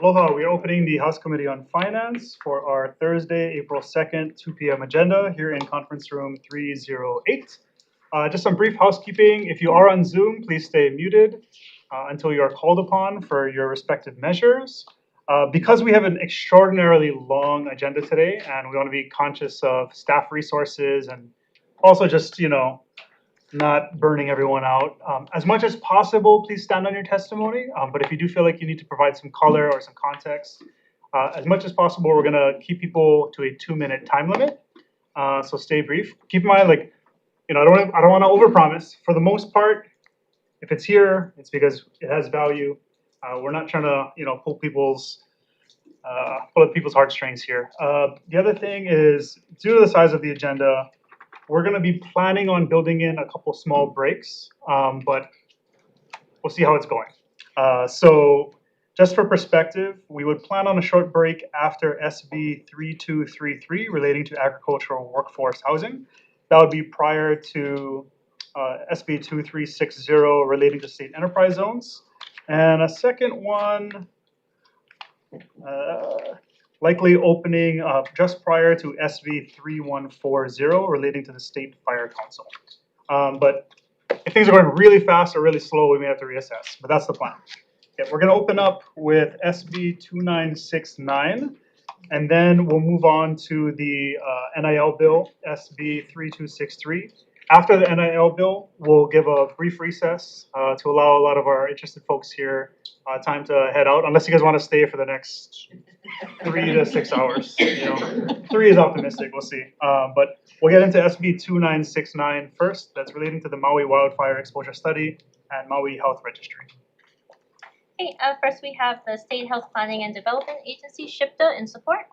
Aloha, we are opening the House Committee on Finance for our Thursday, April 2nd, 2 p.m. agenda here in conference room 308. Just some brief housekeeping. If you are on Zoom, please stay muted until you are called upon for your respective measures. Because we have an extraordinarily long agenda today and we want to be conscious of staff resources and also just, not burning everyone out. As much as possible, please stand on your testimony. But if you do feel like you need to provide some color or some context, as much as possible, we're gonna keep people to a 2-minute time limit. So stay brief. Keep in mind, I don't want to overpromise. For the most part, if it's here, it's because it has value. We're not trying to, pull at people's heartstrings here. The other thing is, due to the size of the agenda, we're going to be planning on building in a couple small breaks, but we'll see how it's going. So just for perspective, we would plan on a short break after SB 3233 relating to agricultural workforce housing. That would be prior to SB 2360 relating to state enterprise zones. And a second one, likely opening just prior to SB 3140 relating to the State Fire Council. But if things are going really fast or really slow, we may have to reassess, but that's the plan. Okay, we're going to open up with SB 2969, and then we'll move on to the NIL bill, SB 3263. After the NIL bill, we'll give a brief recess to allow a lot of our interested folks here time to head out, unless you guys want to stay for the next 3 to 6 hours. 3 is optimistic, we'll see. But we'll get into SB 2969 first. That's relating to the Maui Wildfire Exposure Study and Maui Health Registry. Okay, first we have the State Health Planning and Development Agency, SHPTA, in support.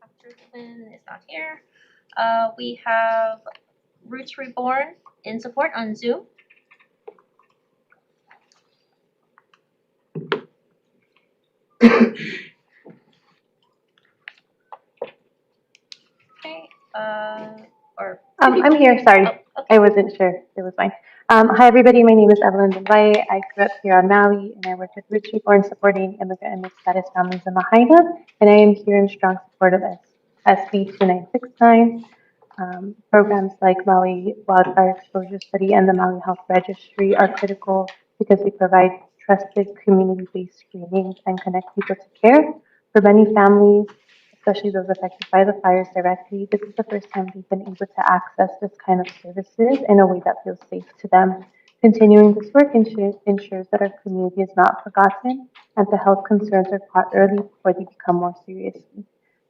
Dr. Quinn is not here. We have Roots Reborn in support on Zoom. Okay, I'm here, sorry. Oh, okay. I wasn't sure. It was fine. Hi, everybody. My name is Evelyn Denvai. I grew up here on Maui, and I work with Roots Reborn supporting immigrant and mixed status families in Lahaina. And I am here in strong support of SB 2969. Programs like Maui Wildfire Exposure Study and the Maui Health Registry are critical because they provide trusted community-based screenings and connect people to care. For many families, especially those affected by the fires directly, this is the first time they've been able to access this kind of services in a way that feels safe to them. Continuing this work ensures that our community is not forgotten and the health concerns are caught early before they become more serious.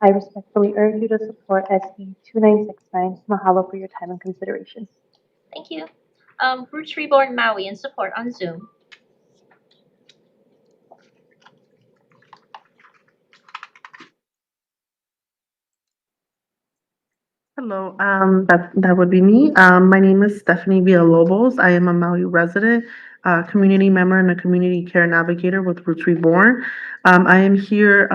I respectfully urge you to support SB 2969. Mahalo for your time and consideration. Thank you. Roots Reborn Maui in support on Zoom. Hello, that would be me. My name is Stephanie Villalobos. I am a Maui resident, community member, and a community care navigator with Roots Reborn. I am here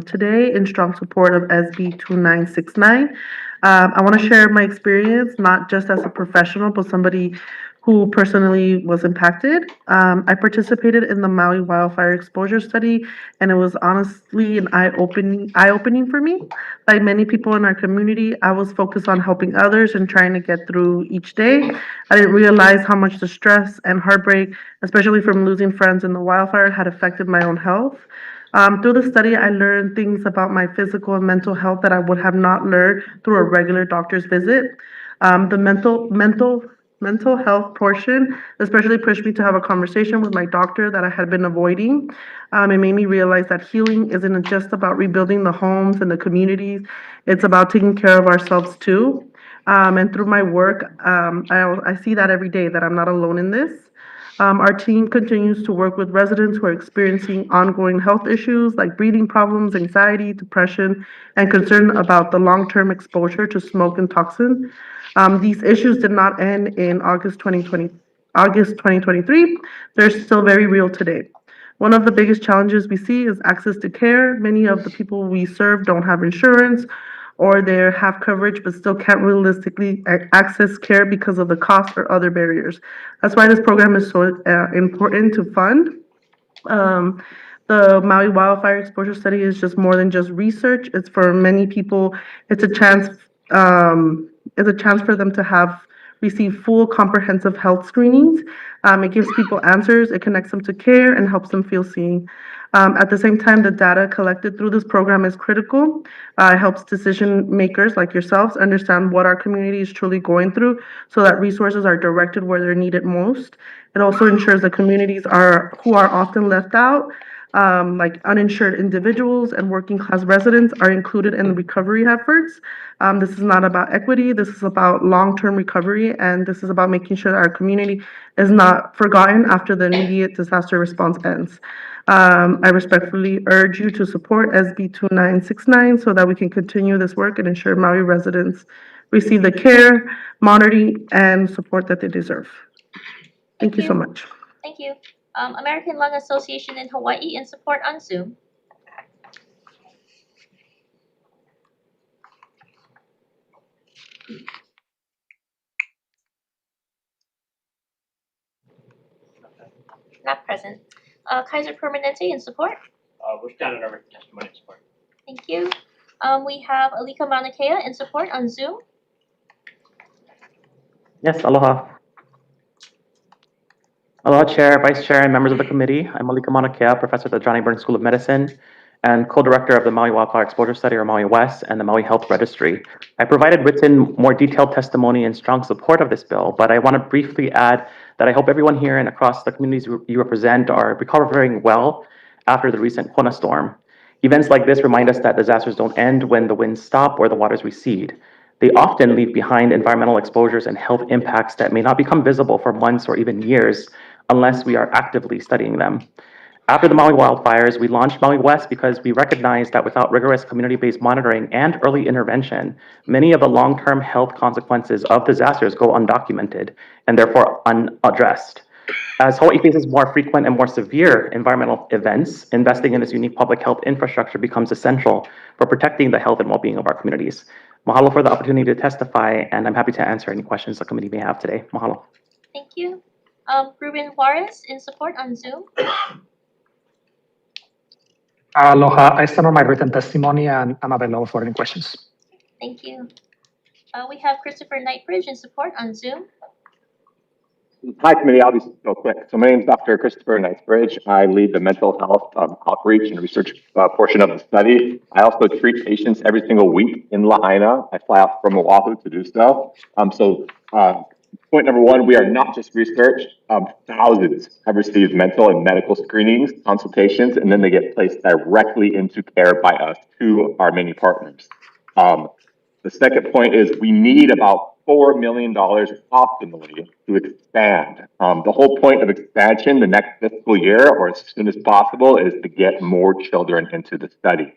today in strong support of SB 2969. I want to share my experience, not just as a professional, but somebody who personally was impacted. I participated in the Maui Wildfire Exposure Study, and it was honestly an eye-opening for me. Like many people in our community, I was focused on helping others and trying to get through each day. I didn't realize how much the stress and heartbreak, especially from losing friends in the wildfire, had affected my own health. Through the study, I learned things about my physical and mental health that I would have not learned through a regular doctor's visit. The mental health portion especially pushed me to have a conversation with my doctor that I had been avoiding. It made me realize that healing isn't just about rebuilding the homes and the communities, it's about taking care of ourselves too. And through my work, I see that every day that I'm not alone in this. Our team continues to work with residents who are experiencing ongoing health issues like breathing problems, anxiety, depression, and concern about the long-term exposure to smoke and toxins. These issues did not end in August 2023. They're still very real today. One of the biggest challenges we see is access to care. Many of the people we serve don't have insurance or they have coverage but still can't realistically access care because of the cost or other barriers. That's why this program is so important to fund. The Maui Wildfire Exposure Study is just more than just research. It's for many people, it's a chance, for them to have receive full comprehensive health screenings. It gives people answers, it connects them to care, and helps them feel seen. At the same time, the data collected through this program is critical. It helps decision makers like yourselves understand what our community is truly going through so that resources are directed where they're needed most. It also ensures that communities who are often left out, like uninsured individuals and working class residents, are included in the recovery efforts. This is not about equity, this is about long-term recovery, and this is about making sure that our community is not forgotten after the immediate disaster response ends. I respectfully urge you to support SB 2969 so that we can continue this work and ensure Maui residents receive the care, monitoring, and support that they deserve. Thank you so much. Thank you. American Lung Association in Hawaii in support on Zoom. Not present. Kaiser Permanente in support. We're standing over testimony in support. Thank you. We have Alika Mauna Kea in support on Zoom. Yes, aloha. Aloha, Chair, Vice Chair, and members of the committee. I'm Malika Mauna Kea, professor at the Johnny Burns School of Medicine and co-director of the Maui Wildfire Exposure Study, or Maui West, and the Maui Health Registry. I provided written, more detailed testimony in strong support of this bill, but I want to briefly add that I hope everyone here and across the communities you represent are recovering well after the recent Kona storm. Events like this remind us that disasters don't end when the winds stop or the waters recede. They often leave behind environmental exposures and health impacts that may not become visible for months or even years unless we are actively studying them. After the Maui wildfires, we launched Maui West because we recognized that without rigorous community-based monitoring and early intervention, many of the long-term health consequences of disasters go undocumented and therefore unaddressed. As Hawaii faces more frequent and more severe environmental events, investing in this unique public health infrastructure becomes essential for protecting the health and well-being of our communities. Mahalo for the opportunity to testify, and I'm happy to answer any questions the committee may have today. Mahalo. Thank you. Ruben Juarez in support on Zoom. Aloha, I stand on my written testimony and I'm available for any questions. Thank you. We have Christopher Knightbridge in support on Zoom. Hi, committee. I'll be real quick. So my name is Dr. Christopher Knightsbridge. I lead the mental health outreach and research portion of the study. I also treat patients every single week in Lahaina. I fly out from Oahu to do so. Point number one, we are not just research. Thousands have received mental and medical screenings, consultations, and then they get placed directly into care by us to our many partners. The second point is we need about $4 million optimally to expand. The whole point of expansion the next fiscal year or as soon as possible is to get more children into the study.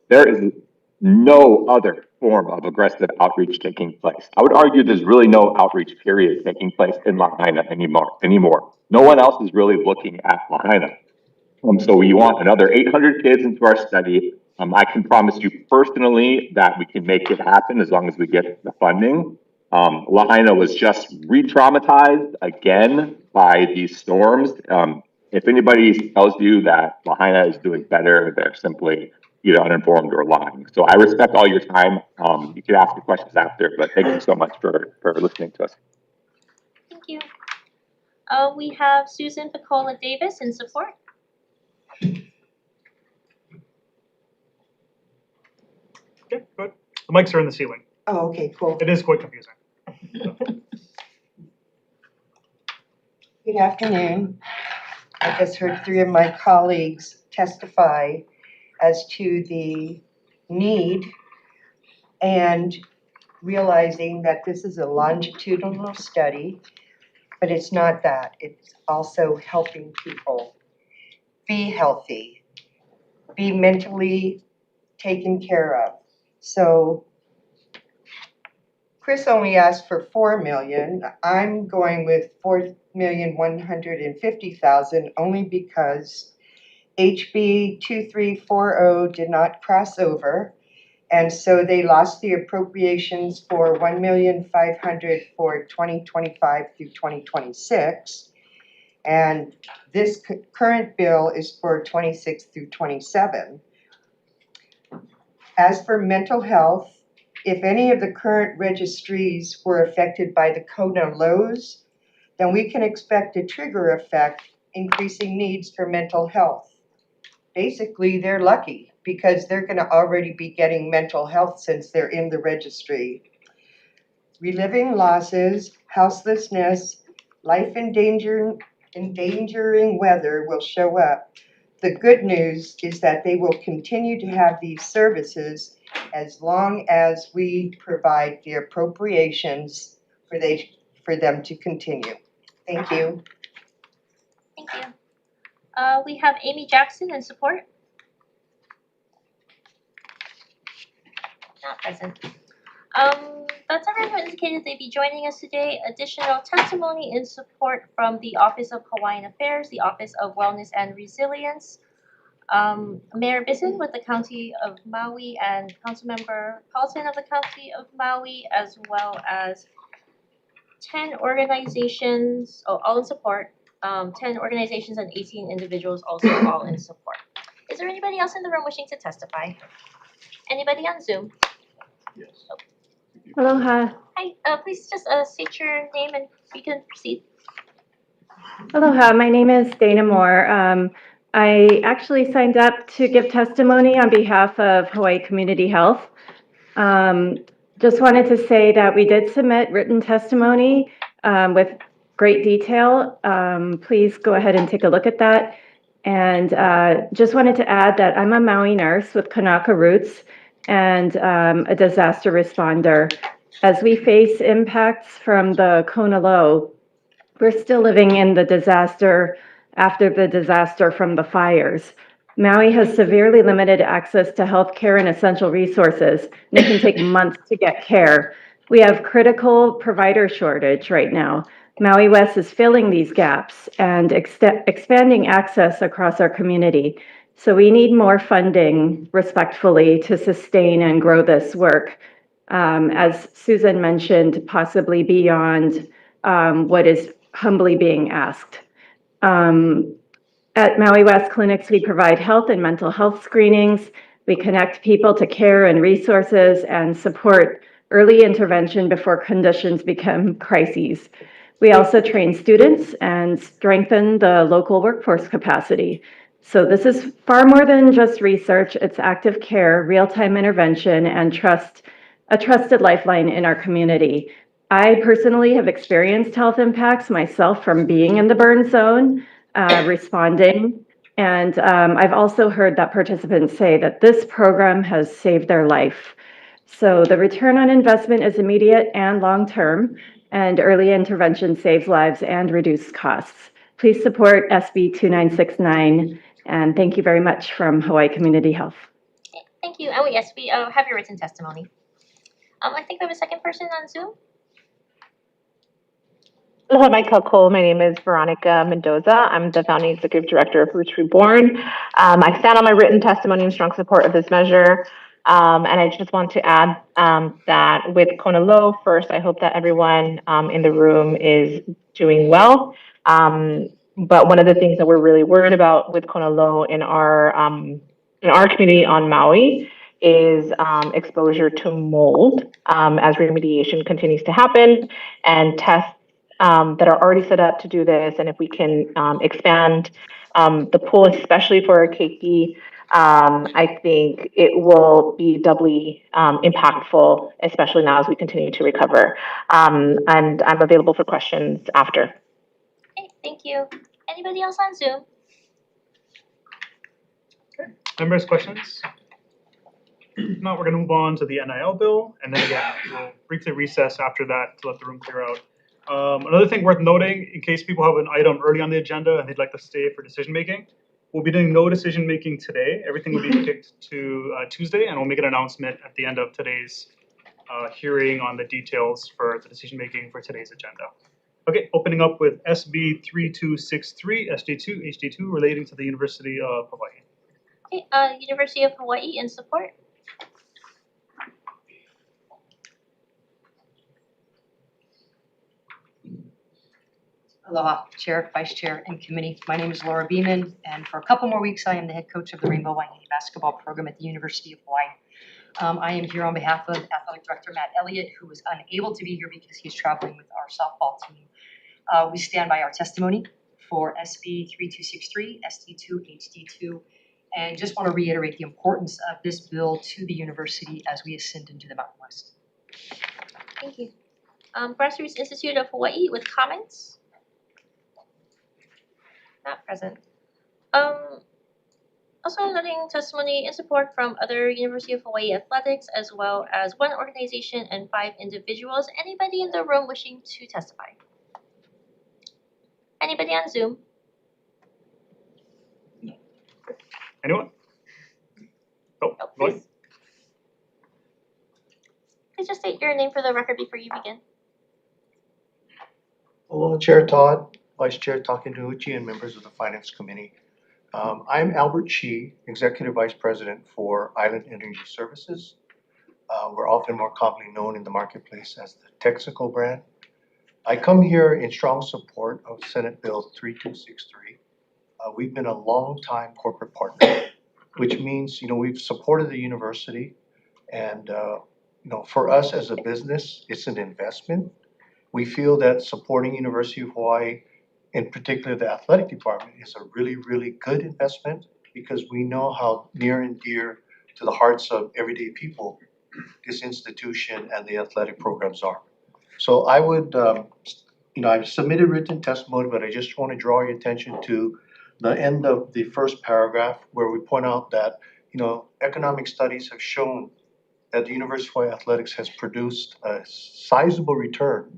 There is no other form of aggressive outreach taking place. I would argue there's really no outreach period taking place in Lahaina anymore. No one else is really looking at Lahaina. So we want another 800 kids into our study. I can promise you personally that we can make it happen as long as we get the funding. Lahaina was just re-traumatized again by these storms. If anybody tells you that Lahaina is doing better, they're simply either uninformed or lying. So I respect all your time. You can ask me questions after, but thank you so much for listening to us. Thank you. We have Susan Picola Davis in support. Okay, good. The mics are in the ceiling. Oh, okay, cool. It is quite confusing. Good afternoon. I just heard three of my colleagues testify as to the need and realizing that this is a longitudinal study, but it's not that. It's also helping people be healthy, be mentally taken care of. So Chris only asked for 4 million. I'm going with 4,150,000 only because HB 2340 did not cross over. And so they lost the appropriations for 1,500,000 for 2025 through 2026. And this current bill is for 26 through 27. As for mental health, if any of the current registries were affected by the Kona lows, then we can expect a trigger effect, increasing needs for mental health. Basically, they're lucky because they're going to already be getting mental health since they're in the registry. Reliving losses, houselessness, life endangering weather will show up. The good news is that they will continue to have these services as long as we provide the appropriations for them to continue. Thank you. Thank you. We have Amy Jackson in support. Not present. That's everyone who indicated they'd be joining us today. Additional testimony in support from the Office of Hawaiian Affairs, the Office of Wellness and Resilience, Mayor Bisson with the County of Maui, and Councilmember Paulson of the County of Maui, as well as 10 organizations, all in support, 10 organizations and 18 individuals also all in support. Is there anybody else in the room wishing to testify? Anybody on Zoom? Yes. Aloha. Hi, please just state your name and you can proceed. Aloha, my name is Dana Moore. I actually signed up to give testimony on behalf of Hawaii Community Health. Just wanted to say that we did submit written testimony with great detail. Please go ahead and take a look at that. And just wanted to add that I'm a Maui nurse with Kanaka roots and a disaster responder. As we face impacts from the Kona low, we're still living in the disaster after the disaster from the fires. Maui has severely limited access to health care and essential resources, and it can take months to get care. We have critical provider shortage right now. Maui West is filling these gaps and expanding access across our community. So we need more funding, respectfully, to sustain and grow this work. As Susan mentioned, possibly beyond what is humbly being asked. At Maui West Clinics, we provide health and mental health screenings. We connect people to care and resources and support early intervention before conditions become crises. We also train students and strengthen the local workforce capacity. So this is far more than just research. It's active care, real-time intervention, and a trusted lifeline in our community. I personally have experienced health impacts myself from being in the burn zone, responding. And I've also heard that participants say that this program has saved their life. So the return on investment is immediate and long-term, and early intervention saves lives and reduces costs. Please support SB 2969, and thank you very much from Hawaii Community Health. Thank you. Oh yes, we have your written testimony. I think we have a second person on Zoom. Hello, my Cole. My name is Veronica Mendoza. I'm the founding executive director of Roots Reborn. I stand on my written testimony in strong support of this measure. And I just want to add that with Kona Low, first, I hope that everyone in the room is doing well. But one of the things that we're really worried about with Kona Low in our community on Maui is exposure to mold as remediation continues to happen, and tests that are already set up to do this. And if we can expand the pool, especially for our keiki, I think it will be doubly impactful, especially now as we continue to recover. And I'm available for questions after. Okay, thank you. Anybody else on Zoom? Okay, members, questions? If not, we're going to move on to the NIL bill, and then again, we'll briefly recess after that to let the room clear out. Another thing worth noting, in case people have an item early on the agenda and they'd like to stay for decision making, we'll be doing no decision making today. Everything will be kicked to Tuesday, and we'll make an announcement at the end of today's hearing on the details for the decision making for today's agenda. Okay, opening up with SB 3263, SD2, HD2, relating to the University of Hawaii. Okay, University of Hawaii in support. Aloha, Chair, Vice Chair, and Committee. My name is Laura Beeman, and for a couple more weeks, I am the head coach of the Rainbow Waitangi basketball program at the University of Hawaii. I am here on behalf of Athletic Director Matt Elliott, who was unable to be here because he's traveling with our softball team. We stand by our testimony for SB 3263, ST2, HD2, and just want to reiterate the importance of this bill to the university as we ascend into the Mountain West. Thank you. Grassroots Institute of Hawaii with comments? Not present. Also noting testimony in support from other University of Hawaii athletics as well as one organization and 5 individuals. Anybody in the room wishing to testify? Anybody on Zoom? Anyone? Oh, Oh, go ahead. please. Please just state your name for the record before you begin. Hello, Chair Todd, Vice Chair Takenouchi, and members of the Finance Committee. I'm Albert Shi, Executive Vice President for Island Energy Services. We're often more commonly known in the marketplace as the Texaco brand. I come here in strong support of Senate Bill 3263. We've been a long-time corporate partner, which means, we've supported the university, and, for us as a business, it's an investment. We feel that supporting University of Hawaii, in particular the athletic department, is a really, really good investment because we know how near and dear to the hearts of everyday people this institution and the athletic programs are. So I would, I've submitted written testimony, but I just want to draw your attention to the end of the first paragraph where we point out that, economic studies have shown that the University of Hawaii Athletics has produced a sizable return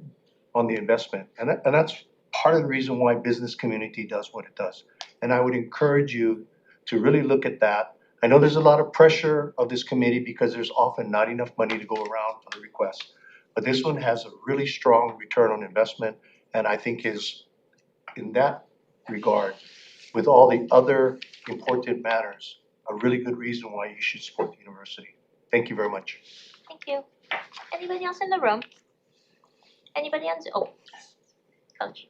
on the investment. And that's part of the reason why business community does what it does. And I would encourage you to really look at that. I know there's a lot of pressure of this committee because there's often not enough money to go around for the request. But this one has a really strong return on investment, and I think is, in that regard, with all the other important matters, a really good reason why you should support the university. Thank you very much. Thank you. Anybody else in the room? Anybody on Zoom? Oh, Coach.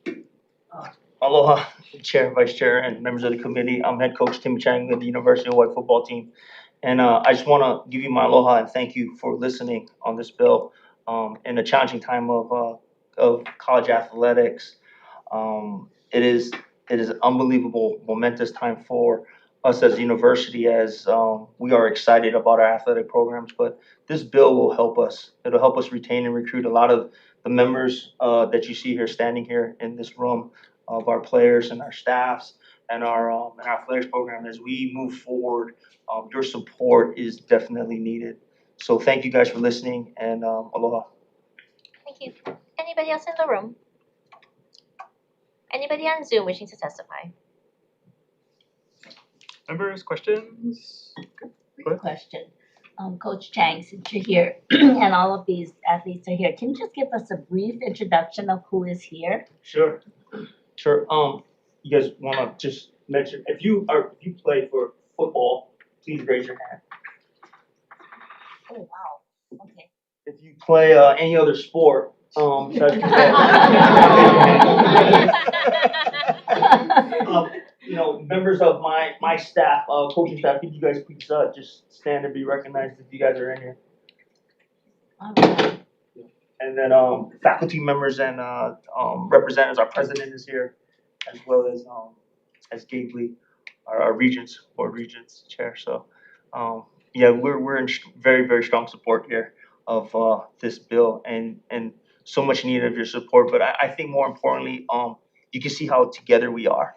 Aloha, Chair, Vice Chair, and members of the committee. I'm Head Coach Tim Chang of the University of Hawaii football team. And I just want to give you my aloha and thank you for listening on this bill in a challenging time of college athletics. It is an unbelievable, momentous time for us as a university as we are excited about our athletic programs. But this bill will help us. It'll help us retain and recruit a lot of the members that you see here standing here in this room of our players and our staffs and our athletics program as we move forward. Your support is definitely needed. So thank you guys for listening and aloha. Thank you. Anybody else in the room? Anybody on Zoom wishing to testify? Members, questions? Quick question. Coach Chang, since you're here and all of these athletes are here, can you just give us a brief introduction of who is here? Sure. You guys want to just mention if you play for football, please raise your hand. Oh wow. Okay. If you play any other sport, members of my staff, coaching staff, could you guys please just stand and be recognized if you guys are in here? Okay. And then faculty members and representatives. Our president is here, as well as Gabe Lee, our regents or regents chair. So we're in very, very strong support here of this bill and so much need of your support. But I think more importantly, you can see how together we are.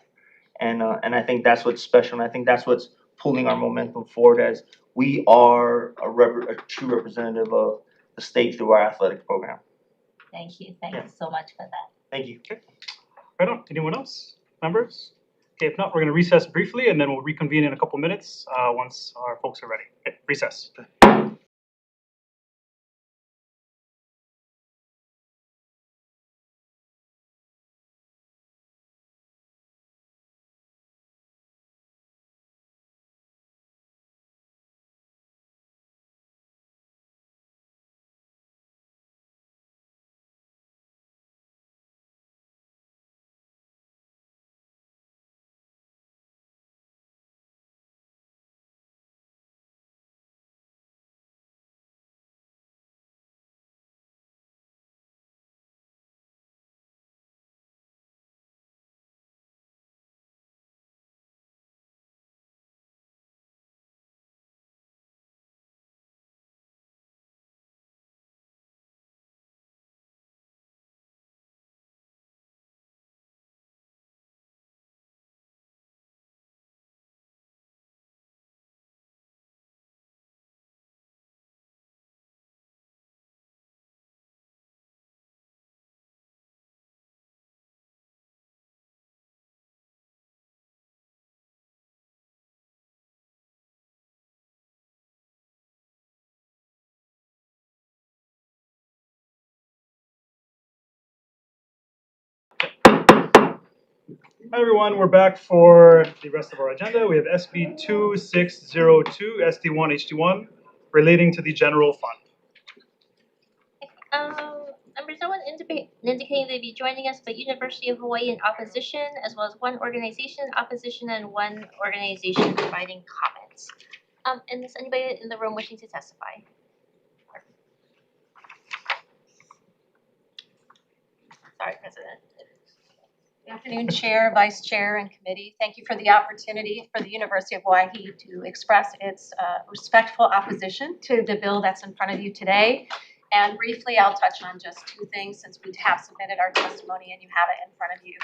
And I think that's what's special, and I think that's what's pulling our momentum forward as we are a true representative of the state through our athletic program. Thank you. Thank you so much for that. Thank you. Okay. Right on. Anyone else? Members? Okay, if not, we're going to recess briefly, and then we'll reconvene in a couple minutes once our folks are ready. Okay, recess. Hi everyone, we're back for the rest of our agenda. We have SB 2602, ST1, HT1, relating to the general fund. Number someone indicating they'd be joining us, but University of Hawaii in opposition, as well as one organization in opposition and one organization providing comments. And is anybody in the room wishing to testify? Sorry, President. Good afternoon, Chair, Vice Chair, and Committee. Thank you for the opportunity for the University of Hawaii to express its respectful opposition to the bill that's in front of you today. And briefly, I'll touch on just two things since we have submitted our testimony and you have it in front of you.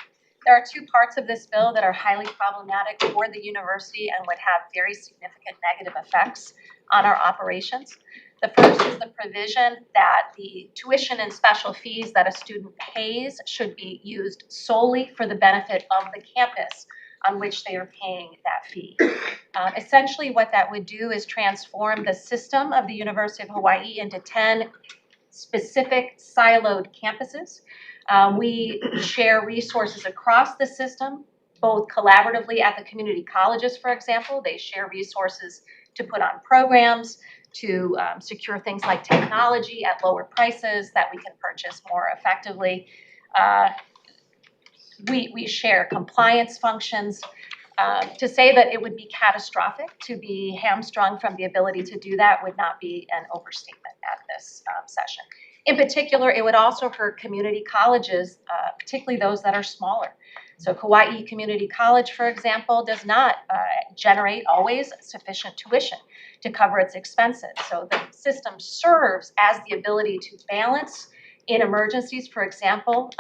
There are two parts of this bill that are highly problematic for the university and would have very significant negative effects on our operations. The first is the provision that the tuition and special fees that a student pays should be used solely for the benefit of the campus on which they are paying that fee. Essentially, what that would do is transform the system of the University of Hawaii into 10 specific siloed campuses. We share resources across the system, both collaboratively at the community colleges, for example. They share resources to put on programs, to secure things like technology at lower prices that we can purchase more effectively. We share compliance functions. To say that it would be catastrophic to be hamstrung from the ability to do that would not be an overstatement at this session. In particular, it would also hurt community colleges, particularly those that are smaller. So Kauai Community College, for example, does not generate always sufficient tuition to cover its expenses. So the system serves as the ability to balance in emergencies. For example,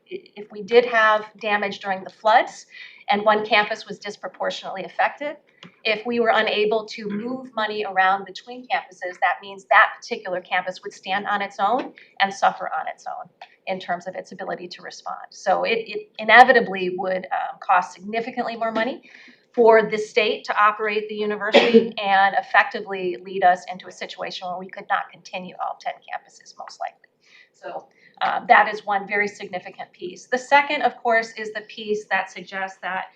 if we did have damage during the floods and one campus was disproportionately affected, if we were unable to move money around between campuses, that means that particular campus would stand on its own and suffer on its own in terms of its ability to respond. So it inevitably would cost significantly more money for the state to operate the university and effectively lead us into a situation where we could not continue all 10 campuses, most likely. So that is one very significant piece. The second, of course, is the piece that suggests that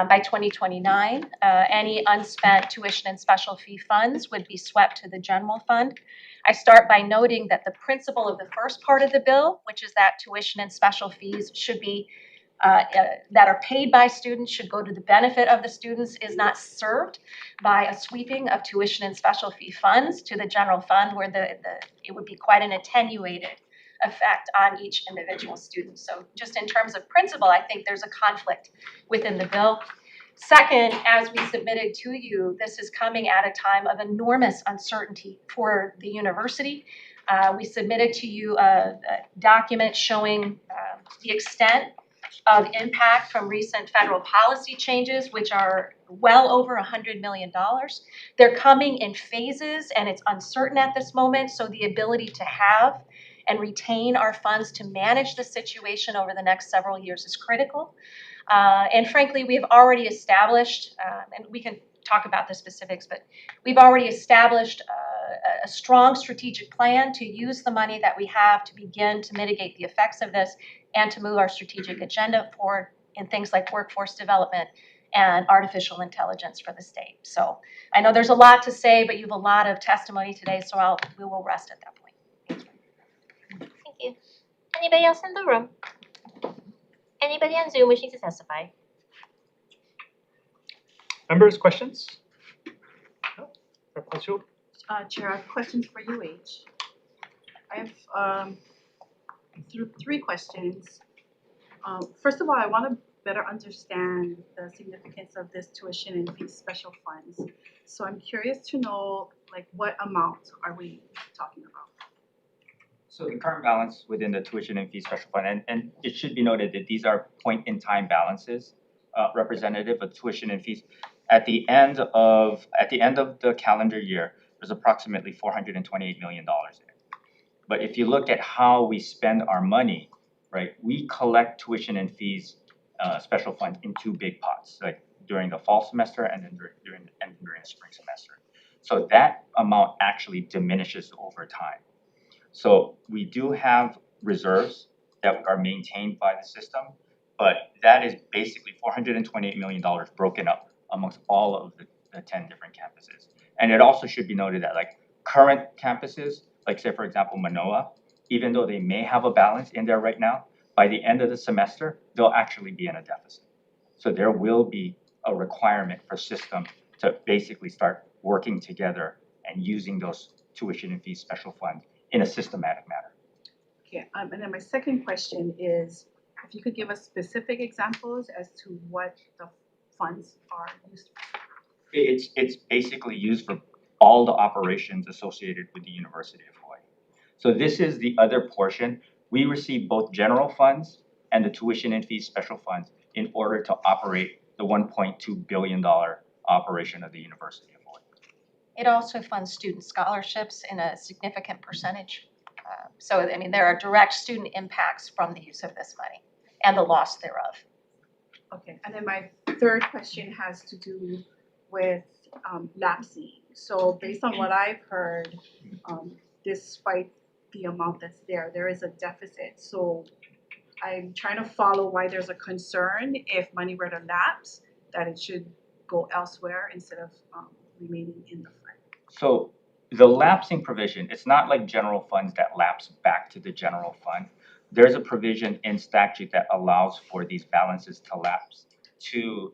by 2029, any unspent tuition and special fee funds would be swept to the general fund. I start by noting that the principle of the first part of the bill, which is that tuition and special fees should be that are paid by students should go to the benefit of the students, is not served by a sweeping of tuition and special fee funds to the general fund, where it would be quite an attenuated effect on each individual student. So just in terms of principle, I think there's a conflict within the bill. Second, as we submitted to you, this is coming at a time of enormous uncertainty for the university. We submitted to you a document showing the extent of impact from recent federal policy changes, which are well over $100 million. They're coming in phases and it's uncertain at this moment, so the ability to have and retain our funds to manage the situation over the next several years is critical. And frankly, we have already established, and we can talk about the specifics, but we've already established a strong strategic plan to use the money that we have to begin to mitigate the effects of this and to move our strategic agenda forward in things like workforce development and artificial intelligence for the state. So I know there's a lot to say, but you have a lot of testimony today, so we will rest at that point. Thank you. Anybody else in the room? Anybody on Zoom wishing to testify? Members, questions? No? Chair, I have questions for UH. I have three questions. First of all, I want to better understand the significance of this tuition and fee special funds. So I'm curious to know, like, what amount are we talking about? So the current balance within the tuition and fee special fund, and it should be noted that these are point-in-time balances, representative of tuition and fees. At the end of the calendar year, there's approximately $428 million in it. But if you look at how we spend our money, right, we collect tuition and fees special fund in two big pots, like during the fall semester and then during the spring semester. So that amount actually diminishes over time. So we do have reserves that are maintained by the system, But that is basically $428 million broken up amongst all of the 10 different campuses. And it also should be noted that like current campuses, like say for example Manoa, even though they may have a balance in there right now, by the end of the semester, they'll actually be in a deficit. So there will be a requirement for system to basically start working together and using those tuition and fees special funds in a systematic manner. Okay, and then my second question is, if you could give us specific examples as to what the funds are used for. It's basically used for all the operations associated with the University of Hawaii. So this is the other portion. We receive both general funds and the tuition and fees special funds in order to operate the $1.2 billion operation of the University of Hawaii. It also funds student scholarships in a significant percentage. So, I mean, there are direct student impacts from the use of this money and the loss thereof. Okay, and then my third question has to do with lapsing. So based on what I've heard, despite the amount that's there, there is a deficit. So I'm trying to follow why there's a concern if money were to lapse, that it should go elsewhere instead of remaining in the fund. So the lapsing provision, it's not like general funds that lapse back to the general fund. There's a provision in statute that allows for these balances to lapse to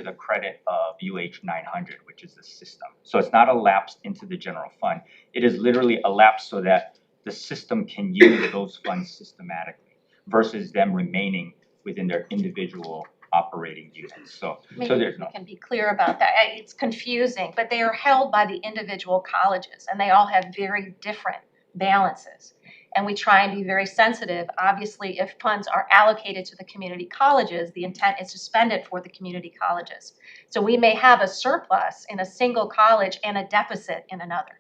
the credit of UH 900, which is the system. So it's not a lapse into the general fund. It is literally a lapse so that the system can use those funds systematically versus them remaining within their individual operating units. So there's no. Maybe we can be clear about that. It's confusing, but they are held by the individual colleges and they all have very different balances. And we try and be very sensitive. Obviously, if funds are allocated to the community colleges, the intent is to spend it for the community colleges. So we may have a surplus in a single college and a deficit in another.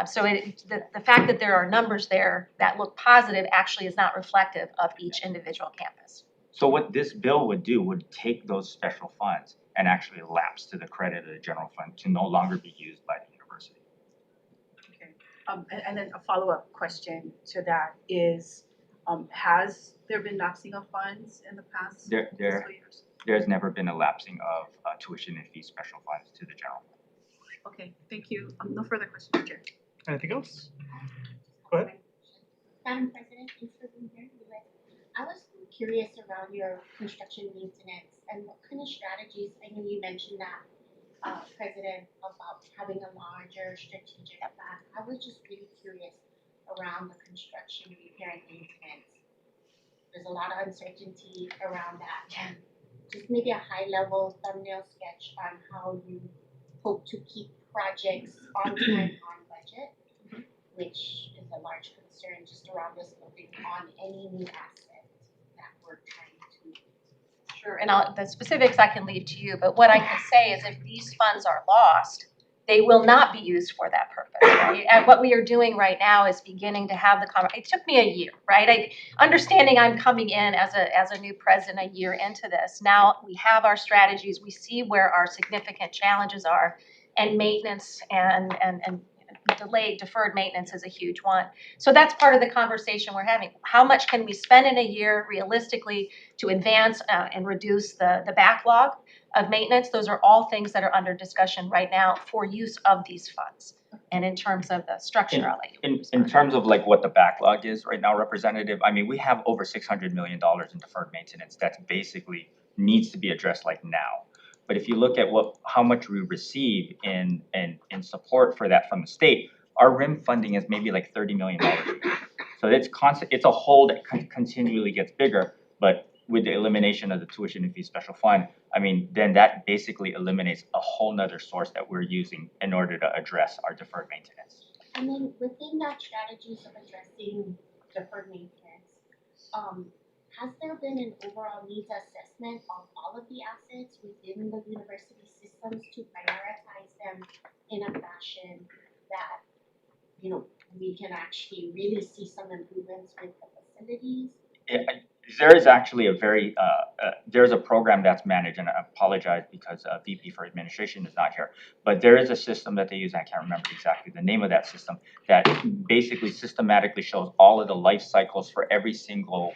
So the fact that there are numbers there that look positive actually is not reflective of each individual campus. So what this bill would do would take those special funds and actually lapse to the credit of the general fund to no longer be used by the university. And then a follow-up question to that is, has there been lapsing of funds in the past fiscal years? There's never been a lapsing of tuition and fee special funds to the general fund. Okay, thank you. No further questions, Chair. Anything else? Go ahead. Madam President, thanks for being here. I was curious around your construction maintenance and what kind of strategies, I know you mentioned that, President, about having a larger strategic plan. I was just really curious around the construction, repair, and maintenance. There's a lot of uncertainty around that. Just maybe a high-level thumbnail sketch on how you hope to keep projects on time, on budget, which is a large concern just around this building on any new asset that we're trying to. Sure, and the specifics I can leave to you, but what I can say is if these funds are lost, they will not be used for that purpose, right? And what we are doing right now is beginning to have the conversation. It took me a year, right? Understanding I'm coming in as a new president a year into this. Now we have our strategies, we see where our significant challenges are, and maintenance and deferred maintenance is a huge one. So that's part of the conversation we're having. How much can we spend in a year realistically to advance and reduce the backlog of maintenance? Those are all things that are under discussion right now for use of these funds. And in terms of the structure, I'll let you. In terms of like what the backlog is right now, Representative, I mean, we have over $600 million in deferred maintenance that's basically needs to be addressed like now. But if you look at how much we receive in support for that from the state, our RIM funding is maybe like $30 million. So it's constant. It's a hole that continually gets bigger. But with the elimination of the tuition and fee special fund, I mean, then that basically eliminates a whole nother source that we're using in order to address our deferred maintenance. And then within that strategies of addressing deferred maintenance, has there been an overall needs assessment of all of the assets within the university systems to prioritize them in a fashion that, you know, we can actually really see some improvements with the facilities? There is actually there's a program that's managed, and I apologize because VP for administration is not here, but there is a system that they use, I can't remember exactly the name of that system, that basically systematically shows all of the life cycles for every single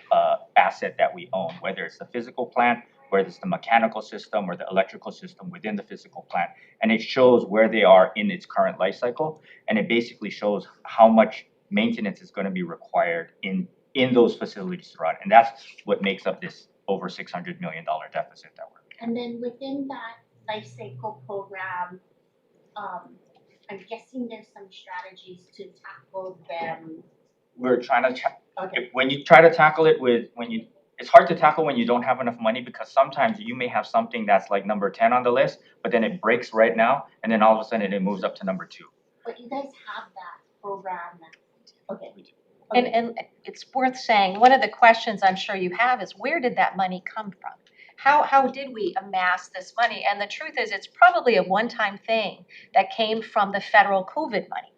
asset that we own, whether it's the physical plant, whether it's the mechanical system or the electrical system within the physical plant. And it shows where they are in its current life cycle. And it basically shows how much maintenance is going to be required in those facilities to run. And that's what makes up this over $600 million deficit that we're. And then within that life cycle program, I'm guessing there's some strategies to tackle them. We're trying to, when you try to tackle it it's hard to tackle when you don't have enough money, because sometimes you may have something that's like number 10 on the list, but then it breaks right now, and then all of a sudden it moves up to number 2. But you guys have that program. Okay. And it's worth saying, one of the questions I'm sure you have is, where did that money come from? How did we amass this money? And the truth is, it's probably a one-time thing that came from the federal COVID money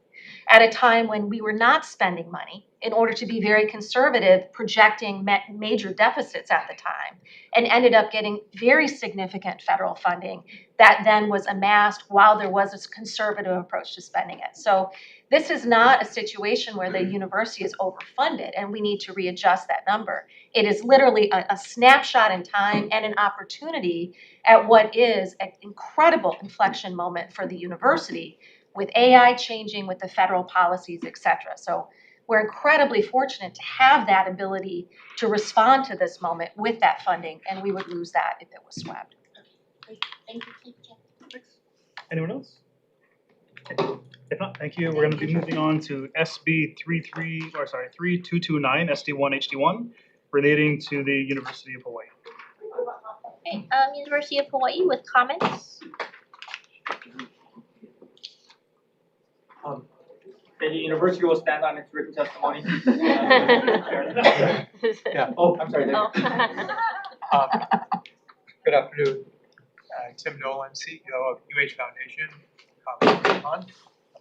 at a time when we were not spending money in order to be very conservative, projecting major deficits at the time, and ended up getting very significant federal funding that then was amassed while there was a conservative approach to spending it. So this is not a situation where the university is overfunded and we need to readjust that number. It is literally a snapshot in time and an opportunity at what is an incredible inflection moment for the university, with AI changing, with the federal policies, et cetera. So we're incredibly fortunate to have that ability to respond to this moment with that funding, and we would lose that if it was swept. Thank you, teacher. Anyone else? Okay. If not, thank you. We're going to be moving on to SB 3229, SD1 HD1, relating to the University of Hawaii. Okay, University of Hawaii with comments. The university will stand on its written testimony. Yeah. Oh, I'm sorry. Oh. Good afternoon. Tim Nolan, CEO of UH Foundation. I'm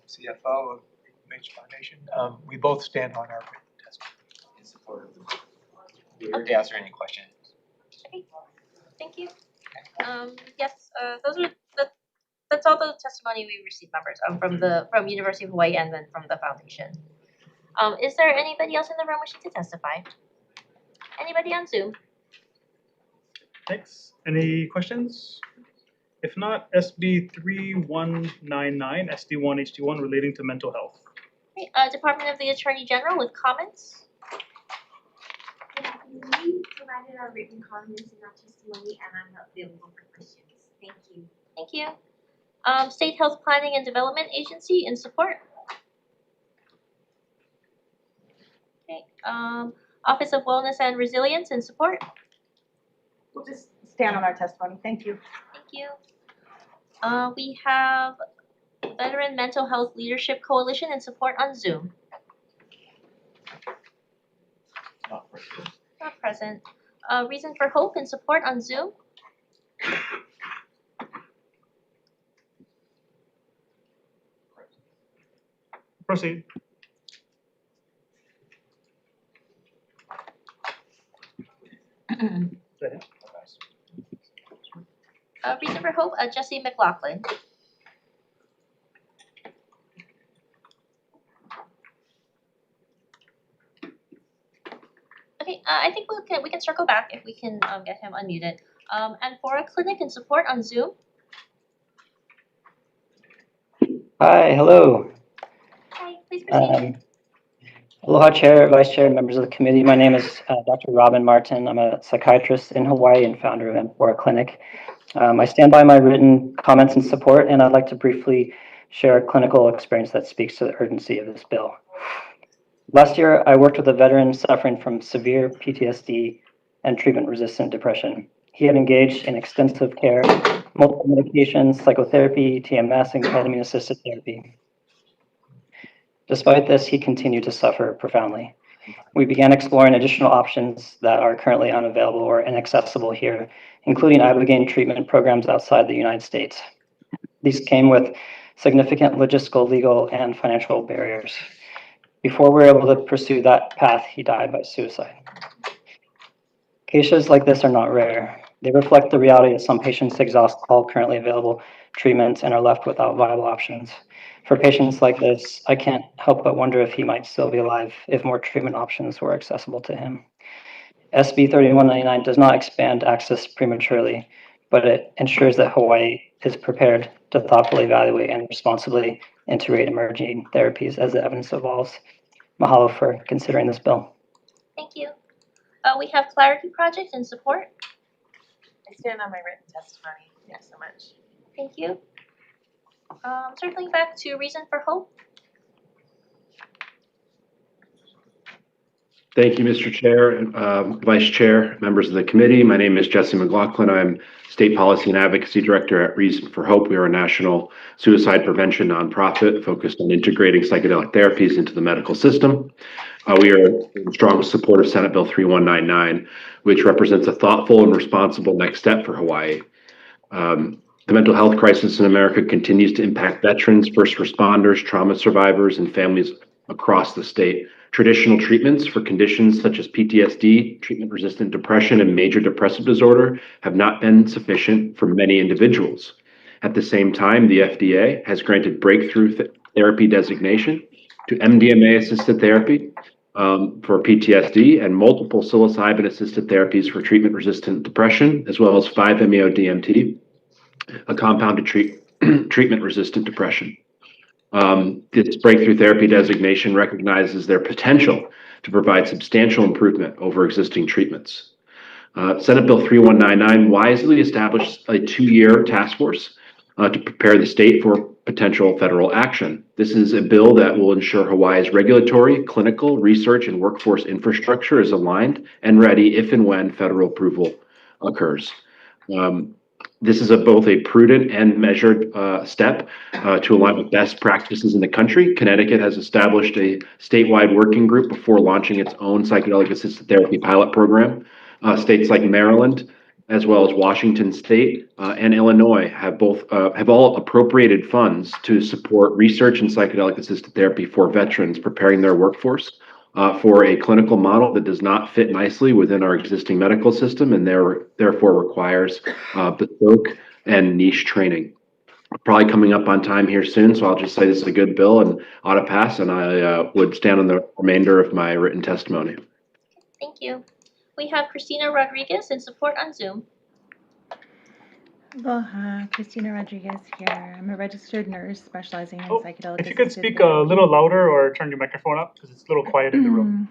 CFO of UH Foundation. We both stand on our written testimony in support of the. We're here to answer any questions. Okay, thank you. Yes, that's all the testimony we received, members, from University of Hawaii and then from the foundation. Is there anybody else in the room wishing to testify? Anybody on Zoom? Thanks. Any questions? If not, SB 3199, SD1 HD1, relating to mental health. Okay, Department of the Attorney General with comments. We provided our written comments in our testimony, and I'm available for questions. Thank you. Thank you. State Health Planning and Development Agency in support. Okay. Office of Wellness and Resilience in support. We'll just stand on our testimony. Thank you. Thank you. We have Veteran Mental Health Leadership Coalition in support on Zoom. Not present. Reason for Hope in support on Zoom. Proceed. Reason for Hope, Jesse McLaughlin. Okay, I think we can circle back if we can get him unmuted. And for a clinic in support on Zoom. Hi, hello. Hi, please proceed. Aloha Chair, Vice Chair, and members of the committee. My name is Dr. Robin Martin. I'm a psychiatrist in Hawaii and founder of Amphora Clinic. I stand by my written comments in support, and I'd like to briefly share a clinical experience that speaks to the urgency of this bill. Last year, I worked with a veteran suffering from severe PTSD and treatment-resistant depression. He had engaged in extensive care, multiple medications, psychotherapy, TMS, and ketamine-assisted therapy. Despite this, he continued to suffer profoundly. We began exploring additional options that are currently unavailable or inaccessible here, including ibogaine treatment programs outside the United States. These came with significant logistical, legal, and financial barriers. Before we were able to pursue that path, he died by suicide. Cases like this are not rare. They reflect the reality that some patients exhaust all currently available treatments and are left without viable options. For patients like this, I can't help but wonder if he might still be alive if more treatment options were accessible to him. SB 3199 does not expand access prematurely, but it ensures that Hawaii is prepared to thoughtfully evaluate and responsibly integrate emerging therapies as the evidence evolves. Mahalo for considering this bill. Thank you. We have Clarity Project in support. I stand on my written testimony. Thanks so much. Thank you. Circling back to Reason for Hope. Thank you, Mr. Chair, Vice Chair, members of the committee. My name is Jesse McLaughlin. I'm State Policy and Advocacy Director at Reason for Hope. We are a national suicide prevention nonprofit focused on integrating psychedelic therapies into the medical system. We are in strong support of Senate Bill 3199, which represents a thoughtful and responsible next step for Hawaii. The mental health crisis in America continues to impact veterans, first responders, trauma survivors, and families across the state. Traditional treatments for conditions such as PTSD, treatment-resistant depression, and major depressive disorder have not been sufficient for many individuals. At the same time, the FDA has granted breakthrough therapy designation to MDMA-assisted therapy for PTSD and multiple psilocybin-assisted therapies for treatment-resistant depression, as well as 5-MeO-DMT, a compound to treat treatment-resistant depression. This breakthrough therapy designation recognizes their potential to provide substantial improvement over existing treatments. Senate Bill 3199 wisely established a 2-year task force to prepare the state for potential federal action. This is a bill that will ensure Hawaii's regulatory, clinical, research, and workforce infrastructure is aligned and ready if and when federal approval occurs. This is both a prudent and measured step to align with best practices in the country. Connecticut has established a statewide working group before launching its own psychedelic-assisted therapy pilot program. States like Maryland, as well as Washington State and Illinois, have all appropriated funds to support research in psychedelic-assisted therapy for veterans preparing their workforce for a clinical model that does not fit nicely within our existing medical system and therefore requires bespoke and niche training. Probably coming up on time here soon, so I'll just say this is a good bill and ought to pass, and I would stand on the remainder of my written testimony. Thank you. We have Christina Rodriguez in support on Zoom. Aloha, Christina Rodriguez here. I'm a registered nurse specializing in psychedelic. If you could speak a little louder or turn your microphone up, because it's a little quiet in the room.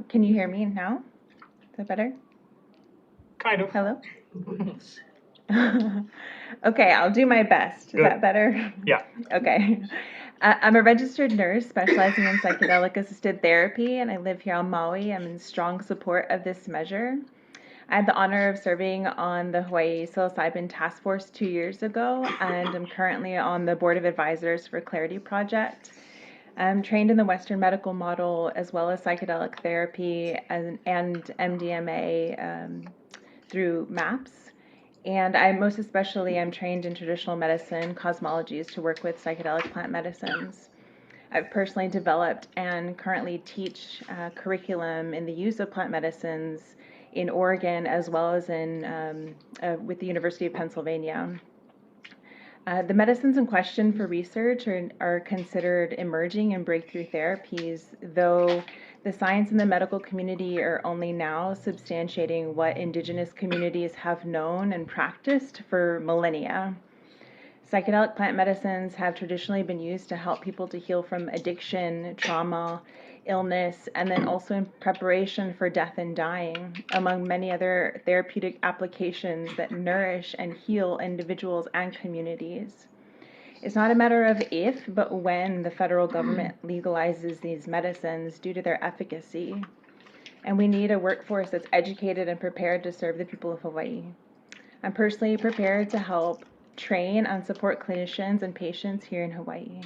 Can you hear me now? Is that better? Kind of. Hello? Okay, I'll do my best. Is that better? Yeah. Okay. I'm a registered nurse specializing in psychedelic-assisted therapy, and I live here on Maui. I'm in strong support of this measure. I had the honor of serving on the Hawaii Psilocybin Task Force 2 years ago, and I'm currently on the Board of Advisors for Clarity Project. I'm trained in the Western medical model as well as psychedelic therapy and MDMA through MAPS. And I'm trained in traditional medicine cosmologies to work with psychedelic plant medicines. I've personally developed and currently teach curriculum in the use of plant medicines in Oregon as well as in with the University of Pennsylvania. The medicines in question for research are considered emerging and breakthrough therapies, though the science and the medical community are only now substantiating what indigenous communities have known and practiced for millennia. Psychedelic plant medicines have traditionally been used to help people to heal from addiction, trauma, illness, and then also in preparation for death and dying, among many other therapeutic applications that nourish and heal individuals and communities. It's not a matter of if, but when the federal government legalizes these medicines due to their efficacy. And we need a workforce that's educated and prepared to serve the people of Hawaii. I'm personally prepared to help train and support clinicians and patients here in Hawaii.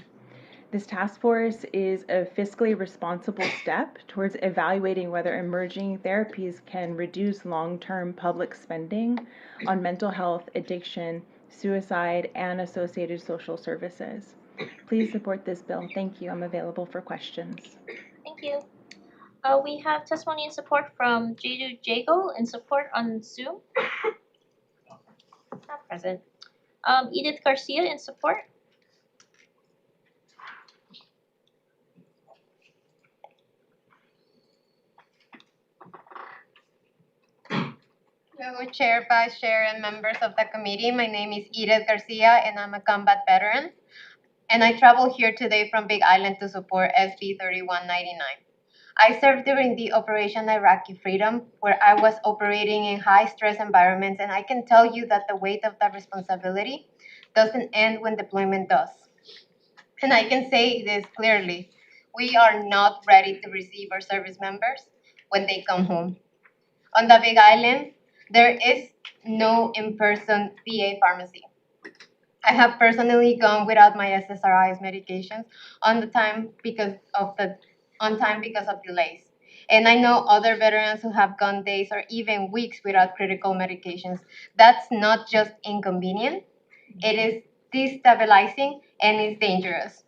This task force is a fiscally responsible step towards evaluating whether emerging therapies can reduce long-term public spending on mental health, addiction, suicide, and associated social services. Please support this bill. Thank you. I'm available for questions. Thank you. We have testimony in support from Jadu Jago in support on Zoom. Not present. Edith Garcia in support. Hello, Chair, Vice Chair, and members of the committee. My name is Edith Garcia, and I'm a combat veteran. And I travel here today from Big Island to support SB 3199. I served during the Operation Iraqi Freedom, where I was operating in high-stress environments, and I can tell you that the weight of that responsibility doesn't end when deployment does. And I can say this clearly, we are not ready to receive our service members when they come home. On the Big Island, there is no in-person VA pharmacy. I have personally gone without my SSRIs medications on time because of delays. And I know other veterans who have gone days or even weeks without critical medications. That's not just inconvenient, it is destabilizing and it's dangerous.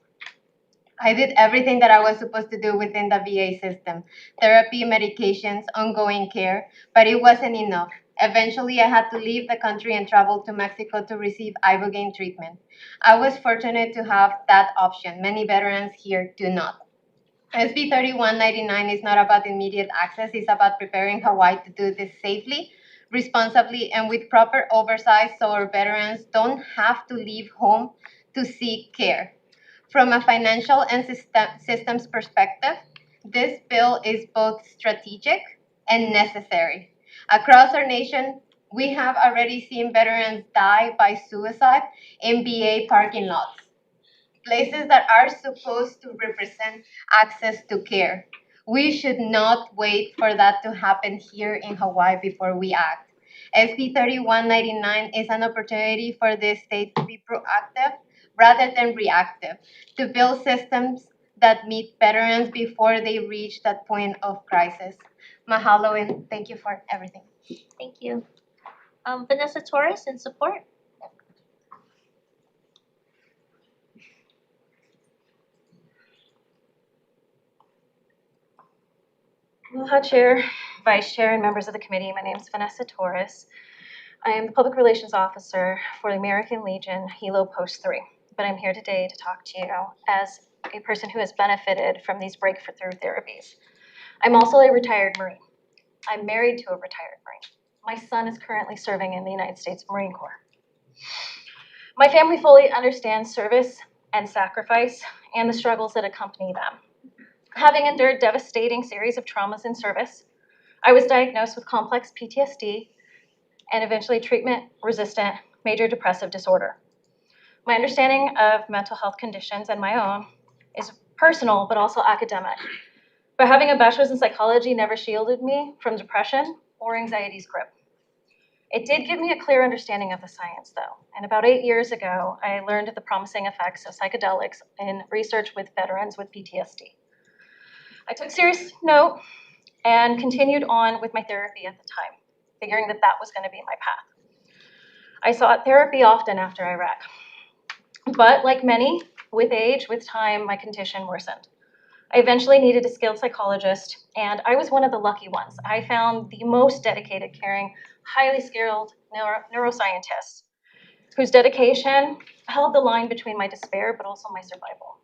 I did everything that I was supposed to do within the VA system, therapy, medications, ongoing care, but it wasn't enough. Eventually, I had to leave the country and travel to Mexico to receive ibogaine treatment. I was fortunate to have that option. Many veterans here do not. SB 3199 is not about immediate access, it's about preparing Hawaii to do this safely, responsibly, and with proper oversight so our veterans don't have to leave home to seek care. From a financial and systems perspective, this bill is both strategic and necessary. Across our nation, we have already seen veterans die by suicide in VA parking lots, places that are supposed to represent access to care. We should not wait for that to happen here in Hawaii before we act. SB 3199 is an opportunity for this state to be proactive rather than reactive, to build systems that meet veterans before they reach that point of crisis. Mahalo and thank you for everything. Thank you. Vanessa Torres in support. Aloha, Chair, Vice Chair, and members of the committee. My name is Vanessa Torres. I am the Public Relations Officer for the American Legion Hilo Post 3, but I'm here today to talk to you as a person who has benefited from these breakthrough therapies. I'm also a retired Marine. I'm married to a retired Marine. My son is currently serving in the United States Marine Corps. My family fully understands service and sacrifice and the struggles that accompany them. Having endured devastating series of traumas in service, I was diagnosed with complex PTSD and eventually treatment-resistant major depressive disorder. My understanding of mental health conditions and my own is personal but also academic. But having a bachelor's in psychology never shielded me from depression or anxiety's grip. It did give me a clear understanding of the science, though, and about 8 years ago, I learned the promising effects of psychedelics in research with veterans with PTSD. I took serious note and continued on with my therapy at the time, figuring that that was going to be my path. I sought therapy often after Iraq, but like many, with age, with time, my condition worsened. I eventually needed a skilled psychologist, and I was one of the lucky ones. I found the most dedicated, caring, highly skilled neuroscientist whose dedication held the line between my despair but also my survival.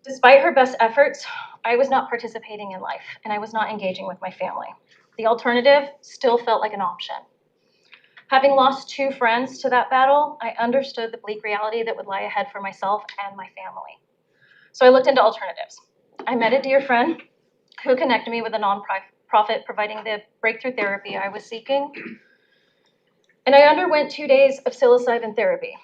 Despite her best efforts, I was not participating in life, and I was not engaging with my family. The alternative still felt like an option. Having lost 2 friends to that battle, I understood the bleak reality that would lie ahead for myself and my family. So I looked into alternatives. I met a dear friend who connected me with a nonprofit providing the breakthrough therapy I was seeking. And I underwent 2 days of psilocybin therapy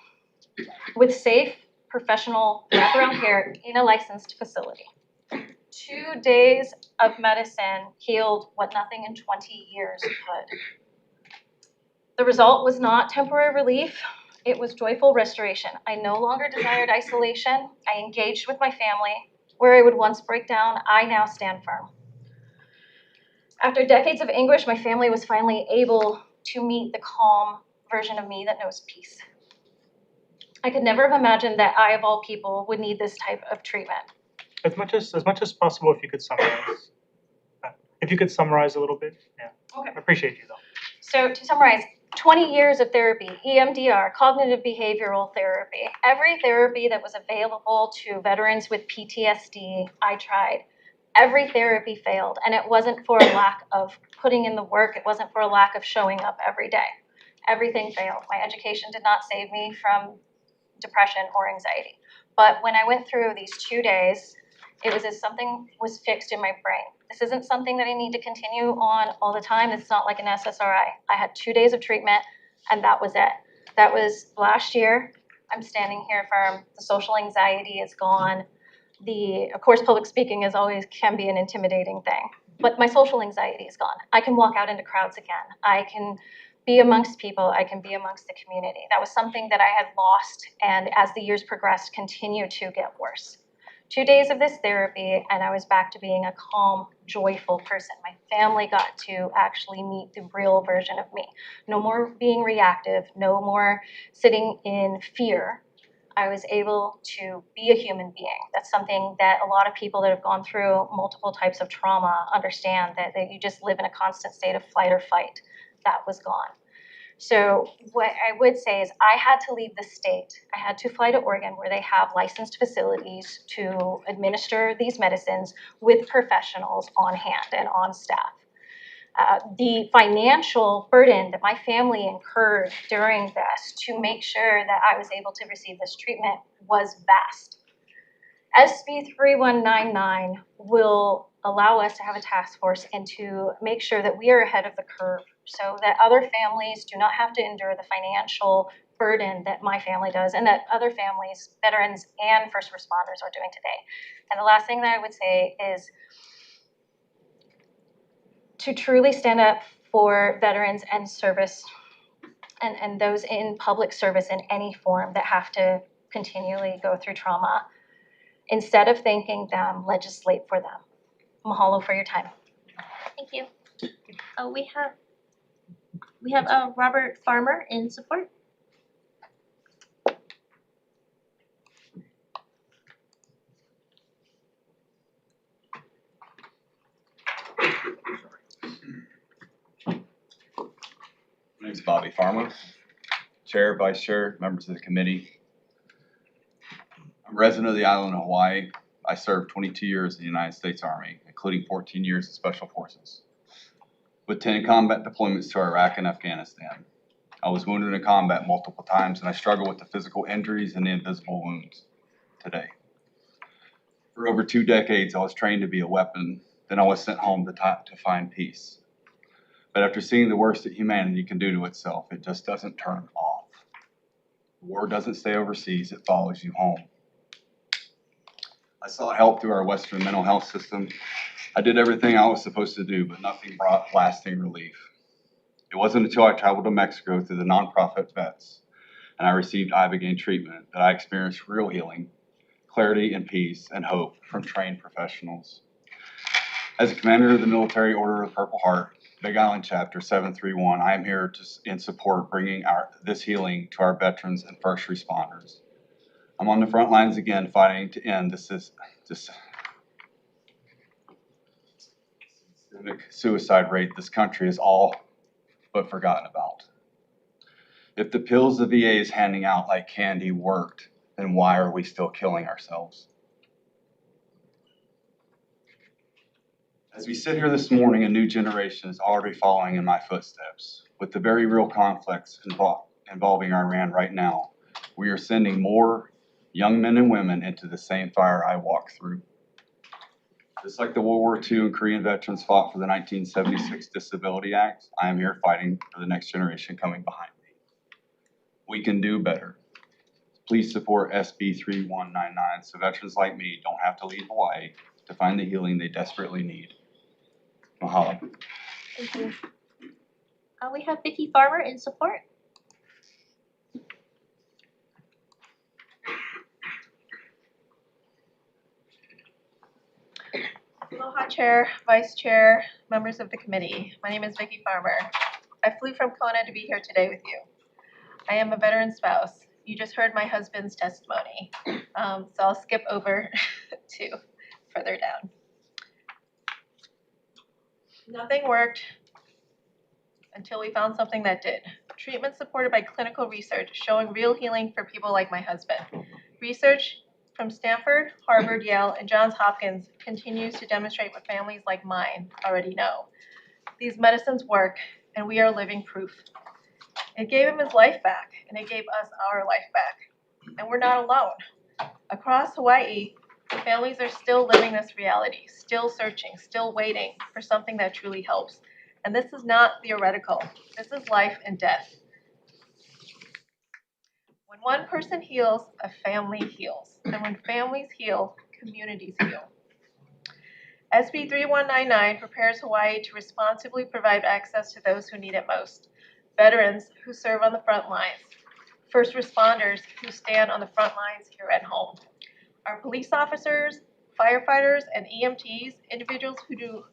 with safe, professional wraparound care in a licensed facility. 2 days of medicine healed what nothing in 20 years could. The result was not temporary relief. It was joyful restoration. I no longer desired isolation. I engaged with my family. Where I would once break down, I now stand firm. After decades of anguish, my family was finally able to meet the calm version of me that knows peace. I could never have imagined that I, of all people, would need this type of treatment. As much as possible, if you could summarize. If you could summarize a little bit, yeah. Okay. I appreciate you though. So to summarize, 20 years of therapy, EMDR, cognitive behavioral therapy, every therapy that was available to veterans with PTSD, I tried. Every therapy failed, and it wasn't for a lack of putting in the work. It wasn't for a lack of showing up every day. Everything failed. My education did not save me from depression or anxiety. But when I went through these 2 days, it was as something was fixed in my brain. This isn't something that I need to continue on all the time. It's not like an SSRI. I had 2 days of treatment, and that was it. That was last year. I'm standing here firm. The social anxiety is gone. Of course, public speaking is always can be an intimidating thing, but my social anxiety is gone. I can walk out into crowds again. I can be amongst people. I can be amongst the community. That was something that I had lost, and as the years progressed, continued to get worse. 2 days of this therapy, and I was back to being a calm, joyful person. My family got to actually meet the real version of me. No more being reactive, no more sitting in fear. I was able to be a human being. That's something that a lot of people that have gone through multiple types of trauma understand, that you just live in a constant state of flight or fight. That was gone. So what I would say is I had to leave the state. I had to fly to Oregon, where they have licensed facilities to administer these medicines with professionals on hand and on staff. The financial burden that my family incurred during this to make sure that I was able to receive this treatment was vast. SB 3199 will allow us to have a task force and to make sure that we are ahead of the curve so that other families do not have to endure the financial burden that my family does and that other families, veterans and first responders, are doing today. And the last thing that I would say is to truly stand up for veterans and service and those in public service in any form that have to continually go through trauma. Instead of thanking them, legislate for them. Mahalo for your time. Thank you. We have Robert Farmer in support. My name is Bobby Farmer, Chair, Vice Chair, members of the committee. I'm a resident of the island of Hawaii. I served 22 years in the United States Army, including 14 years in Special Forces, with 10 combat deployments to Iraq and Afghanistan. I was wounded in combat multiple times, and I struggle with the physical injuries and the invisible wounds today. For over 2 decades, I was trained to be a weapon. Then I was sent home to find peace. But after seeing the worst that humanity can do to itself, it just doesn't turn off. War doesn't stay overseas, it follows you home. I sought help through our Western mental health system. I did everything I was supposed to do, but nothing brought lasting relief. It wasn't until I traveled to Mexico through the nonprofit vets and I received Ibogaine treatment that I experienced real healing, clarity and peace and hope from trained professionals. As a commander of the Military Order of the Purple Heart, Big Island Chapter 731, I am here in support bringing this healing to our veterans and first responders. I'm on the front lines again fighting to end this systemic suicide rate this country is all but forgotten about. If the pills the VA is handing out like candy worked, then why are we still killing ourselves? As we sit here this morning, a new generation is already following in my footsteps. With the very real conflicts involving Iran right now, we are sending more young men and women into the same fire I walked through. Just like the World War II and Korean veterans fought for the 1976 Disability Act, I am here fighting for the next generation coming behind me. We can do better. Please support SB 3199 so veterans like me don't have to leave Hawaii to find the healing they desperately need. Mahalo. Thank you. We have Vicki Farmer in support. Aloha, Chair, Vice Chair, members of the committee. My name is Vicki Farmer. I flew from Kona to be here today with you. I am a veteran spouse. You just heard my husband's testimony, so I'll skip over to further down. Nothing worked until we found something that did. Treatment supported by clinical research showing real healing for people like my husband. Research from Stanford, Harvard, Yale, and Johns Hopkins continues to demonstrate what families like mine already know. These medicines work, and we are living proof. It gave him his life back, and it gave us our life back. And we're not alone. Across Hawaii, families are still living this reality, still searching, still waiting for something that truly helps. And this is not theoretical. This is life and death. When one person heals, a family heals. And when families heal, communities heal. SB 3199 prepares Hawaii to responsibly provide access to those who need it most. Veterans who serve on the front lines. First responders who stand on the front lines here at home. Our police officers, firefighters, and EMTs, individuals who do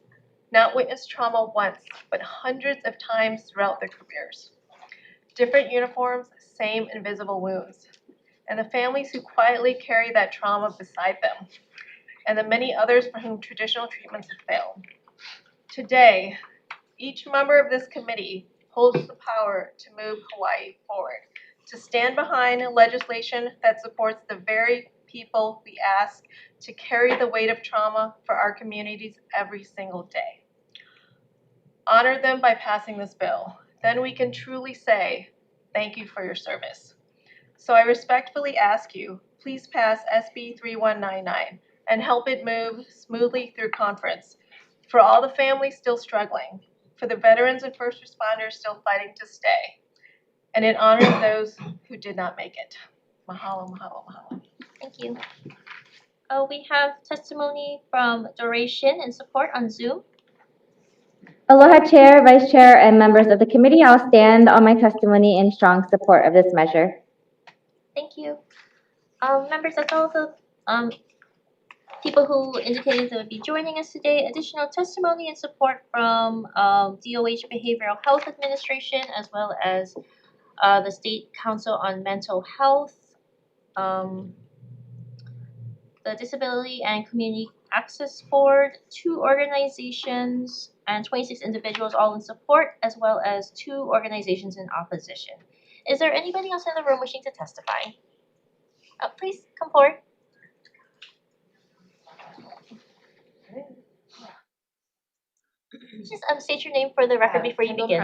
not witness trauma once, but hundreds of times throughout their careers. Different uniforms, same invisible wounds. And the families who quietly carry that trauma beside them. And the many others for whom traditional treatments have failed. Today, each member of this committee holds the power to move Hawaii forward, to stand behind legislation that supports the very people we ask to carry the weight of trauma for our communities every single day. Honor them by passing this bill. Then we can truly say, thank you for your service. So I respectfully ask you, please pass SB 3199 and help it move smoothly through conference. For all the families still struggling, for the veterans and first responders still fighting to stay, and it honors those who did not make it. Mahalo, mahalo, mahalo. Thank you. We have testimony from Duration and Support on Zoom. Aloha Chair, Vice Chair, and members of the committee. I'll stand on my testimony in strong support of this measure. Thank you. Members, that's all the people who indicated they would be joining us today. Additional testimony and support from DOH Behavioral Health Administration, as well as the State Council on Mental Health, the Disability and Community Access Board, 2 organizations, and 26 individuals all in support, as well as 2 organizations in opposition. Is there anybody else in the room wishing to testify? Please come forward. Just state your name for the record before you begin.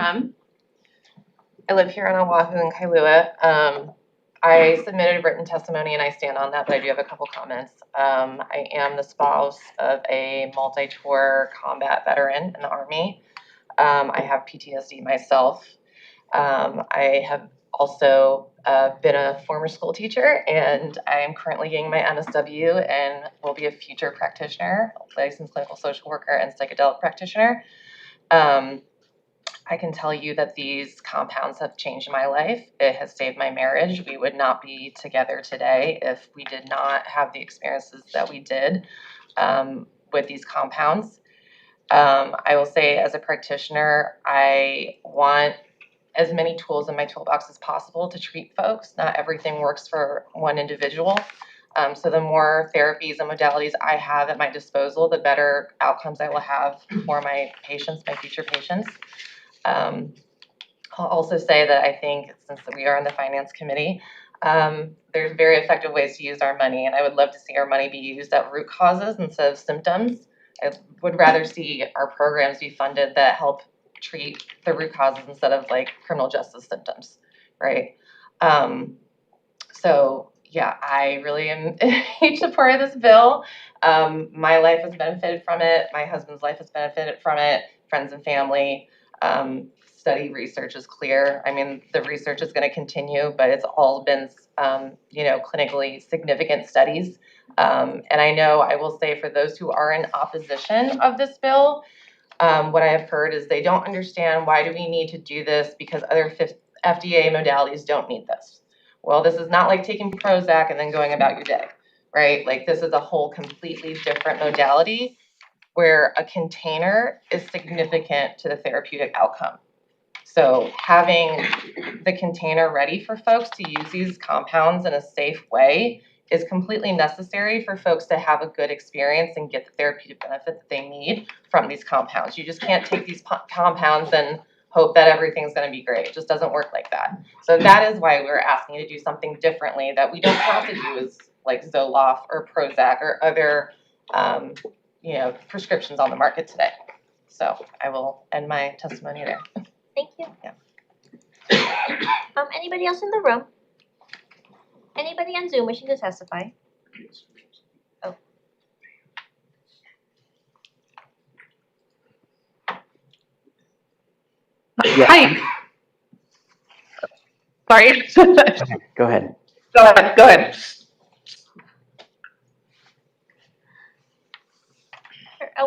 I live here on Oahu in Kailua. I submitted written testimony and I stand on that, but I do have a couple comments. I am the spouse of a multi-tour combat veteran in the Army. I have PTSD myself. I have also been a former school teacher, and I am currently getting my MSW and will be a future practitioner, licensed clinical social worker and psychedelic practitioner. I can tell you that these compounds have changed my life. It has saved my marriage. We would not be together today if we did not have the experiences that we did with these compounds. I will say, as a practitioner, I want as many tools in my toolbox as possible to treat folks. Not everything works for one individual. So the more therapies and modalities I have at my disposal, the better outcomes I will have for my patients, my future patients. I'll also say that I think, since we are in the finance committee, there's very effective ways to use our money, and I would love to see our money be used at root causes instead of symptoms. I would rather see our programs be funded that help treat the root causes instead of like criminal justice symptoms, right? So yeah, I really am in huge support of this bill. My life has benefited from it. My husband's life has benefited from it. Friends and family. Study research is clear. I mean, the research is going to continue, but it's all been, clinically significant studies. And I know, I will say, for those who are in opposition of this bill, what I have heard is they don't understand, why do we need to do this because other FDA modalities don't need this. Well, this is not like taking Prozac and then going about your day, right? Like, this is a whole completely different modality where a container is significant to the therapeutic outcome. So having the container ready for folks to use these compounds in a safe way is completely necessary for folks to have a good experience and get the therapeutic benefit that they need from these compounds. You just can't take these compounds and hope that everything's going to be great. It just doesn't work like that. So that is why we're asking you to do something differently that we don't have to do as like Zoloft or Prozac or other, prescriptions on the market today. So I will end my testimony there. Thank you. Yeah. Anybody else in the room? Anybody on Zoom wishing to testify? Oh. Hi. Sorry. Go ahead. Go ahead. Sure.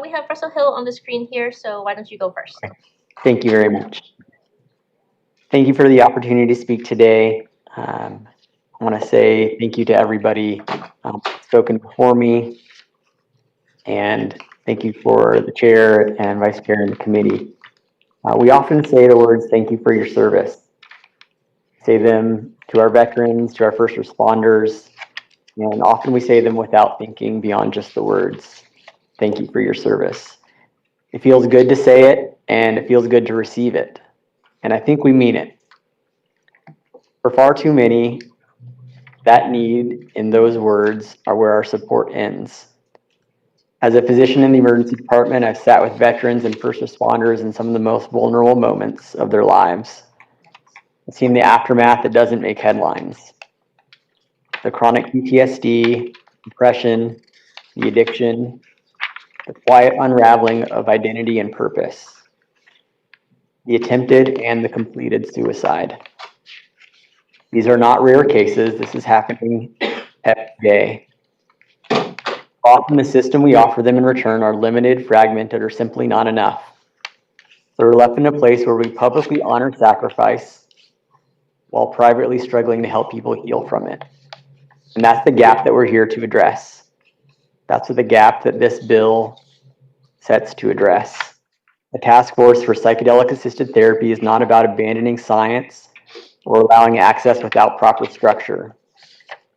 We have Russell Hill on the screen here, so why don't you go first? Thank you very much. Thank you for the opportunity to speak today. I want to say thank you to everybody spoken before me, and thank you for the chair and vice chair and the committee. We often say the words, thank you for your service. Say them to our veterans, to our first responders, and often we say them without thinking beyond just the words, thank you for your service. It feels good to say it, and it feels good to receive it. And I think we mean it. For far too many, that need in those words are where our support ends. As a physician in the emergency department, I've sat with veterans and first responders in some of the most vulnerable moments of their lives. I've seen the aftermath that doesn't make headlines. The chronic PTSD, depression, the addiction, the quiet unraveling of identity and purpose, the attempted and the completed suicide. These are not rare cases. This is happening every day. Often the system we offer them in return are limited, fragmented, or simply not enough. So we're left in a place where we publicly honor sacrifice while privately struggling to help people heal from it. And that's the gap that we're here to address. That's the gap that this bill sets to address. The task force for psychedelic-assisted therapy is not about abandoning science or allowing access without proper structure.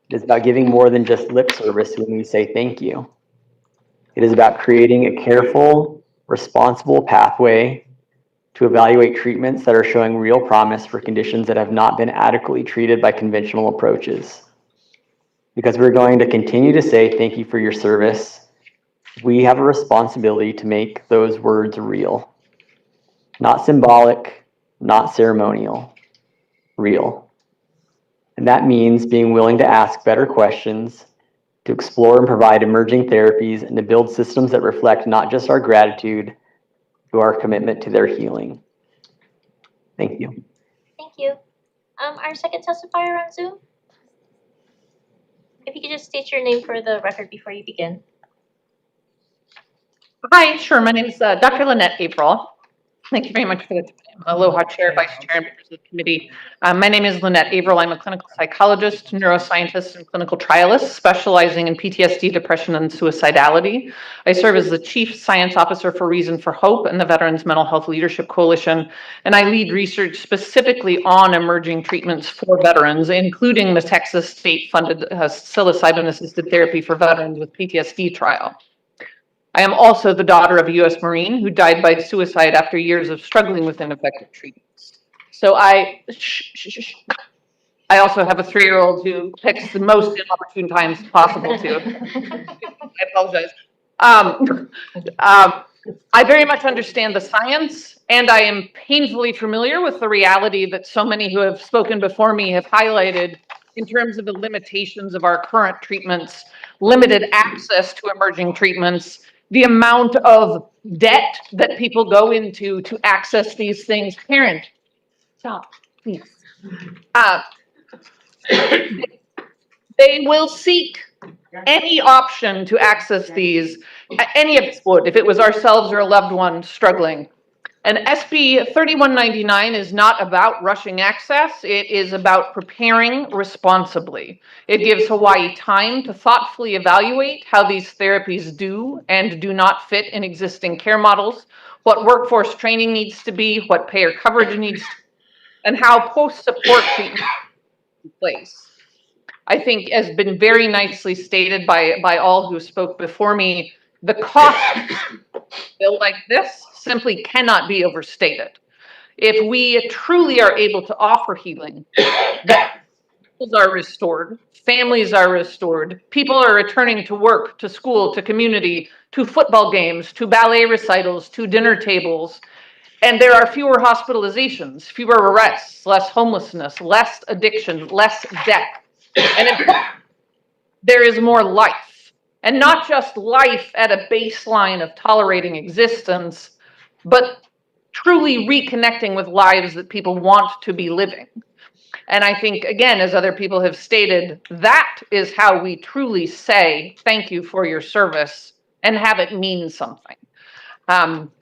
It is about giving more than just lip service when we say thank you. It is about creating a careful, responsible pathway to evaluate treatments that are showing real promise for conditions that have not been adequately treated by conventional approaches. Because we're going to continue to say thank you for your service, we have a responsibility to make those words real. Not symbolic, not ceremonial, real. And that means being willing to ask better questions, to explore and provide emerging therapies, and to build systems that reflect not just our gratitude, but our commitment to their healing. Thank you. Thank you. Our second testifier on Zoom. If you could just state your name for the record before you begin. Hi, sure. My name is Dr. Lynette April. Thank you very much for the time. Aloha, Chair, Vice Chair, and members of the committee. My name is Lynette April. I'm a clinical psychologist, neuroscientist, and clinical trialist specializing in PTSD, depression, and suicidality. I serve as the Chief Science Officer for Reason for Hope and the Veterans Mental Health Leadership Coalition, and I lead research specifically on emerging treatments for veterans, including the Texas state-funded psilocybin-assisted therapy for veterans with PTSD trial. I am also the daughter of a U.S. Marine who died by suicide after years of struggling with ineffective treatments. So I also have a 3-year-old who picks the most inopportune times possible to. I apologize. I very much understand the science, and I am painfully familiar with the reality that so many who have spoken before me have highlighted in terms of the limitations of our current treatments, limited access to emerging treatments, the amount of debt that people go into to access these things. Karen, stop, please. They will seek any option to access these. Any of us would, if it was ourselves or a loved one struggling. And SB 3199 is not about rushing access. It is about preparing responsibly. It gives Hawaii time to thoughtfully evaluate how these therapies do and do not fit in existing care models, what workforce training needs to be, what payer coverage needs to be, and how post-support treatment is in place. I think, as been very nicely stated by all who spoke before me, the cost of a bill like this simply cannot be overstated. If we truly are able to offer healing that Schools are restored, families are restored, people are returning to work, to school, to community, to football games, to ballet recitals, to dinner tables. And there are fewer hospitalizations, fewer arrests, less homelessness, less addiction, less death. And there is more life. And not just life at a baseline of tolerating existence, but truly reconnecting with lives that people want to be living. And I think, again, as other people have stated, that is how we truly say thank you for your service and have it mean something.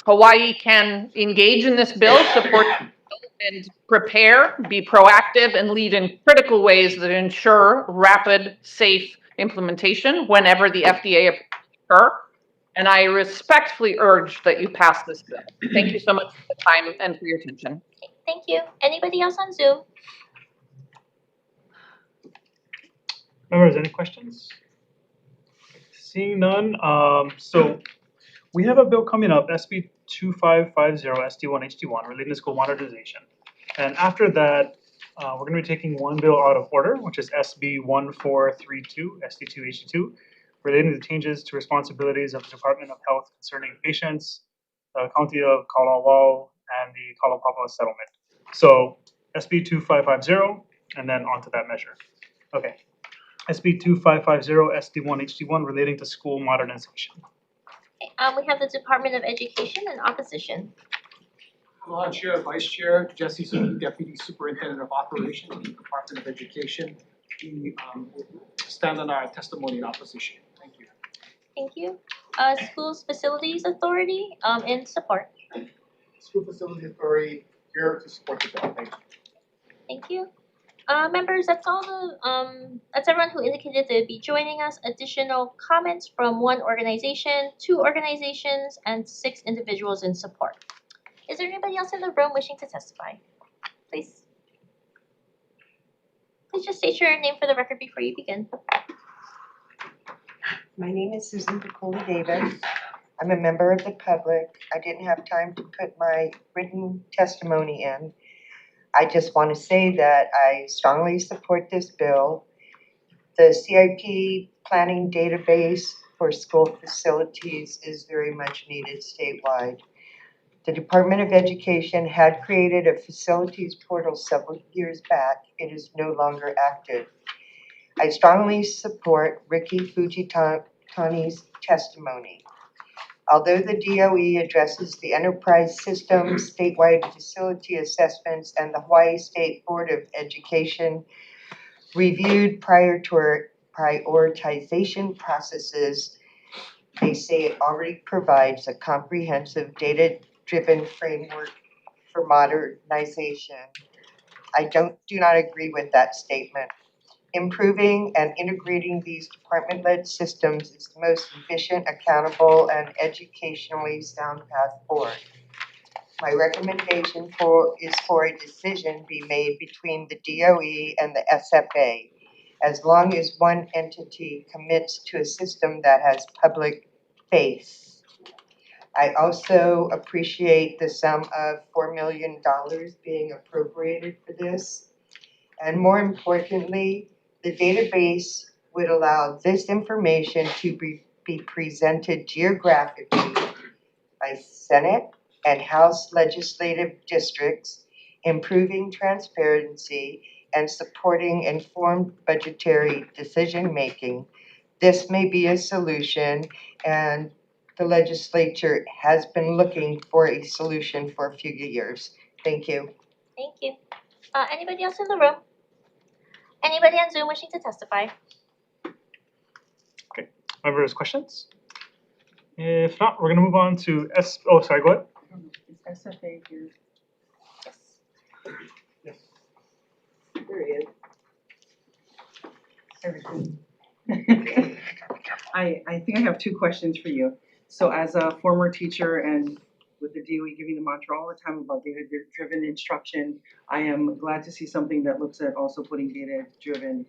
Hawaii can engage in this bill, support and prepare, be proactive, and lead in critical ways that ensure rapid, safe implementation whenever the FDA occur. And I respectfully urge that you pass this bill. Thank you so much for the time and for your attention. Thank you. Anybody else on Zoom? Members, any questions? Seeing none, so we have a bill coming up, SB 2550 SD1 HD1, relating to school modernization. And after that, we're going to be taking one bill out of order, which is SB 1432 SD2 HD2, relating to changes to responsibilities of the Department of Health concerning patients, the County of Kalawao, and the Kalapapa settlement. So SB 2550, and then onto that measure. Okay. SB 2550 SD1 HD1 relating to school modernization. We have the Department of Education in opposition. Aloha Chair, Vice Chair, Jesse Suzuki, Deputy Superintendent of Operations, Department of Education. We stand on our testimony in opposition. Thank you. Thank you. Schools Facilities Authority in support. School Facilities Authority here to support the bill. Thank you. Thank you. Members, that's all the that's everyone who indicated they'd be joining us. Additional comments from 1 organization, 2 organizations, and 6 individuals in support. Is there anybody else in the room wishing to testify? Please. Please just state your name for the record before you begin. My name is Susan Piccoli Davis. I'm a member of the public. I didn't have time to put my written testimony in. I just want to say that I strongly support this bill. The CIP planning database for school facilities is very much needed statewide. The Department of Education had created a facilities portal several years back. It is no longer active. I strongly support Ricky Fujitani's testimony. Although the DOE addresses the enterprise systems, statewide facility assessments, and the Hawaii State Board of Education reviewed prior to prioritization processes, they say it already provides a comprehensive data-driven framework for modernization. I do not agree with that statement. Improving and integrating these department-led systems is the most efficient, accountable, and educationally sound path forward. My recommendation is for a decision be made between the DOE and the SFA, as long as one entity commits to a system that has public face. I also appreciate the sum of $4 million being appropriated for this. And more importantly, the database would allow this information to be presented geographically by Senate and House legislative districts, improving transparency and supporting informed budgetary decision-making. This may be a solution, and the legislature has been looking for a solution for a few years. Thank you. Thank you. Anybody else in the room? Anybody on Zoom wishing to testify? Okay, members, questions? If not, we're going to move on to oh, sorry, go ahead. Is SFA here? Yes. Yes. There he is. Everything. I think I have 2 questions for you. So as a former teacher and with the DOE giving the mantra all the time about data-driven instruction, I am glad to see something that looks at also putting data-driven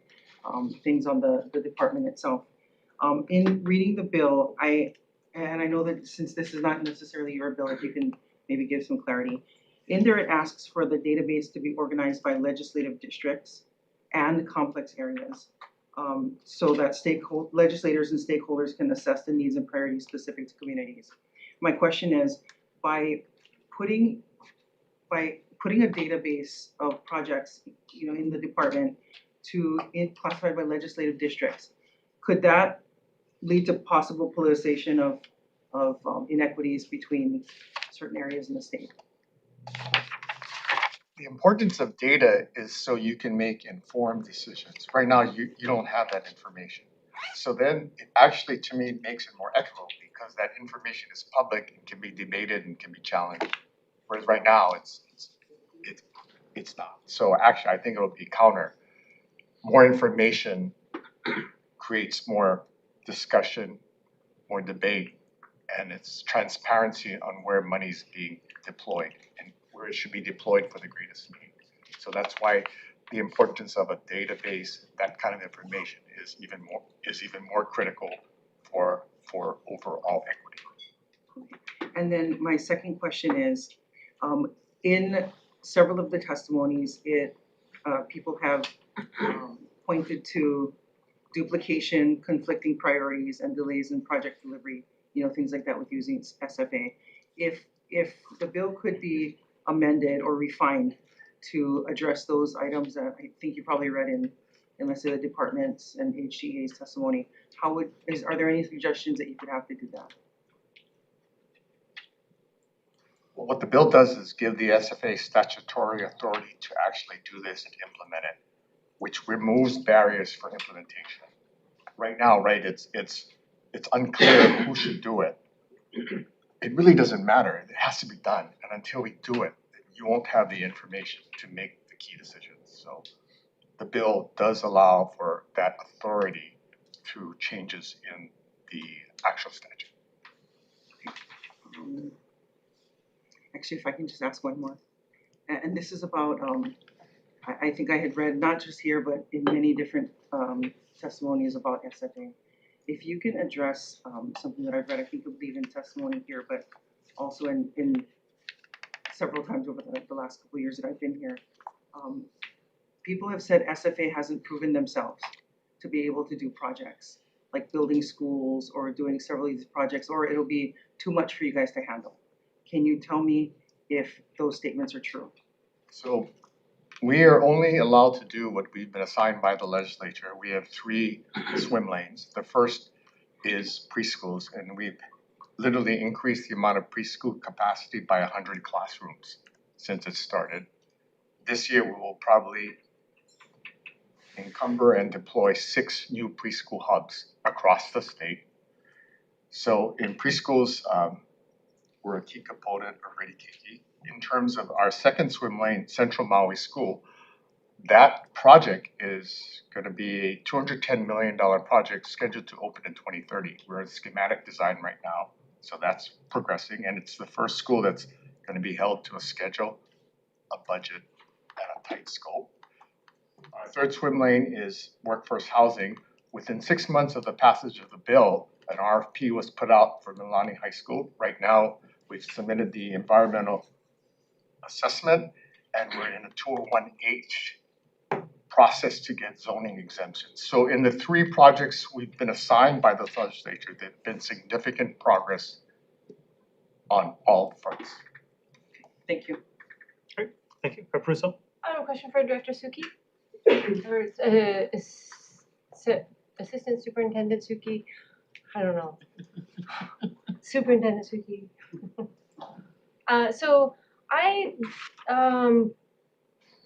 things on the department itself. In reading the bill, I know that since this is not necessarily your bill, if you can maybe give some clarity. In there, it asks for the database to be organized by legislative districts and complex areas, so that legislators and stakeholders can assess the needs and priorities specific to communities. My question is, by putting a database of projects, in the department classified by legislative districts, could that lead to possible politicization of inequities between certain areas in the state? The importance of data is so you can make informed decisions. Right now, you don't have that information. So then it actually, to me, makes it more equitable because that information is public and can be debated and can be challenged. Whereas right now, it's not. So actually, I think it will be counter. More information creates more discussion, more debate, and it's transparency on where money's being deployed and where it should be deployed for the greatest need. So that's why the importance of a database, that kind of information, is even more critical for overall equity. And then my second question is, in several of the testimonies, people have pointed to duplication, conflicting priorities, and delays in project delivery, things like that with using SFA. If the bill could be amended or refined to address those items that I think you probably read in let's say the department's and HGA's testimony, are there any suggestions that you could have to do that? Well, what the bill does is give the SFA statutory authority to actually do this and implement it, which removes barriers for implementation. Right now, it's unclear who should do it. It really doesn't matter. It has to be done, and until we do it, you won't have the information to make the key decisions. So the bill does allow for that authority through changes in the actual statute. Actually, if I can just ask one more, and this is about, I think I had read, not just here, but in many different testimonies about SFA. If you can address something that I've read, I think, I believe in testimony here, but also in several times over the last couple of years that I've been here, people have said SFA hasn't proven themselves to be able to do projects like building schools or doing several of these projects, or it'll be too much for you guys to handle. Can you tell me if those statements are true? So we are only allowed to do what we've been assigned by the legislature. We have 3 swim lanes. The first is preschools, and we've literally increased the amount of preschool capacity by 100 classrooms since it started. This year, we will probably encumber and deploy 6 new preschool hubs across the state. So in preschools, we're a key component of Ready Keiki. In terms of our second swim lane, Central Maui School, that project is going to be a $210 million project scheduled to open in 2030. We're in schematic design right now, so that's progressing, and it's the first school that's going to be held to a schedule, a budget, and a tight scope. Our third swim lane is workforce housing. Within 6 months of the passage of the bill, an RFP was put out for Milani High School. Right now, we've submitted the environmental assessment, and we're in a 201H process to get zoning exemptions. So in the 3 projects we've been assigned by the legislature, there's been significant progress on all fronts. Thank you. Great, thank you. Apruso? I have a question for Director Suki. Or Assistant Superintendent Suki. I don't know. Superintendent Suki. So I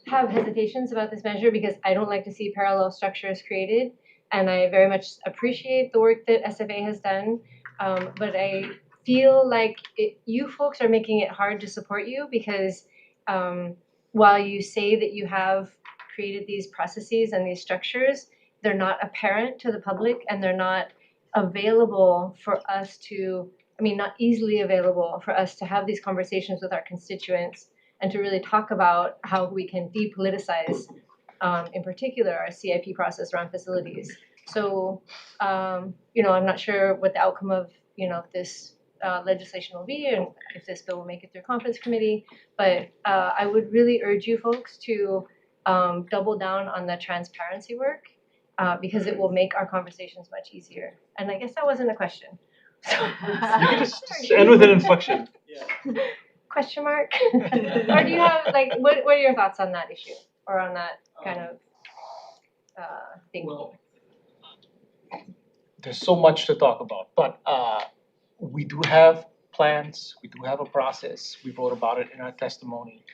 have hesitations about this measure because I don't like to see parallel structures created, and I very much appreciate the work that SFA has done, but I feel like you folks are making it hard to support you because while you say that you have created these processes and these structures, they're not apparent to the public and they're not available for us to, not easily available for us to have these conversations with our constituents and to really talk about how we can depoliticize, in particular, our CIP process around facilities. So, I'm not sure what the outcome of, this legislation will be and if this bill will make it through conference committee, but I would really urge you folks to double down on the transparency work because it will make our conversations much easier. And I guess that wasn't a question. You can just end with an inflection. Question mark? Or do you have, like, what are your thoughts on that issue or on that kind of thing? Well, there's so much to talk about, but we do have plans, we do have a process. We wrote about it in our testimony.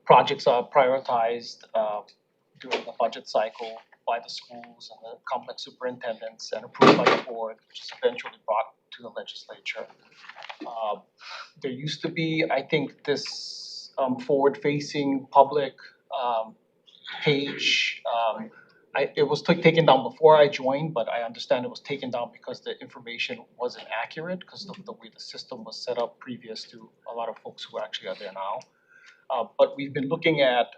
Projects are prioritized during the budget cycle by the schools and the complex superintendents and approved by the board, which is eventually brought to the legislature. There used to be, I think, this forward-facing public page. It was taken down before I joined, but I understand it was taken down because the information wasn't accurate because of the way the system was set up previous to a lot of folks who actually are there now. But we've been looking at,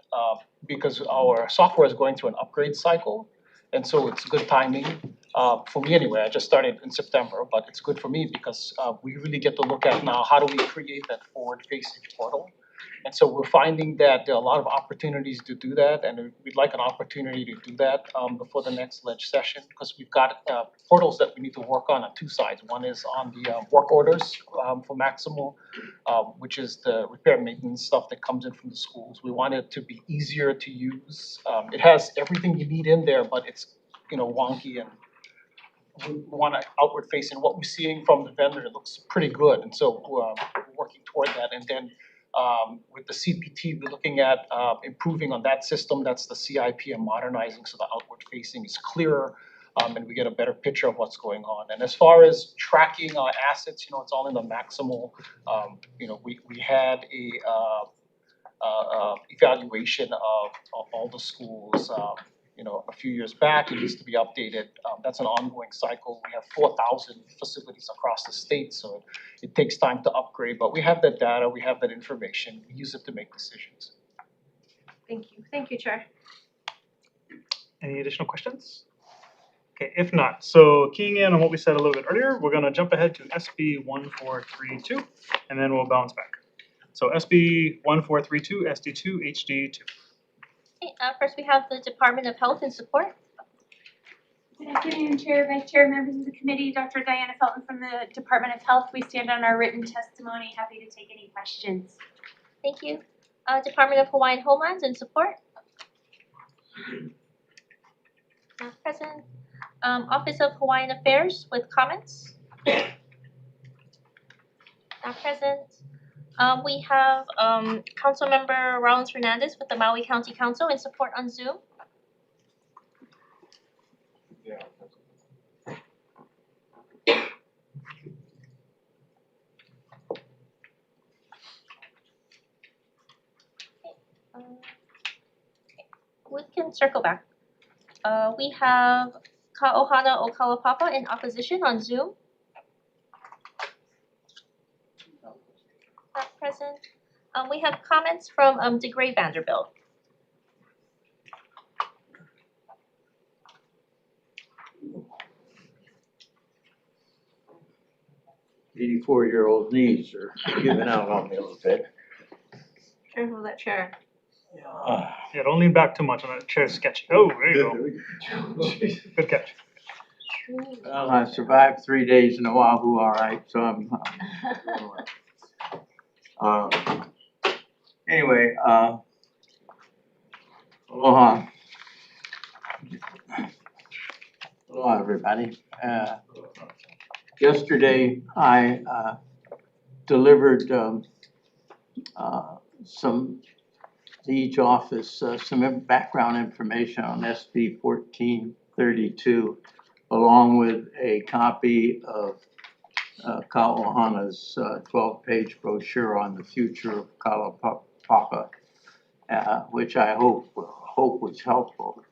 because our software is going through an upgrade cycle, and so it's good timing. For me anyway, I just started in September, but it's good for me because we really get to look at now how do we create that forward-facing portal. And so we're finding that there are a lot of opportunities to do that, and we'd like an opportunity to do that before the next leg session, because we've got portals that we need to work on two sides. One is on the work orders for Maximal, which is the repair and maintenance stuff that comes in from the schools. We want it to be easier to use. It has everything you need in there, but it's wonky, and we want to outward facing. What we're seeing from the vendor, it looks pretty good, and so we're working toward that. And then with the CPT, we're looking at improving on that system. That's the CIP and modernizing so the outward facing is clearer and we get a better picture of what's going on. And as far as tracking our assets, it's all in the Maximal. We had a evaluation of all the schools a few years back. It needs to be updated. That's an ongoing cycle. We have 4,000 facilities across the state, so it takes time to upgrade. But we have that data, we have that information. We use it to make decisions. Thank you. Thank you, Chair. Any additional questions? Okay, if not, so keying in on what we said a little bit earlier, we're going to jump ahead to SB 1432, and then we'll bounce back. So SB 1432, SD2, HD2. Okay, first we have the Department of Health and Support. Good afternoon, Chair, Vice Chair, members of the committee. Dr. Diana Felton from the Department of Health. We stand on our written testimony. Happy to take any questions. Thank you. Department of Hawaiian Homelands and Support. Not present. Office of Hawaiian Affairs with comments. Not present. We have Councilmember Rollins Fernandez with the Maui County Council in support on Zoom. Yeah. We can circle back. We have Ka'ohana Okalapapa in opposition on Zoom. Not present. We have comments from DeGray Vanderbilt. Eighty-four-year-old knees are giving out on me a little bit. Careful of that chair. Yeah, don't lean back too much on that chair. Sketchy. Oh, there you go. Good catch. Well, I survived 3 days in Oahu, all right, so I'm anyway, aloha. Aloha, everybody. Yesterday, I delivered to each office some background information on SB 1432, along with a copy of Ka'ohana's 12-page brochure on the future of Kalapapa, which I hope was helpful.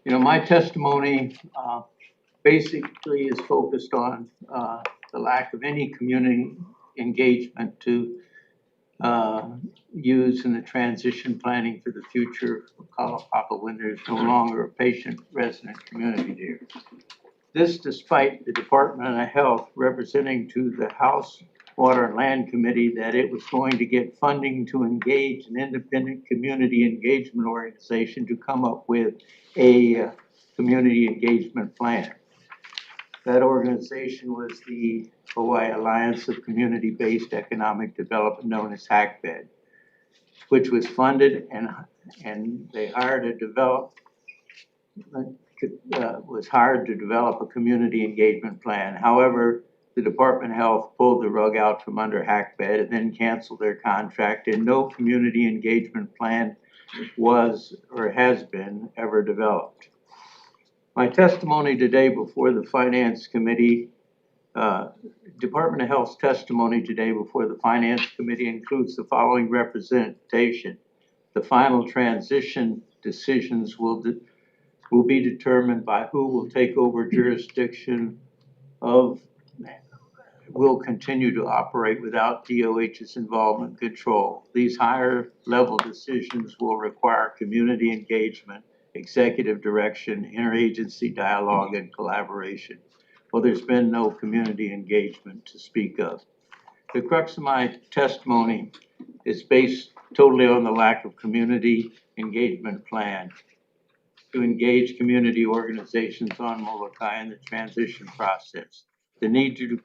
My testimony basically is focused on the lack of any community engagement to use in the transition planning for the future of Kalapapa when there's no longer a patient resident community there. This despite the Department of Health representing to the House Water and Land Committee that it was going to get funding to engage an independent community engagement organization to come up with a community engagement plan. That organization was the Hawaii Alliance of Community-Based Economic Development, known as HACBED, which was funded and they hired a was hired to develop a community engagement plan. However, the Department of Health pulled the rug out from under HACBED and then canceled their contract, and no community engagement plan was or has been ever developed. My testimony today before the Finance Committee, Department of Health's testimony today before the Finance Committee includes the following representation. The final transition decisions will be determined by who will take over jurisdiction will continue to operate without DOH's involvement and control. These higher level decisions will require community engagement, executive direction, interagency dialogue, and collaboration. Well, there's been no community engagement to speak of. The crux of my testimony is based totally on the lack of community engagement plan to engage community organizations on Molokai in the transition process. The need to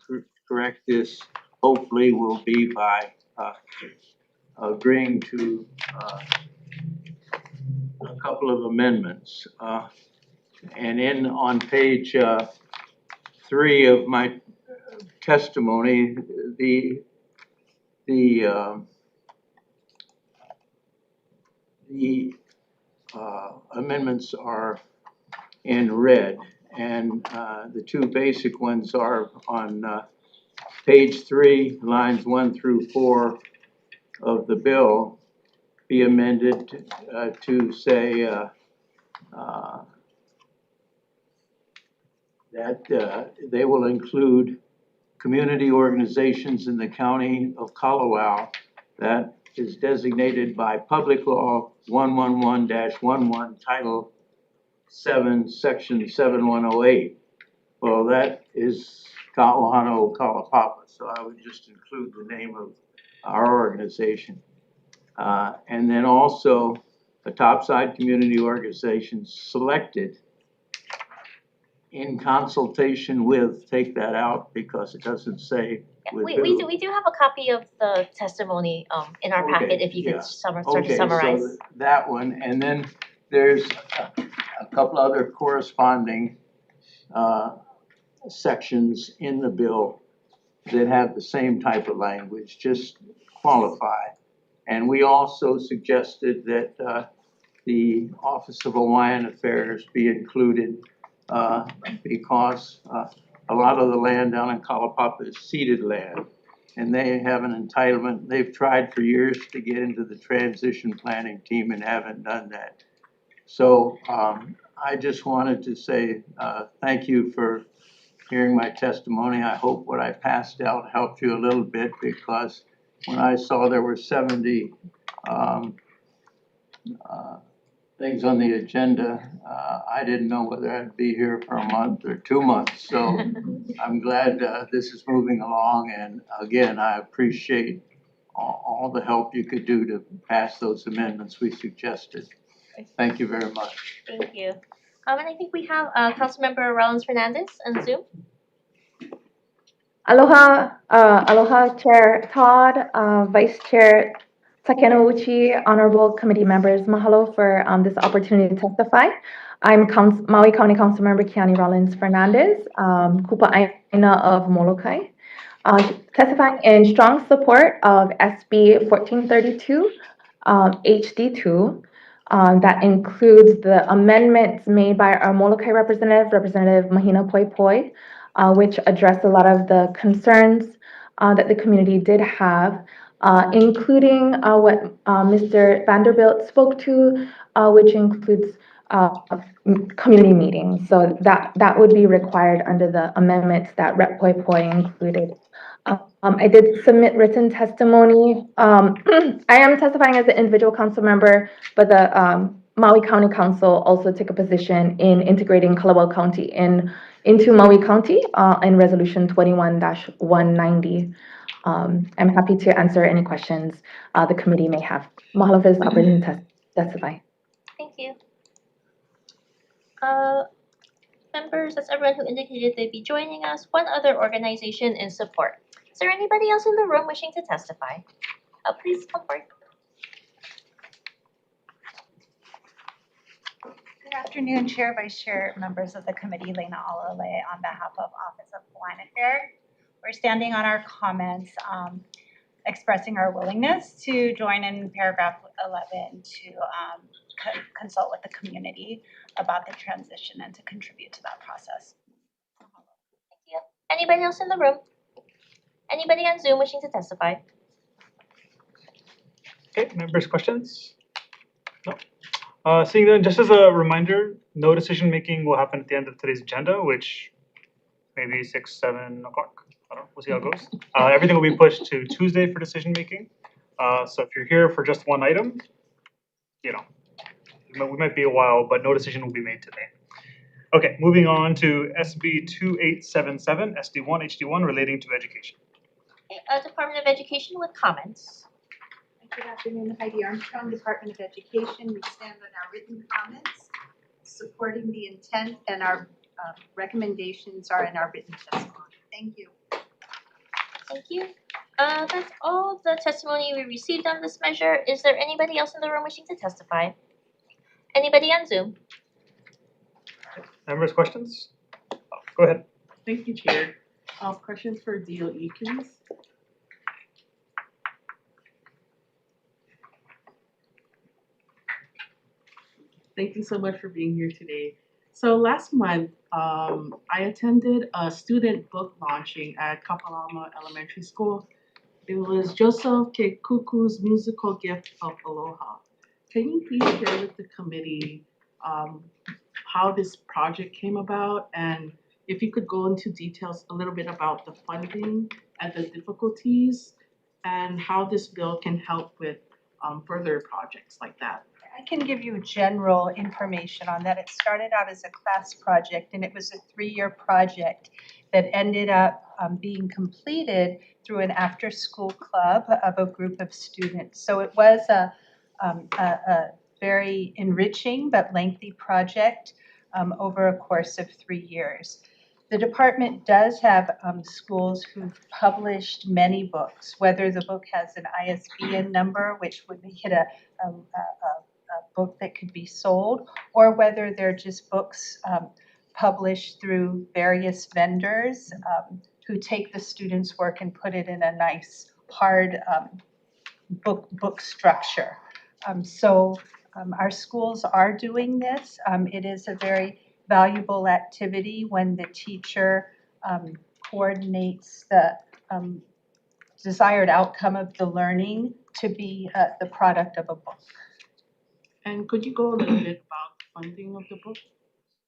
correct this hopefully will be by agreeing to a couple of amendments. And on page 3 of my testimony, the amendments are in red, and the two basic ones are on page 3, lines 1 through 4 of the bill be amended to say that they will include community organizations in the county of Kalawao that is designated by Public Law 111-11, Title 7, Section 7108. Well, that is Ka'ahano Kalapapa, so I would just include the name of our organization. And then also the topside community organizations selected in consultation with, take that out because it doesn't say with We who. do have a copy of the testimony in our packet, if you could start to summarize. So that one, and then there's a couple other corresponding sections in the bill that have the same type of language, just qualify. And we also suggested that the Office of Hawaiian Affairs be included because a lot of the land down in Kalapapa is ceded land, and they have an entitlement. They've tried for years to get into the transition planning team and haven't done that. So I just wanted to say thank you for hearing my testimony. I hope what I passed out helped you a little bit, because when I saw there were 70 things on the agenda, I didn't know whether I'd be here for a month or 2 months. So I'm glad this is moving along. And again, I appreciate all the help you could do to pass those amendments we suggested. Thank you very much. Thank you. And I think we have Councilmember Rollins Fernandez on Zoom. Aloha, aloha Chair Todd, Vice Chair Takenouchi, honorable committee members, mahalo for this opportunity to testify. I'm Maui County Councilmember Kiani Rollins Fernandez, Kupa Aina of Molokai, testifying in strong support of SB 1432 HD2. That includes the amendments made by our Molokai representative, Representative Mahina Poi Poi, which addressed a lot of the concerns that the community did have, including what Mr. Vanderbilt spoke to, which includes community meetings. So that would be required under the amendments that Rep. Poi Poi included. I did submit written testimony. I am testifying as an individual council member, but the Maui County Council also took a position in integrating Kalawao County into Maui County in Resolution 21-190. I'm happy to answer any questions the committee may have. Mahalo for this opportunity to testify. Thank you. Members, that's everyone who indicated they'd be joining us. One other organization in support. Is there anybody else in the room wishing to testify? Please come forward. Good afternoon, Chair, Vice Chair, members of the committee, Lena Alale on behalf of Office of Hawaiian Affairs. We're standing on our comments, expressing our willingness to join in paragraph 11 to consult with the community about the transition and to contribute to that process. Thank you. Anybody else in the room? Anybody on Zoom wishing to testify? Okay, members, questions? No. Seeing then, just as a reminder, no decision making will happen at the end of today's agenda, which maybe 6, 7 o'clock. I don't know. We'll see how it goes. Everything will be pushed to Tuesday for decision making. So if you're here for just one item, you know, we might be a while, but no decision will be made today. Okay, moving on to SB 2877, SD1, HD1 relating to education. Okay, Department of Education with comments. Good afternoon, Heidi Armstrong, Department of Education. We stand on our written comments, supporting the intent, and our recommendations are in our written testimony. Thank you. Thank you. That's all the testimony we received on this measure. Is there anybody else in the room wishing to testify? Anybody on Zoom? Members, questions? Go ahead. Thank you, Chair. Questions for DOE, please. Thank you so much for being here today. So last month, I attended a student book launching at Kapalama Elementary School. It was Joseph Kekuku's Musical Gift of Aloha. Can you please share with the committee how this project came about, and if you could go into details a little bit about the funding and the difficulties, and how this bill can help with further projects like that? I can give you general information on that. It started out as a class project, and it was a 3-year project that ended up being completed through an after-school club of a group of students. So it was a very enriching but lengthy project over a course of 3 years. The department does have schools who've published many books, whether the book has an ISBN number, which would make it a book that could be sold, or whether they're just books published through various vendors who take the students' work and put it in a nice hard book structure. Our schools are doing this. It is a very valuable activity when the teacher coordinates the desired outcome of the learning to be the product of a book. And could you go a little bit about the funding of the book?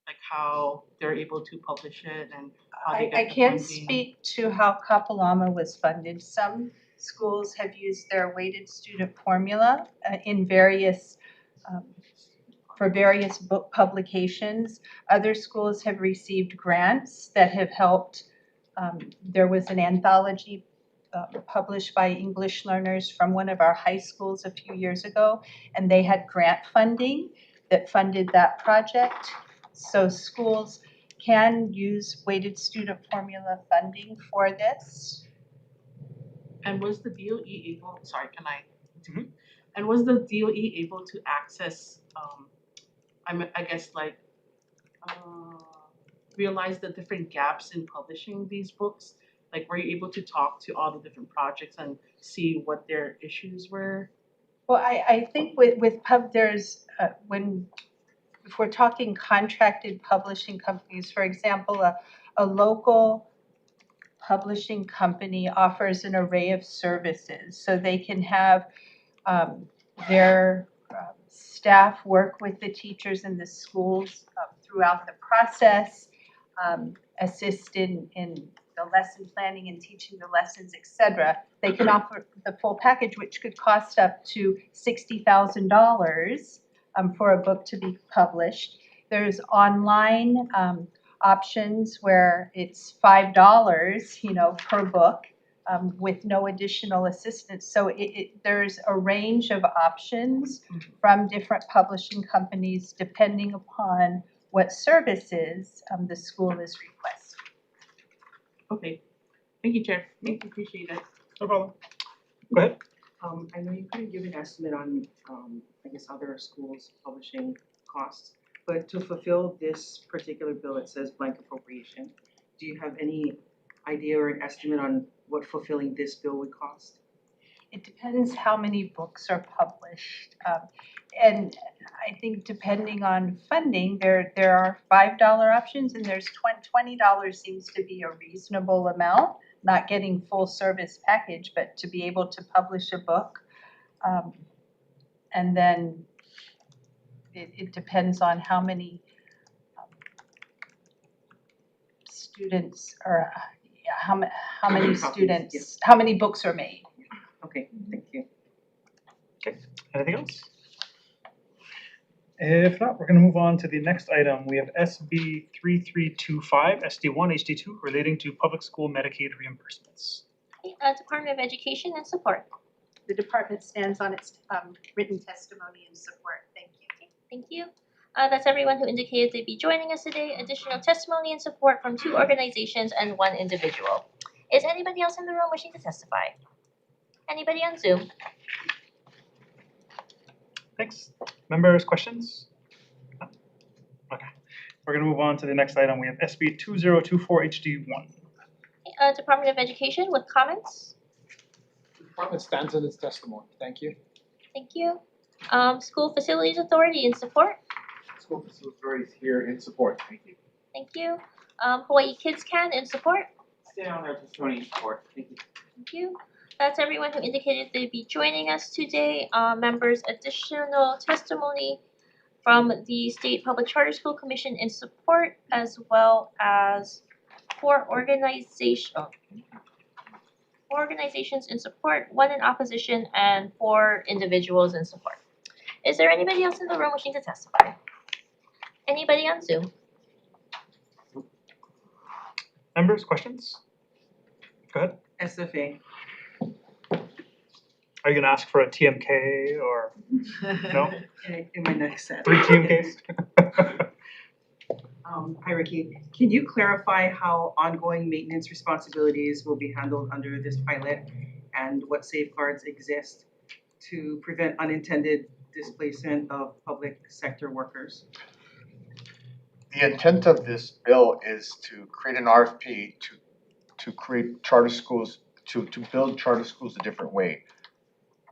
Like how they're able to publish it and how they get I the can't funding? speak to how Kapalama was funded. Some schools have used their weighted student formula in various for various book publications. Other schools have received grants that have helped. There was an anthology published by English learners from one of our high schools a few years ago, and they had grant funding that funded that project. So schools can use weighted student formula funding for this. And was the DOE able, sorry, can I? Mm-hmm. And was the DOE able to access, I guess like, realize the different gaps in publishing these books? Like, were you able to talk to all the different projects and see what their issues were? Well, I think with there's, if we're talking contracted publishing companies, for example, a local publishing company offers an array of services. So they can have their staff work with the teachers in the schools throughout the process, assist in the lesson planning and teaching the lessons, etc. They can offer the full package, which could cost up to $60,000 for a book to be published. There's online options where it's $5, per book with no additional assistance. So there's a range of options from different publishing companies depending upon what services the school is requesting. Okay, thank you, Chair. Thank you, appreciate it. No problem. Go ahead. I know you couldn't give an estimate on, I guess, other schools' publishing costs, but to fulfill this particular bill, it says blank appropriation. Do you have any idea or an estimate on what fulfilling this bill would cost? It depends how many books are published. And I think depending on funding, there are $5 options and there's $20 seems to be a reasonable amount. Not getting full service package, but to be able to publish a book. And then it depends on how many students or how many students, yes. how many books are made. Okay, thank you. Okay, anything else? If not, we're going to move on to the next item. We have SB 3325, SD1, HD2, relating to public school Medicaid reimbursements. Department of Education and support. The department stands on its written testimony and support. Thank you. Thank you. That's everyone who indicated they'd be joining us today. Additional testimony and support from 2 organizations and 1 individual. Is anybody else in the room wishing to testify? Anybody on Zoom? Thanks. Members, questions? No? Okay. We're going to move on to the next item. We have SB 2024 HD1. Department of Education with comments. The department stands in its testimony. Thank you. Thank you. School Facilities Authority in support. School Facilities Authority is here in support. Thank you. Thank you. Hawaii Kids Can in support. Stay on our testimony in support. Thank you. Thank you. That's everyone who indicated they'd be joining us today. Members, additional testimony from the State Public Charter School Commission in support, as well as 4 organizations in support, 1 in opposition, and 4 individuals in support. Is there anybody else in the room wishing to testify? Anybody on Zoom? Members, questions? Go ahead. SFA. Are you going to ask for a TMK or no? In my next set. 3 TMKs? Hi, Ricky. Can you clarify how ongoing maintenance responsibilities will be handled under this pilot and what safeguards exist to prevent unintended displacement of public sector workers? The intent of this bill is to create an RFP to create charter schools, to build charter schools a different way.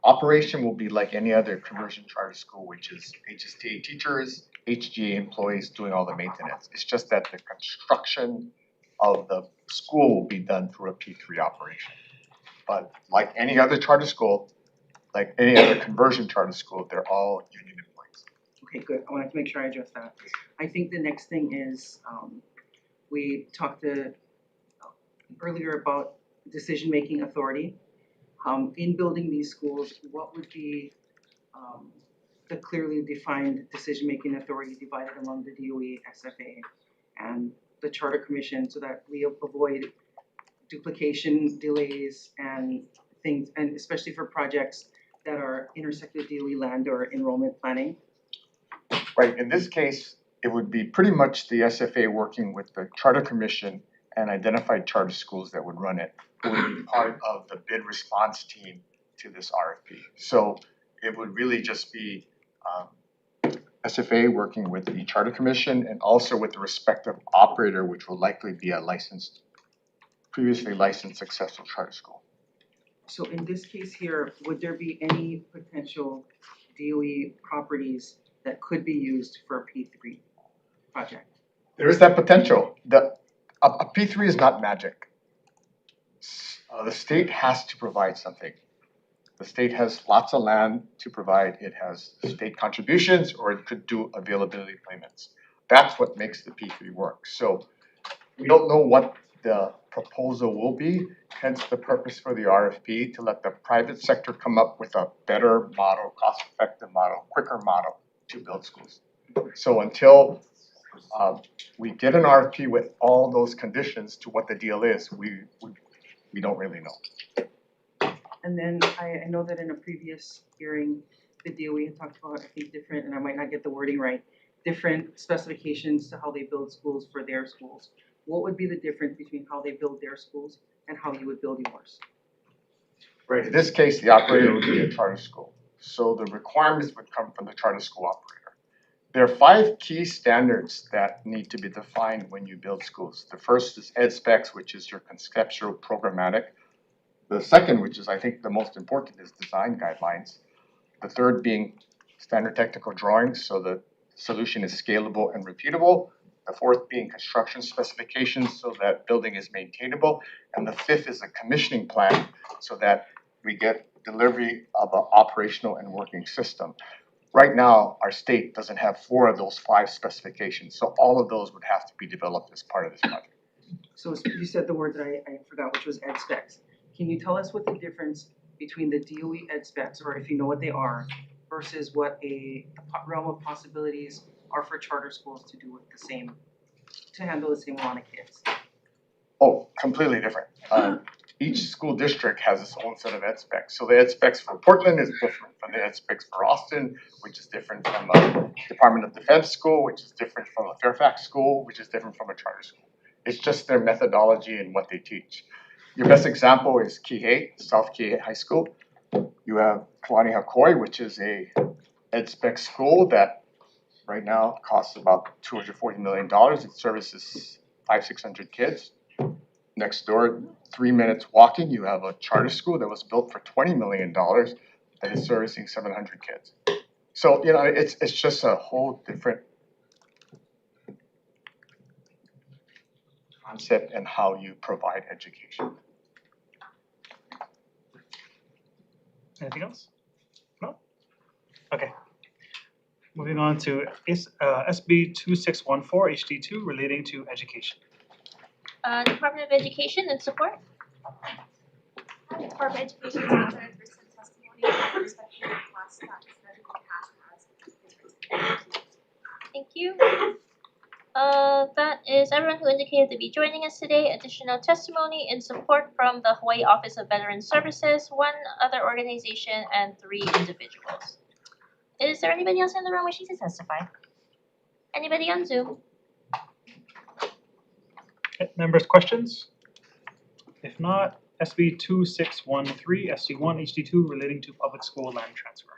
Operation will be like any other conversion charter school, which is HST teachers, HGA employees doing all the maintenance. It's just that the construction of the school will be done through a P3 operation. But like any other charter school, like any other conversion charter school, they're all union employees. Okay, good. I wanted to make sure I address that. I think the next thing is we talked earlier about decision-making authority. In building these schools, what would be the clearly defined decision-making authority divided among the DOE, SFA, and the Charter Commission so that we avoid duplication, delays, and things, and especially for projects that are intersect with DOE land or enrollment planning? Right, in this case, it would be pretty much the SFA working with the Charter Commission and identified charter schools that would run it. It would be part of the bid response team to this RFP. So it would really just be SFA working with the Charter Commission and also with the respective operator, which will likely be a previously licensed successful charter school. So in this case here, would there be any potential DOE properties that could be used for a P3 project? There is that potential. A P3 is not magic. The state has to provide something. The state has lots of land to provide. It has state contributions, or it could do availability payments. That's what makes the P3 work. So we don't know what the proposal will be, hence the purpose for the RFP, to let the private sector come up with a better model, cost-effective model, quicker model to build schools. So until we get an RFP with all those conditions to what the deal is, we we don't really know. And then I know that in a previous hearing, the DOE had talked about, I think, different, and I might not get the wording right, different specifications to how they build schools for their schools. What would be the difference between how they build their schools and how you would build yours? Right, in this case, the operator would be a charter school. So the requirements would come from the charter school operator. There are 5 key standards that need to be defined when you build schools. The first is ed specs, which is your conceptual programmatic. The second, which is I think the most important, is design guidelines. The third being standard technical drawings, so the solution is scalable and repeatable. The fourth being construction specifications, so that building is maintainable. And the fifth is a commissioning plan, so that we get delivery of an operational and working system. Right now, our state doesn't have 4 of those 5 specifications, so all of those would have to be developed as part of this project. So you said the word that I forgot, which was ed specs. Can you tell us what the difference between the DOE ed specs, or if you know what they are, versus what a realm of possibilities are for charter schools to do with the same, to handle the same amount of kids? Oh, completely different. Each school district has its own set of ed specs. So the ed specs for Portland is different from the ed specs for Austin, which is different from a Department of Defense school, which is different from a Fairfax school, which is different from a charter school. It's just their methodology and what they teach. Your best example is Kihei, South Kihei High School. You have Kalani Hakoi, which is a ed spec school that right now costs about $240 million. It services 500-600 kids. Next door, 3 minutes walking, you have a charter school that was built for $20 million that is servicing 700 kids. So, you know, it's just a whole different concept and how you provide education. Anything else? No? Okay. Moving on to SB 2614 HD2 relating to education. Department of Education and support. Department of Education is authorized for some testimony with respect to the class that is scheduled to pass as. Thank you. That is everyone who indicated to be joining us today. Additional testimony in support from the Hawaii Office of Veterans Services, 1 other organization, and 3 individuals. Is there anybody else in the room wishing to testify? Anybody on Zoom? Okay, members, questions? If not, SB 2613 SD1 HD2 relating to public school land transfer.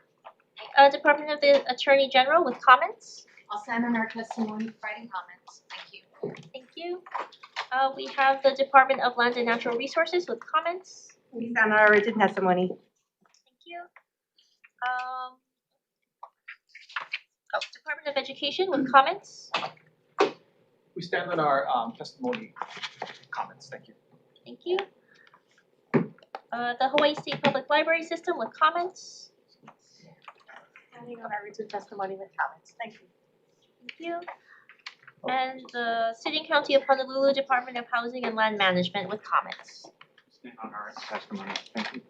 Department of the Attorney General with comments. I'll stand on our testimony providing comments. Thank you. Thank you. We have the Department of Land and Natural Resources with comments. We stand on our written testimony. Thank you. Department of Education with comments. We stand on our testimony comments. Thank you. Thank you. The Hawaii State Public Library System with comments. Standing on our written testimony with comments. Thank you. Thank you. And the City and County of Honolulu Department of Housing and Land Management with comments. Stand on our testimony. Thank you.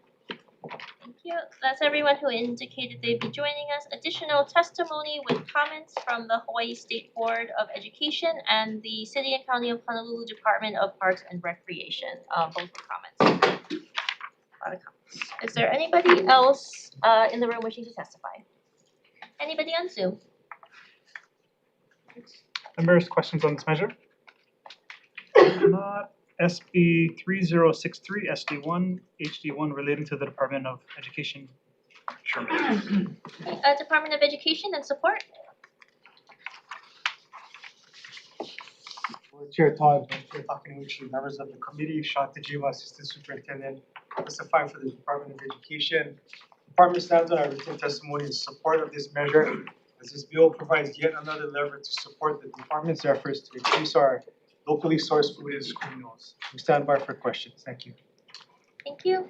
Thank you. That's everyone who indicated they'd be joining us. Additional testimony with comments from the Hawaii State Board of Education and the City and County of Honolulu Department of Parks and Recreation. Both with comments. A lot of comments. Is there anybody else in the room wishing to testify? Anybody on Zoom? Members, questions on this measure? If not, SB 3063 SD1 HD1 relating to the Department of Education. Sherman. Department of Education and support. Chair Todd, Chair Takeuchi, members of the committee, Shantajima, Assistant Superintendent, testifying for the Department of Education. The department stands on our written testimony in support of this measure, as this bill provides yet another lever to support the department's efforts to increase our locally sourced food in school meals. We stand by for questions. Thank you. Thank you.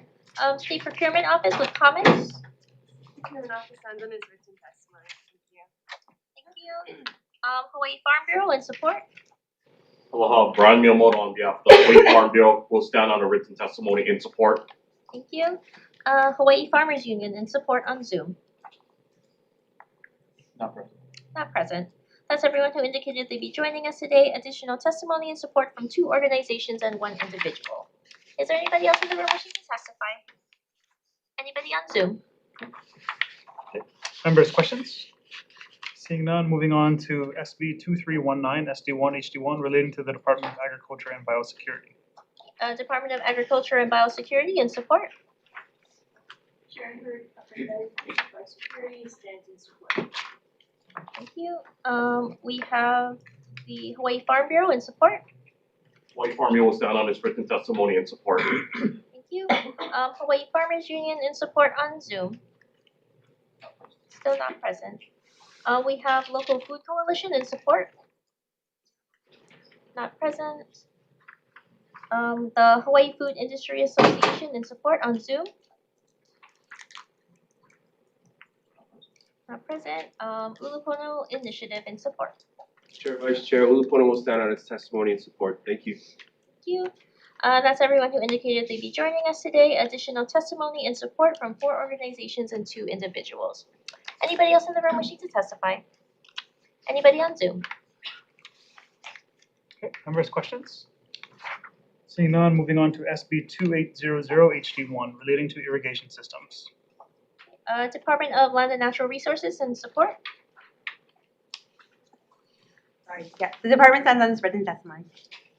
State Procurement Office with comments. Procurement Office stands on its written testimony. Thank you. Hawaii Farm Bureau and support. Aloha, Brian Miyamoto on behalf of the Hawaii Farm Bureau will stand on a written testimony in support. Thank you. Hawaii Farmers Union in support on Zoom. Not present. Not present. That's everyone who indicated they'd be joining us today. Additional testimony and support from 2 organizations and 1 individual. Is there anybody else in the room wishing to testify? Anybody on Zoom? Members, questions? Seeing none, moving on to SB 2319, SD1, HD1, relating to the Department of Agriculture and Biosecurity. Department of Agriculture and Biosecurity in support. Sharon Hurd, Biosecurity stands in support. Thank you. We have the Hawaii Farm Bureau in support. Hawaii Farm Bureau will stand on its written testimony in support. Thank you. Hawaii Farmers Union in support on Zoom. Still not present. We have Local Food Coalition in support. Not present. The Hawaii Food Industry Association in support on Zoom. Not present. Ulupono Initiative in support. Chair, Vice Chair, Ulupono will stand on its testimony in support. Thank you. Thank you. That's everyone who indicated they'd be joining us today. Additional testimony and support from 4 organizations and 2 individuals. Anybody else in the room wishing to testify? Anybody on Zoom? Okay, members, questions? Seeing none, moving on to SB 2800 HD1, relating to irrigation systems. Department of Land and Natural Resources in support. Sorry, yeah, the department stands on its written testimony.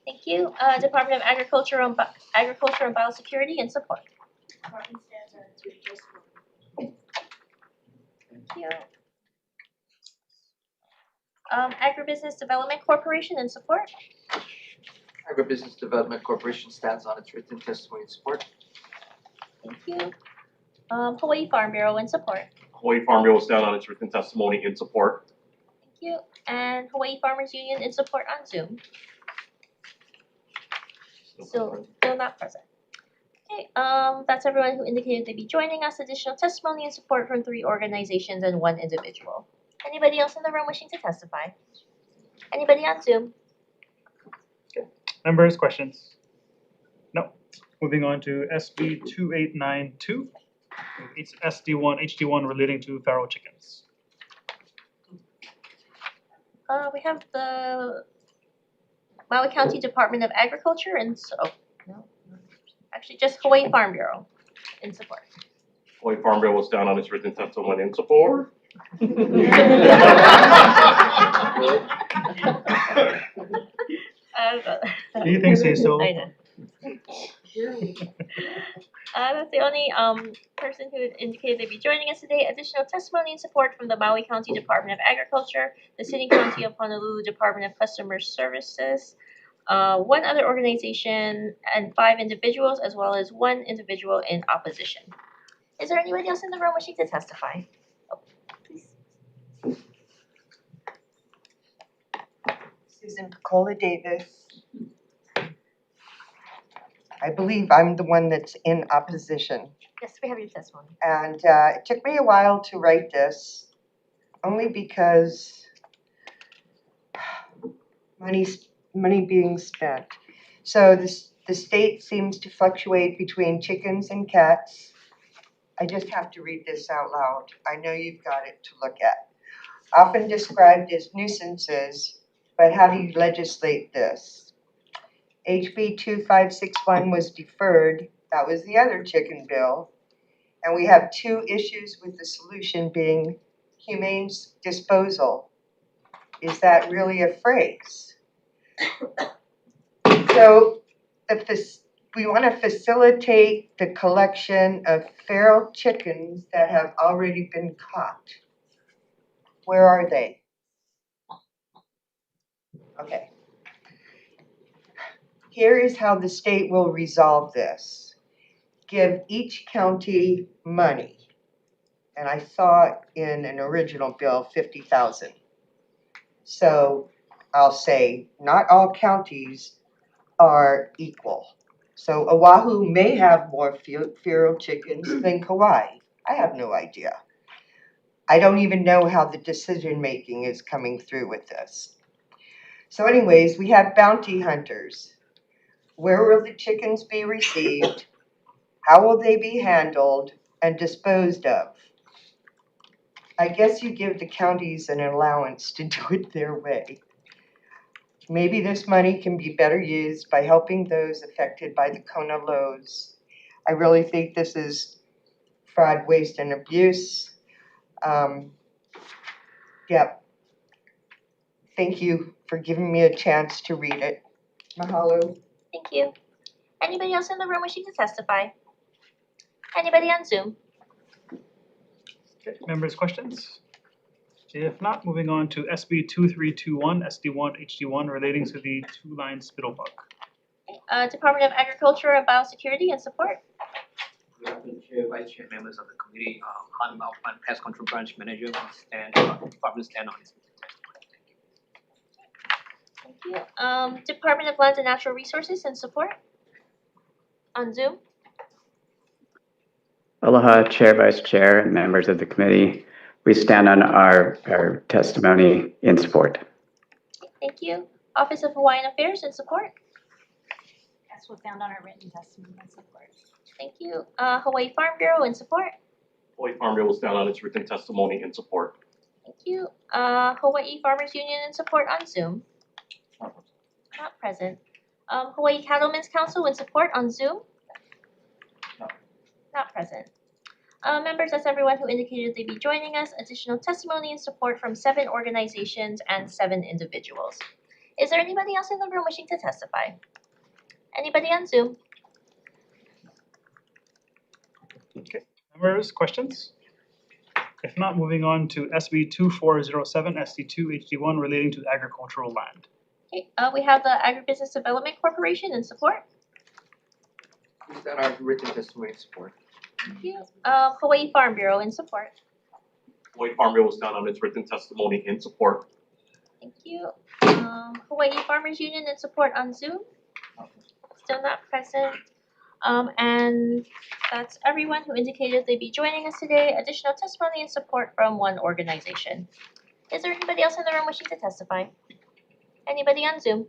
Thank you. Department of Agriculture and Biosecurity in support. Department stands on its written testimony. Thank you. Agribusiness Development Corporation in support. Agribusiness Development Corporation stands on its written testimony in support. Thank you. Hawaii Farm Bureau in support. Hawaii Farm Bureau will stand on its written testimony in support. Thank you. And Hawaii Farmers Union in support on Zoom. Still not present. Okay, that's everyone who indicated they'd be joining us. Additional testimony and support from 3 organizations and 1 individual. Anybody else in the room wishing to testify? Anybody on Zoom? Okay. Members, questions? No. Moving on to SB 2892. It's SD1, HD1 relating to feral chickens. We have the Maui County Department of Agriculture and actually just Hawaii Farm Bureau in support. Hawaii Farm Bureau will stand on its written testimony in support. Do you think say so? I know. That's the only person who indicated they'd be joining us today. Additional testimony and support from the Maui County Department of Agriculture, the City County of Honolulu Department of Customer Services, 1 other organization, and 5 individuals, as well as 1 individual in opposition. Is there anybody else in the room wishing to testify? Oh, please. Susan Picola Davis. I believe I'm the one that's in opposition. Yes, we have your testimony. And it took me a while to write this, only because money being spent. So the state seems to fluctuate between chickens and cats. I just have to read this out loud. I know you've got it to look at. Often described as nuisances, but how do you legislate this? HB 2561 was deferred. That was the other chicken bill. And we have 2 issues with the solution being humane disposal. Is that really a phrase? So we want to facilitate the collection of feral chickens that have already been caught. Where are they? Okay. Here is how the state will resolve this. Give each county money. And I saw in an original bill 50,000. So I'll say not all counties are equal. So Oahu may have more feral chickens than Kauai. I have no idea. I don't even know how the decision making is coming through with this. So anyways, we have bounty hunters. Where will the chickens be received? How will they be handled and disposed of? I guess you give the counties an allowance to do it their way. Maybe this money can be better used by helping those affected by the Kona lows. I really think this is fraud, waste, and abuse. Yep. Thank you for giving me a chance to read it. Mahalo. Thank you. Anybody else in the room wishing to testify? Anybody on Zoom? Okay, members' questions? If not, moving on to SB 2321, SD1, HD1 relating to the two-line spittlebug. Department of Agriculture and Biosecurity and Support. Good afternoon, Chair, Vice Chair, members of the committee. I'm Pest Control Branch Manager. Department stand on this. Thank you. Department of Land and Natural Resources and Support. On Zoom. Aloha, Chair, Vice Chair, and members of the committee. We stand on our testimony in support. Thank you. Office of Hawaiian Affairs and Support. Yes, we'll stand on our written testimony and support. Thank you. Hawaii Farm Bureau and Support. Hawaii Farm Bureau will stand on its written testimony in support. Thank you. Hawaii Farmers Union and Support on Zoom. Not present. Hawaii Cattlemen's Council and Support on Zoom. Not present. Members, that's everyone who indicated they'd be joining us. Additional testimony and support from 7 organizations and 7 individuals. Is there anybody else in the room wishing to testify? Anybody on Zoom? Okay, members, questions? If not, moving on to SB 2407, SD2, HD1 relating to agricultural land. Okay, we have the Agribusiness Development Corporation in support. Is that our written testimony in support? Thank you. Hawaii Farm Bureau in support. Hawaii Farm Bureau will stand on its written testimony in support. Thank you. Hawaii Farmers Union in support on Zoom. Still not present. And that's everyone who indicated they'd be joining us today. Additional testimony and support from 1 organization. Is there anybody else in the room wishing to testify? Anybody on Zoom?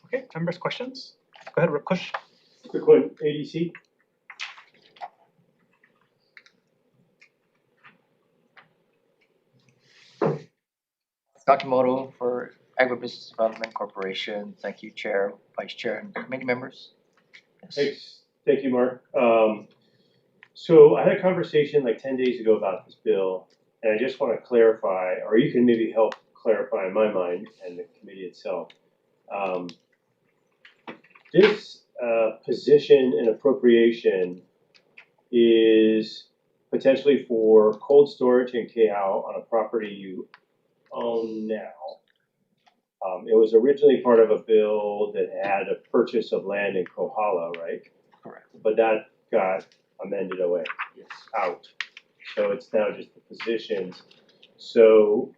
Okay, members, questions? Go ahead, Kush. Quick one, ADC. Sakamoto for Agribusiness Development Corporation. Thank you, Chair, Vice Chair, and committee members. Yes. Thanks. Thank you, Mark. So I had a conversation like 10 days ago about this bill, and I just want to clarify, or you can maybe help clarify in my mind and the committee itself. This position and appropriation is potentially for cold storage in Kehau on a property you own now. It was originally part of a bill that had a purchase of land in Kohala, right? Correct. But that got amended away. Yes. Out. So it's now just the positions. So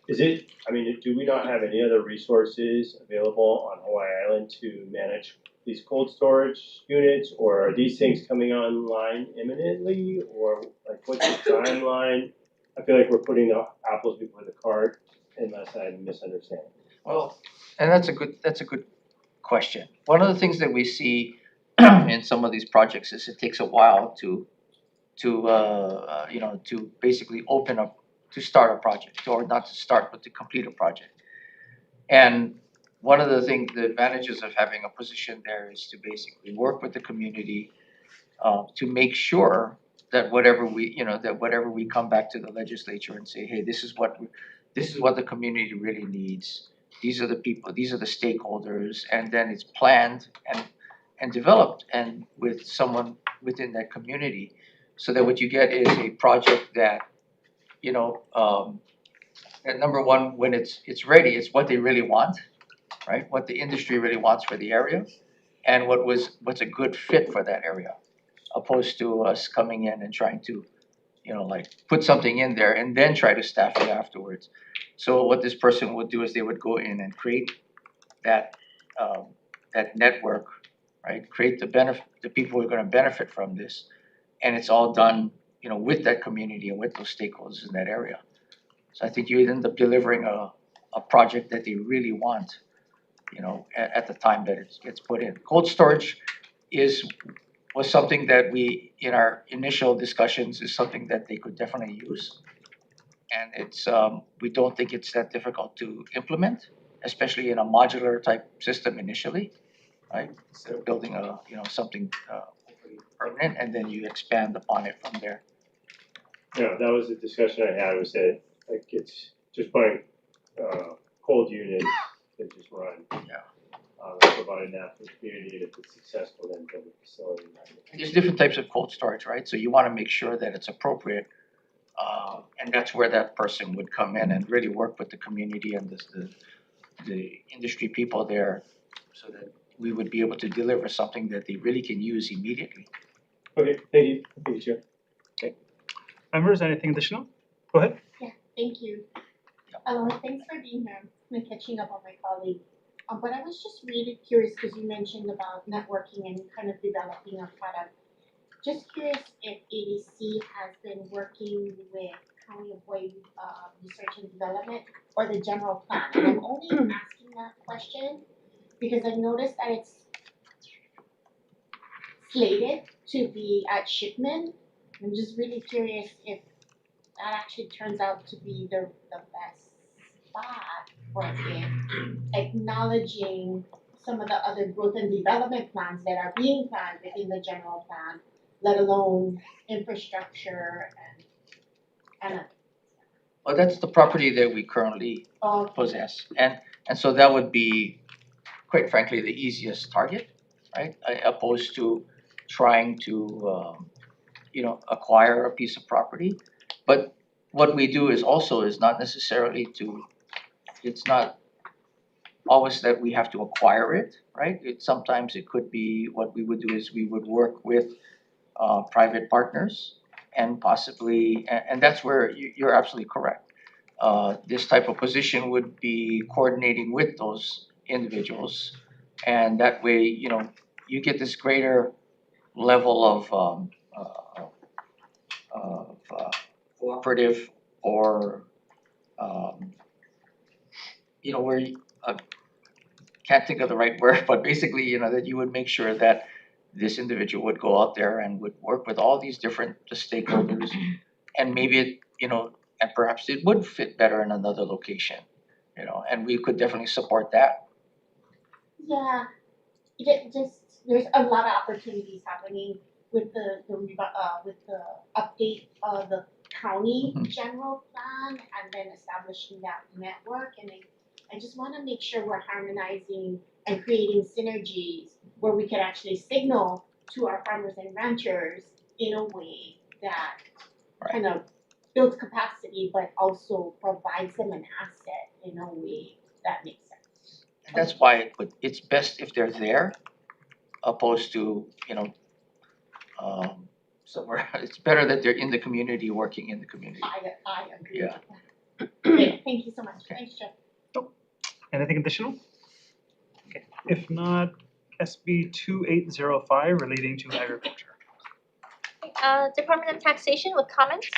is it, I mean, do we not have any other resources available on Hawaii Island to manage these cold storage units, or are these things coming online imminently, or like what's the timeline? I feel like we're putting the apples before the cart, unless I misunderstand. Well, and that's a good question. One of the things that we see in some of these projects is it takes a while to basically open up, to start a project, or not to start, but to complete a project. And one of the advantages of having a position there is to basically work with the community to make sure that whatever we come back to the legislature and say, hey, this is what the community really needs. These are the people, these are the stakeholders, and then it's planned and developed and with someone within that community, so that what you get is a project that, that number one, when it's ready, it's what they really want, right? What the industry really wants for the area, and what's a good fit for that area, opposed to us coming in and trying to, put something in there and then try to staff it afterwards. So what this person would do is they would go in and create that network, right? Create the people who are going to benefit from this, and it's all done, with that community and with those stakeholders in that area. So I think you end up delivering a project that they really want, at the time that it gets put in. Cold storage was something that we, in our initial discussions, is something that they could definitely use. And it's, we don't think it's that difficult to implement, especially in a modular type system initially, right? Instead of building a, something permanent, and then you expand upon it from there. Yeah, that was the discussion I had, was that, like, it's just buying, cold units that just run. Yeah. Providing that for the community, and if it's successful, then build a facility. There's different types of cold storage, right? So you wanna make sure that it's appropriate. And that's where that person would come in and really work with the community and the industry people there, so that we would be able to deliver something that they really can use immediately. Okay, thank you, Chair. Members, anything additional? Go ahead. Yeah, thank you. Thanks for being here and catching up on my colleague. But I was just really curious because you mentioned about networking and kind of developing a product. Just curious if ADC has been working with County of Hawaii Research and Development or the general plan. And I'm only asking that question because I've noticed that it's slated to be at Shipman. I'm just really curious if that actually turns out to be the best spot for it, acknowledging some of the other growth and development plans that are being planned within the general plan, let alone infrastructure and Well, that's the property that we currently possess, and so that would be, quite frankly, the easiest target, right? Opposed to trying to, acquire a piece of property. But what we do is not necessarily to, it's not always that we have to acquire it, right? Sometimes it could be, what we would do is we would work with private partners and possibly, and that's where you're absolutely correct. This type of position would be coordinating with those individuals, and that way, you get this greater level of cooperative or where can't think of the right word, but basically, that you would make sure that this individual would go out there and would work with all these different stakeholders, and maybe it, and perhaps it would fit better in another location, and we could definitely support that. yeah, just there's a lot of opportunities happening with the update of the county general plan and then establishing that network, and I just want to make sure we're harmonizing and creating synergies where we can actually signal to our farmers and ranchers in a way that kind of builds capacity but also provides them an asset in a way that makes sense. And that's why it's best if they're there, opposed to, somewhere. It's better that they're in the community, working in the community. I agree. Yeah. With that. Okay, thank you so much. Thanks, Jeff. Anything additional? Okay, if not, SB 2805 relating to agriculture. Department of Taxation with comments.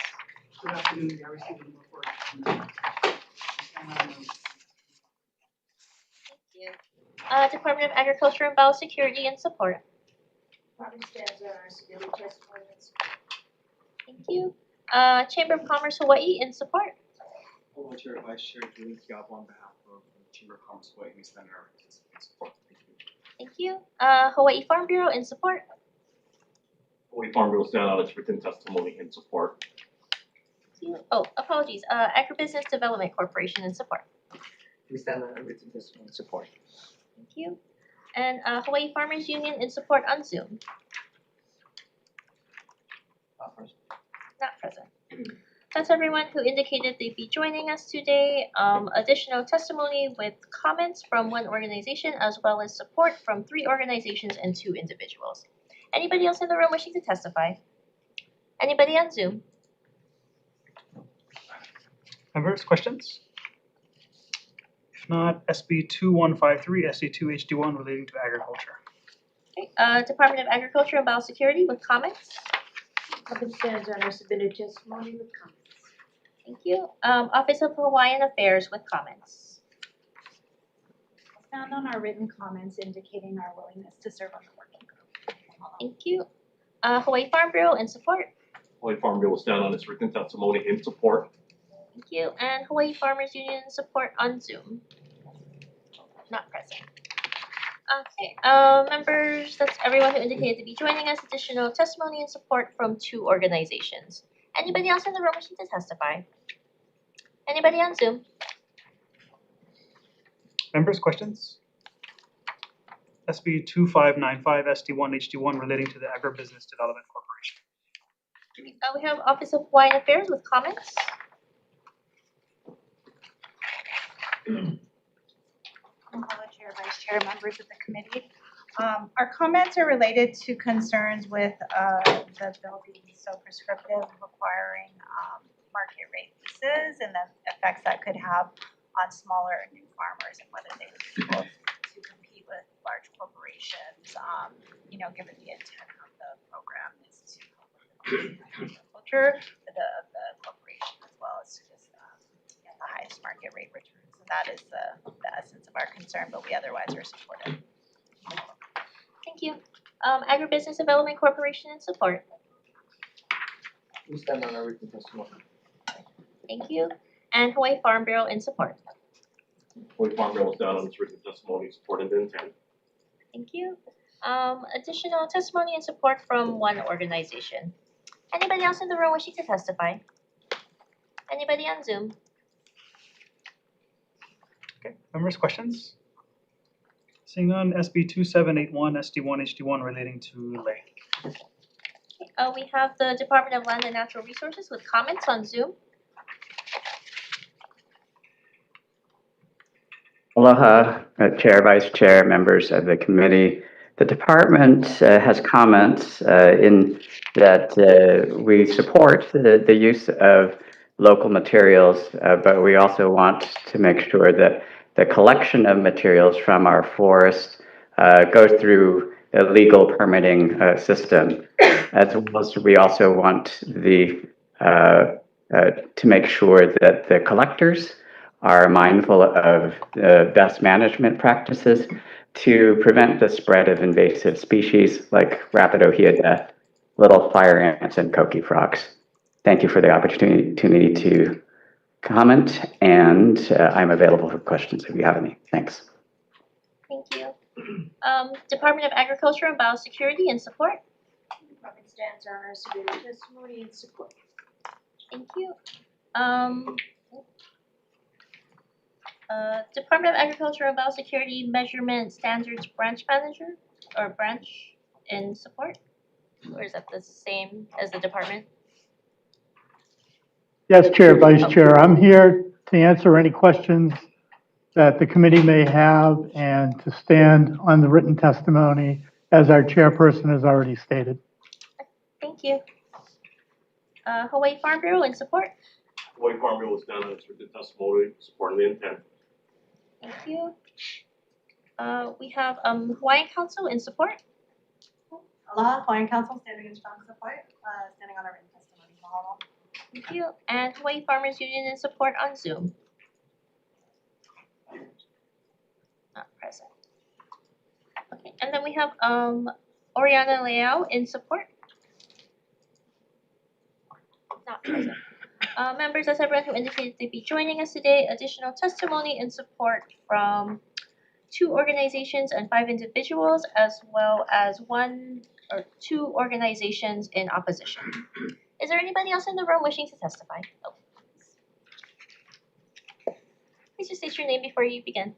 Good afternoon, I received a report. Thank you. Department of Agriculture and Biosecurity in support. Thank you. Chamber of Commerce Hawaii in support. Hello, Chair, Vice Chair, Julie Kiabo on behalf of the Chamber of Commerce Hawaii, we stand in our support. Thank you. Thank you. Hawaii Farm Bureau in support. Hawaii Farm Bureau stand on its written testimony in support. Thank you. Oh, apologies. Agribusiness Development Corporation in support. We stand on our written testimony in support. Thank you. And Hawaii Farmers Union in support on Zoom. Not present. That's everyone who indicated they'd be joining us today. Additional testimony with comments from one organization as well as support from 3 organizations and 2 individuals. Anybody else in the room wishing to testify? Anybody on Zoom? Members, questions? If not, SB 2153, SC2 HD1 relating to agriculture. Okay. Department of Agriculture and Biosecurity with comments. Company stands on our submitted testimony with comments. Thank you. Office of Hawaiian Affairs with comments. Stand on our written comments indicating our willingness to serve on the working group. Thank you. Hawaii Farm Bureau in support. Hawaii Farm Bureau will stand on its written testimony in support. Thank you. And Hawaii Farmers Union support on Zoom. Not present. Okay, members, that's everyone who indicated to be joining us. Additional testimony and support from 2 organizations. Anybody else in the room wishing to testify? Anybody on Zoom? Members, questions? SB 2595 SD1 HD1 relating to the Agribusiness Development Corporation. We have Office of Hawaiian Affairs with comments. Hello, Chair, Vice Chair, members of the committee. Our comments are related to concerns with the bill being so prescriptive, requiring market rate leases and the effects that could have on smaller new farmers and whether they would be able to compete with large corporations. Given the intent of the program is to help with the culture of the corporation as well as to just get the highest market rate returns. And that is the essence of our concern, but we otherwise are supportive. Thank you. Agribusiness Development Corporation in support. We stand on our written testimony. Thank you. And Hawaii Farm Bureau in support. Hawaii Farm Bureau will stand on its written testimony supporting the intent. Thank you. Additional testimony and support from 1 organization. Anybody else in the room wishing to testify? Anybody on Zoom? Okay, members, questions? Seeing none, SB 2781 SD1 HD1 relating to lay. We have the Department of Land and Natural Resources with comments on Zoom. Aloha, Chair, Vice Chair, members of the committee. The department has comments in that we support the use of local materials, but we also want to make sure that the collection of materials from our forest goes through a legal permitting system. As well as we also want to make sure that the collectors are mindful of best management practices to prevent the spread of invasive species like Rapidohiida, little fire ants, and coqui frogs. Thank you for the opportunity to comment, and I'm available for questions if you have any. Thanks. Thank you. Department of Agriculture and Biosecurity in support. Department stands on our submitted testimony in support. Thank you. Department of Agriculture and Biosecurity Measurement Standards Branch Manager or branch in support? Or is that the same as the department? Yes, Chair, Vice Chair. I'm here to answer any questions that the committee may have and to stand on the written testimony as our chairperson has already stated. Thank you. Hawaii Farm Bureau in support. Hawaii Farm Bureau will stand on its written testimony supporting the intent. Thank you. We have Hawaiian Council in support. Aloha, Hawaiian Council standing in strong support, standing on our written testimony. Mahalo. Thank you. And Hawaii Farmers Union in support on Zoom. Not present. Okay, and then we have Oriana Leao in support. Not present. Members, as everyone who indicated they'd be joining us today, additional testimony and support from 2 organizations and 5 individuals, as well as 1 or 2 organizations in opposition. Is there anybody else in the room wishing to testify? Oh. Please just state your name before you begin.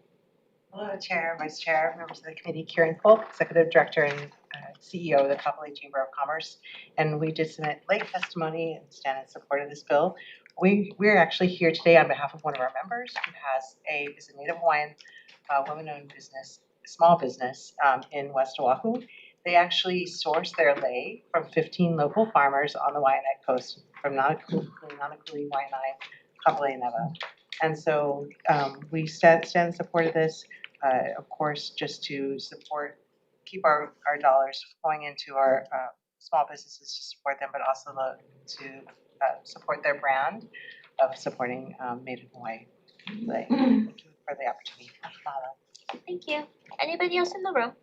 Hello, Chair, Vice Chair, members of the committee. Karen Polk, Executive Director and CEO of the Kapolei Chamber of Commerce. And we did submit late testimony and stand in support of this bill. We're actually here today on behalf of one of our members who is a Native Hawaiian women-owned business, small business in West Oahu. They actually source their lei from 15 local farmers on the Waianae coast, from Nanakuli, Waianae, Kapolei, Neva. And so we stand in support of this, of course, just to keep our dollars flowing into our small businesses to support them, but also to support their brand of supporting Made in Hawaii. Thank you for the opportunity. Thank you. Anybody else in the room?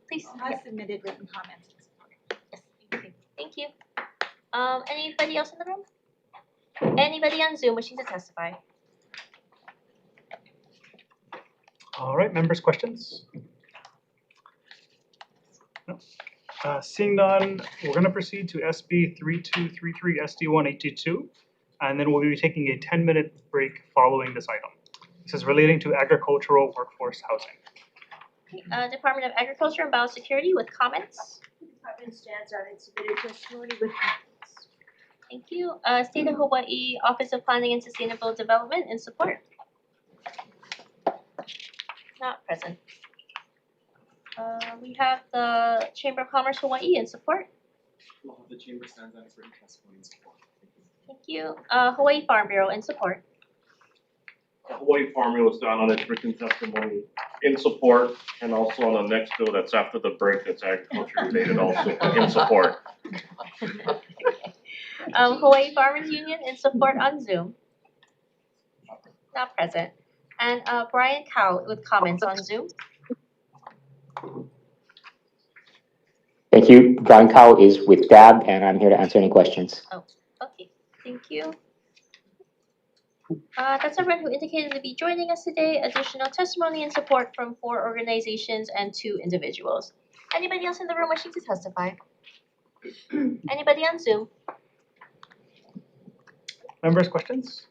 Please. I submitted written comments. Yes, thank you. Anybody else in the room? Anybody on Zoom wishing to testify? All right, members, questions? No. Seeing none, we're going to proceed to SB 3233 SD1 822, and then we'll be taking a 10-minute break following this item. This is relating to agricultural workforce housing. Department of Agriculture and Biosecurity with comments. The department stands on its submitted testimony with comments. Thank you. State of Hawaii Office of Planning and Sustainable Development in support. Not present. We have the Chamber of Commerce Hawaii in support. The chamber stands on its written testimony in support. Thank you. Hawaii Farm Bureau in support. The Hawaii Farm Bureau is down on its written testimony in support, and also on the next bill that's after the break that's agriculture related also in support. Hawaii Farmers Union in support on Zoom. Not present. And Brian Cow with comments on Zoom. Thank you. Brian Cow is with DAB, and I'm here to answer any questions. Oh, okay. Thank you. That's everyone who indicated to be joining us today. Additional testimony and support from 4 organizations and 2 individuals. Anybody else in the room wishing to testify? Anybody on Zoom? Members, questions?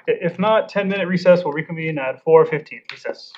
Okay, if not, 10-minute recess. We'll reconvene at 4:15. Recess.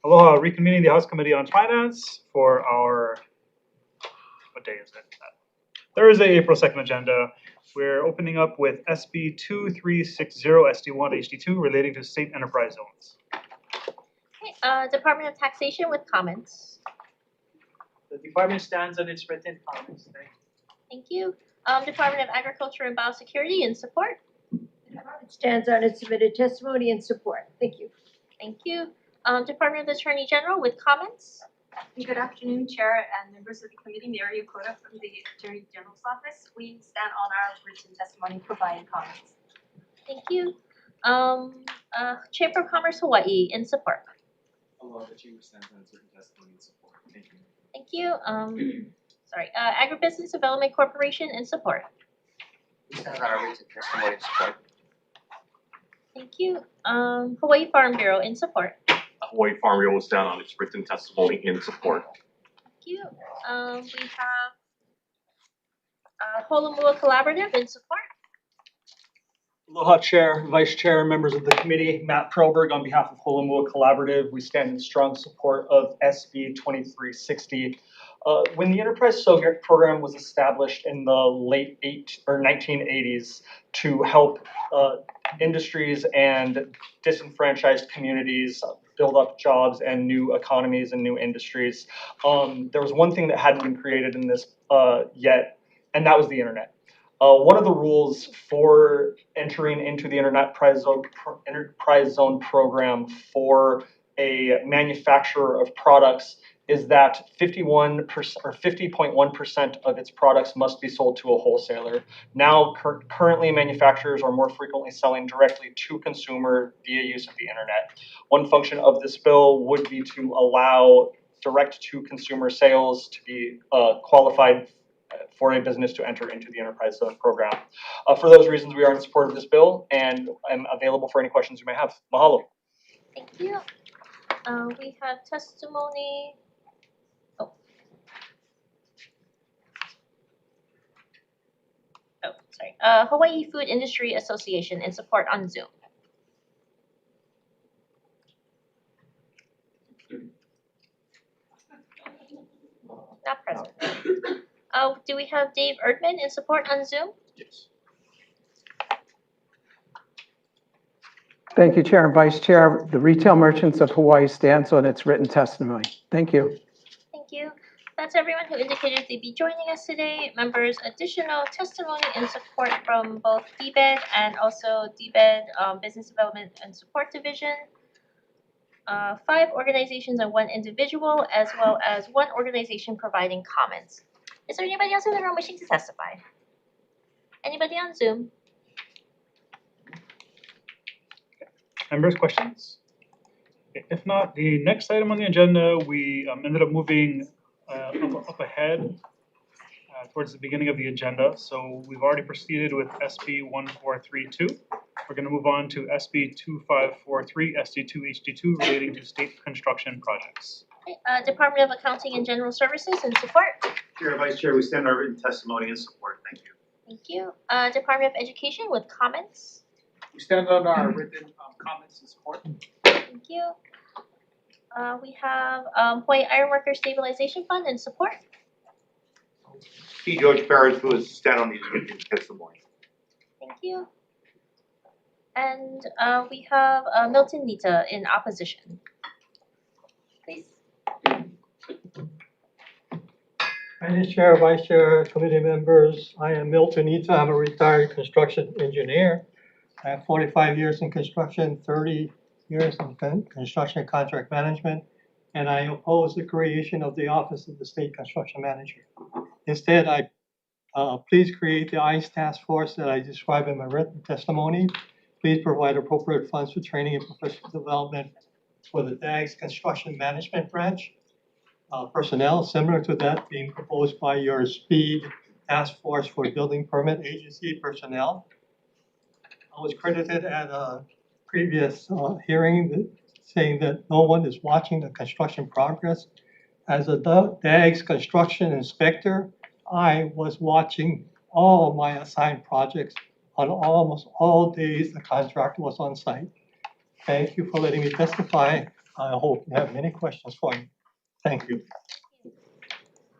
Aloha, reconvening the House Committee on Finance for our, what day is it? Thursday, April 2nd agenda. We're opening up with SB 2360 SD1 HD2 relating to state enterprise zones. Okay, Department of Taxation with comments. The department stands on its written comments. Thank you. Department of Agriculture and Biosecurity in support. The department stands on its submitted testimony and support. Thank you. Thank you. Department of the Attorney General with comments. Good afternoon, Chair and members of the committee. Mary Yokota from the Attorney General's office. We stand on our written testimony, providing comments. Thank you. Chamber of Commerce Hawaii in support. Aloha, the chamber stands on its written testimony and support. Thank you. Thank you. Agribusiness Development Corporation in support. We stand on our written testimony and support. Thank you. Hawaii Farm Bureau in support. Hawaii Farm Bureau will stand on its written testimony in support. Thank you. We have Holomua Collaborative in support. Aloha, Chair, Vice Chair, members of the committee. Matt Proberg on behalf of Holomua Collaborative. We stand in strong support of SB 2360. When the Enterprise Soviet program was established in the late 1980s to help industries and disenfranchised communities build up jobs and new economies and new industries, there was one thing that hadn't been created in this yet, and that was the internet. One of the rules for entering into the Enterprise Zone program for a manufacturer of products is that 51% or 50.1% of its products must be sold to a wholesaler. Now, currently, manufacturers are more frequently selling directly to consumer via use of the internet. One function of this bill would be to allow direct-to-consumer sales to be qualified for a business to enter into the Enterprise Zone program. For those reasons, we are in support of this bill, and I'm available for any questions you may have. Mahalo. Thank you. We have testimony. Hawaii Food Industry Association in support on Zoom. Not present. Do we have Dave Erdman in support on Zoom? Yes. Thank you, Chair and Vice Chair. The Retail Merchants of Hawaii stands on its written testimony. Thank you. Thank you. That's everyone who indicated they'd be joining us today. Members, additional testimony in support from both DBED and also DBED Business Development and Support Division. 5 organizations and 1 individual, as well as 1 organization providing comments. Is there anybody else in the room wishing to testify? Anybody on Zoom? Members, questions? If not, the next item on the agenda, we ended up moving up ahead towards the beginning of the agenda. So we've already proceeded with SB 1432. We're going to move on to SB 2543, SD2 HD2 relating to state construction projects. Okay, Department of Accounting and General Services in support. Chair, Vice Chair, we stand on our written testimony in support. Thank you. Thank you. Department of Education with comments. We stand on our written comments and support. Thank you. We have Hawaii Ironworkers Stabilization Fund in support. T. George Barrett, who is stand on these written testimony. Thank you. And we have Milton Nita in opposition. Please. Madam Chair, Vice Chair, committee members, I am Milton Nita. I'm a retired construction engineer. I have 45 years in construction, 30 years in construction contract management, and I oppose the creation of the Office of the State Construction Manager. Instead, I please create the ICE task force that I described in my written testimony. Please provide appropriate funds for training and professional development for the DAG's construction management branch. Personnel similar to that being proposed by your SPEED task force for building permit agency personnel. I was credited at a previous hearing saying that no one is watching the construction progress. As a DAG's construction inspector, I was watching all my assigned projects on almost all days the contractor was on site. Thank you for letting me testify. I hope you have many questions for me. Thank you.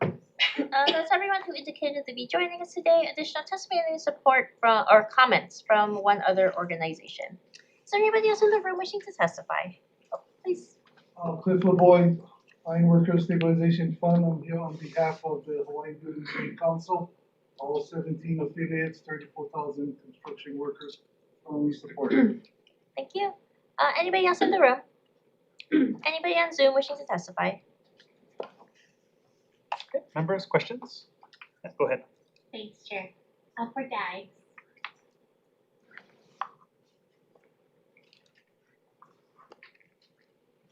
That's everyone who indicated to be joining us today. Additional testimony and support from or comments from one other organization. Is there anybody else in the room wishing to testify? Oh, please. Cliff LeBoy, Mine Workers Stabilization Fund. I'm here on behalf of the Hawaii Building Trade Council. All 17 affiliates, 34,000 construction workers strongly supported. Thank you. Anybody else in the room? Anybody on Zoom wishing to testify? Okay, members, questions? Yeah, go ahead. Thanks, Chair. For Guy.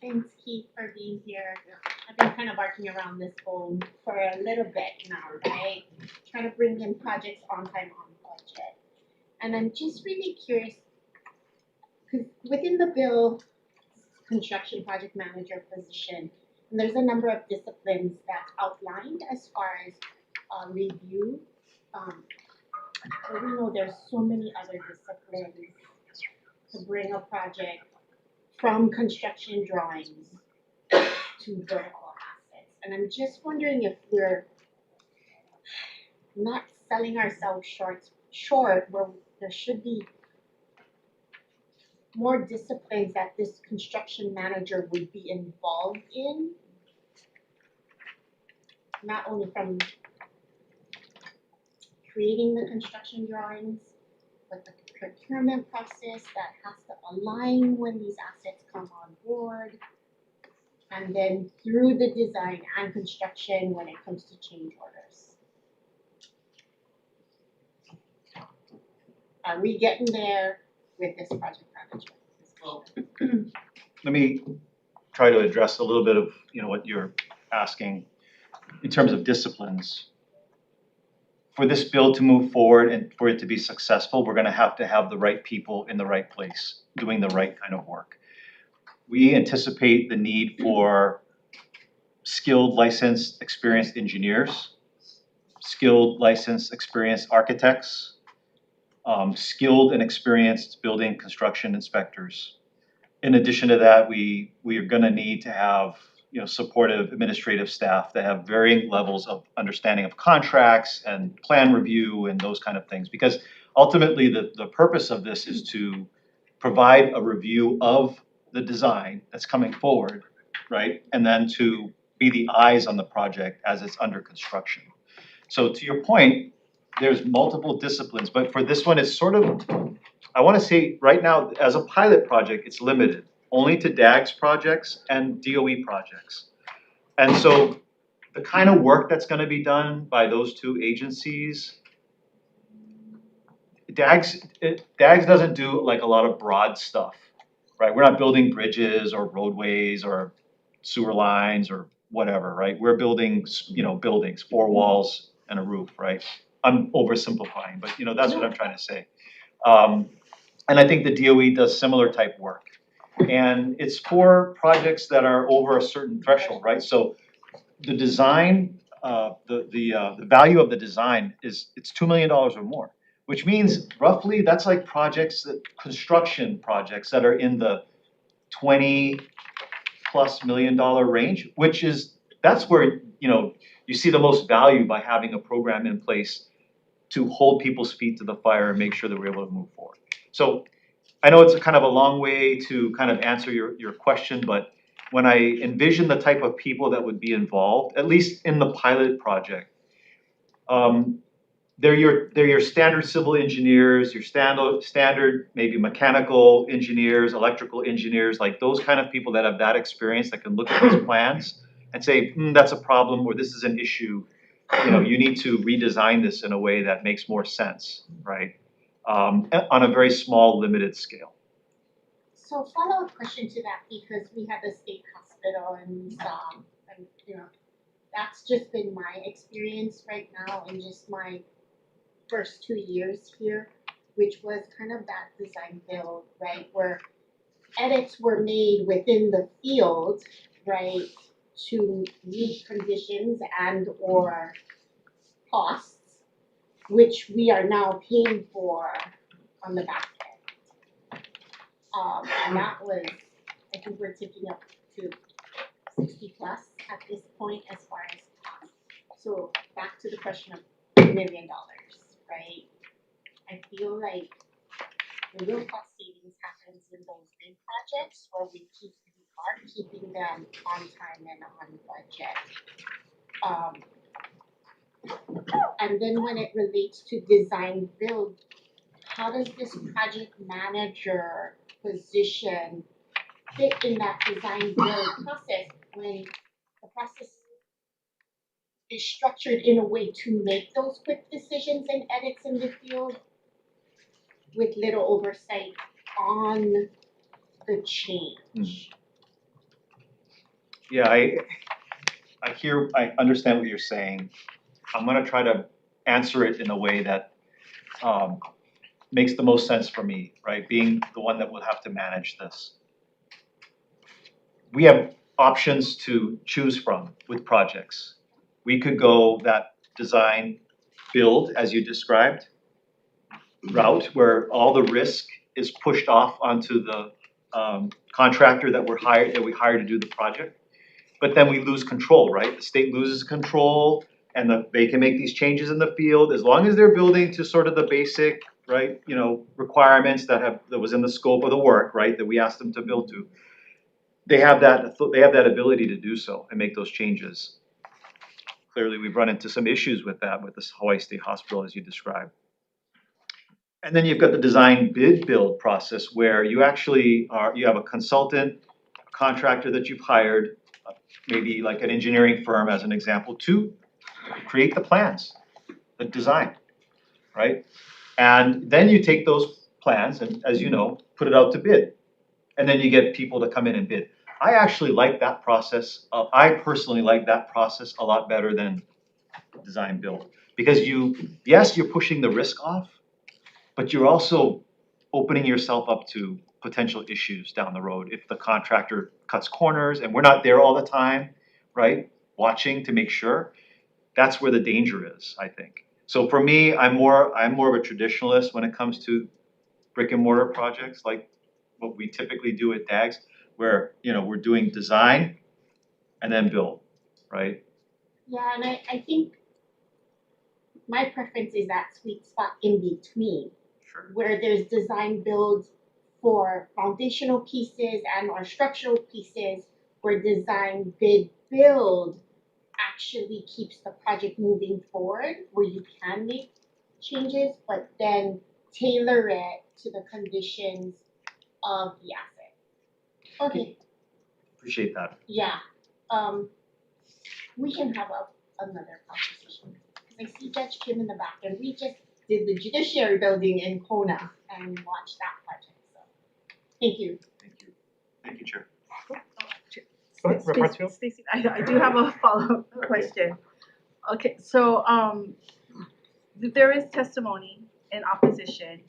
Thanks, Keith, for being here. I've been kind of barking around this phone for a little bit now, right? Trying to bring in projects on time, on budget. And I'm just really curious, because within the bill, construction project manager position, and there's a number of disciplines that's outlined as far as review. But we know there's so many other disciplines to bring a project from construction drawings to vertical assets. And I'm just wondering if we're not selling ourselves short where there should be more disciplines that this construction manager would be involved in, not only from creating the construction drawings, but the procurement process that has to align when these assets come on board, and then through the design and construction when it comes to change orders. Are we getting there with this project management? Let me try to address a little bit of what you're asking in terms of disciplines. For this bill to move forward and for it to be successful, we're going to have the right people in the right place doing the right kind of work. We anticipate the need for skilled, licensed, experienced engineers, skilled, licensed, experienced architects, skilled and experienced building construction inspectors. In addition to that, we are going to need to have supportive administrative staff that have varying levels of understanding of contracts and plan review and those kind of things. Because ultimately, the purpose of this is to provide a review of the design that's coming forward, right? And then to be the eyes on the project as it's under construction. So to your point, there's multiple disciplines, but for this one, it's sort of, I want to say right now, as a pilot project, it's limited only to DAGS projects and DOE projects. And so the kind of work that's going to be done by those two agencies, DAGS doesn't do like a lot of broad stuff, right? We're not building bridges or roadways or sewer lines or whatever, right? We're building, buildings, 4 walls and a roof, right? I'm oversimplifying, but that's what I'm trying to say. And I think the DOE does similar type work. And it's for projects that are over a certain threshold, right? So the design, the value of the design it's $2 million or more, which means roughly that's like construction projects that are in the $20+ million range, that's where you see the most value by having a program in place to hold people's feet to the fire and make sure that we're able to move forward. So I know it's kind of a long way to kind of answer your question, but when I envision the type of people that would be involved, at least in the pilot project, they're your standard civil engineers, your standard maybe mechanical engineers, electrical engineers, like those kind of people that have that experience that can look at these plans and say, that's a problem, or this is an issue. You need to redesign this in a way that makes more sense, right? On a very small, limited scale. So follow-up question to that, because we have the state hospital and that's just been my experience right now in just my first 2 years here, which was kind of that design build, right, where edits were made within the field, right, to meet conditions and or costs, which we are now paying for on the back end. And that was, I think we're ticking up to to 60 plus at this point as far as cost. So back to the question of $1 million, right? I feel like the real cost savings happens in those big projects where we are keeping them on time and on budget. And then when it relates to design build, how does this project manager position fit in that design build process when the process is structured in a way to make those quick decisions and edits in the field with little oversight on the change? Yeah, I understand what you're saying. I'm gonna try to answer it in a way that makes the most sense for me, right? Being the one that will have to manage this. We have options to choose from with projects. We could go that design build, as you described, route where all the risk is pushed off onto the contractor that we hired to do the project. But then we lose control, right? The state loses control and they can make these changes in the field as long as they're building to sort of the basic, right, requirements that was in the scope of the work, right, that we asked them to build to. They have that ability to do so and make those changes. Clearly, we've run into some issues with that with this Hawaii State Hospital, as you described. And then you've got the design bid build process where you actually you have a consultant, a contractor that you've hired, maybe like an engineering firm as an example, to create the plans, the design, right? And then you take those plans and, as you know, put it out to bid. And then you get people to come in and bid. I actually like that process. I personally like that process a lot better than design build. Because yes, you're pushing the risk off, but you're also opening yourself up to potential issues down the road if the contractor cuts corners and we're not there all the time, right? Watching to make sure. That's where the danger is, I think. So for me, I'm more of a traditionalist when it comes to brick and mortar projects, like what we typically do at DAGS, where we're doing design and then build, right? Yeah, and I think my preference is that sweet spot in between, where there's design build for foundational pieces and or structural pieces, where design bid build actually keeps the project moving forward, where you can make changes, but then tailor it to the conditions of the asset. Okay. Appreciate that. Yeah. We can have another conversation. Because I see Judge Kim in the back, and we just did the judiciary building in Kona and watched that project. So, thank you. Thank you, Chair. Stacy, I do have a follow-up question. Okay, so there is testimony in opposition,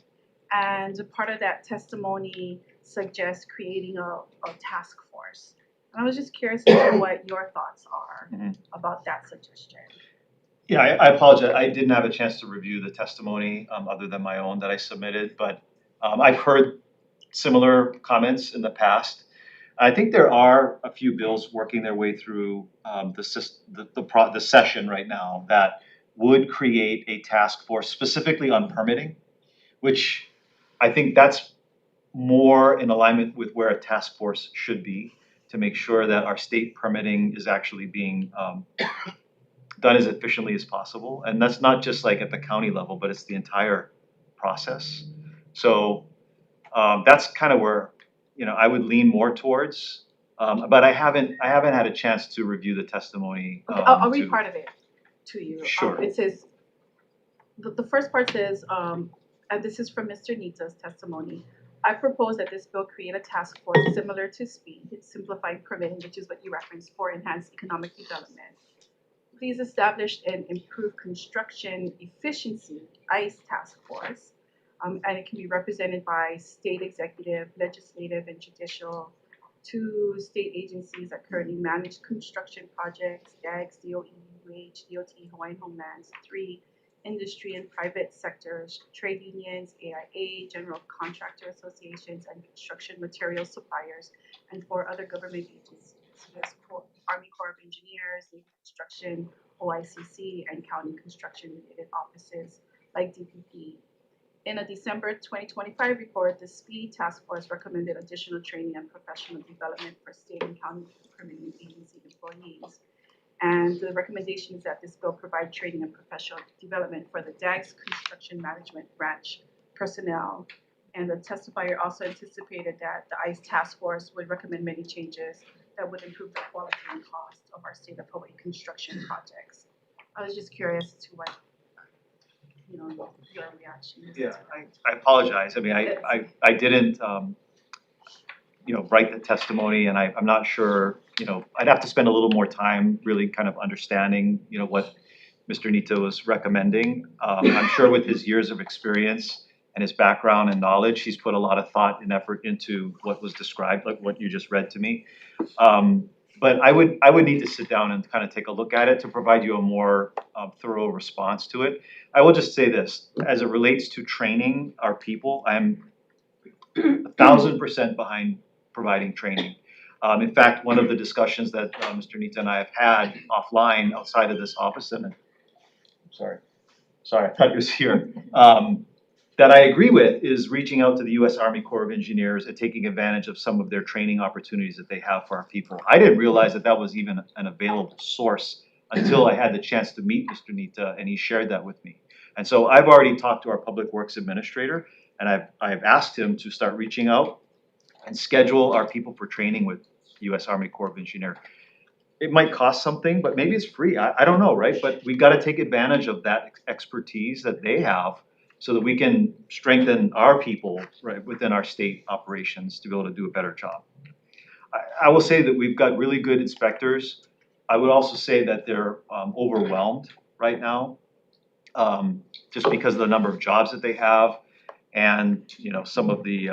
and part of that testimony suggests creating a task force. And I was just curious as to what your thoughts are about that suggestion. Yeah, I apologize. I didn't have a chance to review the testimony other than my own that I submitted, but I've heard similar comments in the past. I think there are a few bills working their way through the session right now that would create a task force specifically on permitting, which I think that's more in alignment with where a task force should be to make sure that our state permitting is actually being done as efficiently as possible. And that's not just like at the county level, but it's the entire process. So that's kind of where I would lean more towards, but I haven't had a chance to review the testimony. Okay, I'll read part of it to you. Sure. It says, the first part says, and this is from Mr. Nita's testimony, I propose that this bill create a task force similar to SPEED, simplified permitting, which is what you referenced, for enhanced economic development. Please establish an improved construction efficiency, ICE task force. And it can be represented by state executive, legislative, and judicial, 2 state agencies that currently manage construction projects, DAGS, DOE, WAGE, DOT, Hawaiian Homelands, 3 industry and private sectors, trade unions, AIA, general contractor associations, and construction material suppliers, and 4 other government So there's Army Corps of Engineers, Navy Construction, OICC, and county construction-related offices like DPP. In a December 2025 report, the SPEED Task Force recommended additional training and professional development for state and county permitting agency employees. And the recommendation is that this bill provide training and professional development for the DAG's construction management branch personnel. And the testifier also anticipated that the ICE task force would recommend many changes that would improve the quality and cost of our state of Hawaii construction projects. I was just curious to what, your reaction is. Yeah, I apologize. I mean, I didn't, write the testimony, and I'm not sure, I'd have to spend a little more time really kind of understanding, what Mr. Nita was recommending. I'm sure with his years of experience and his background and knowledge, he's put a lot of thought and effort into what was described, like what you just read to me. But I would need to sit down and kind of take a look at it to provide you a more thorough response to it. I will just say this, as it relates to training our people, I'm 1,000% behind providing training. In fact, one of the discussions that Mr. Nita and I have had offline outside of this office, and sorry, I thought he was here, that I agree with is reaching out to the U.S. Army Corps of Engineers and taking advantage of some of their training opportunities that they have for our people. I didn't realize that was even an available source until I had the chance to meet Mr. Nita, and he shared that with me. And so I've already talked to our Public Works Administrator, and I've asked him to start reaching out and schedule our people for training with U.S. Army Corps of Engineers. It might cost something, but maybe it's free. I don't know, right? But we've got to take advantage of that expertise that they have so that we can strengthen our people, right, within our state operations to be able to do a better job. I will say that we've got really good inspectors. I would also say that they're overwhelmed right now, just because of the number of jobs that they have and some of the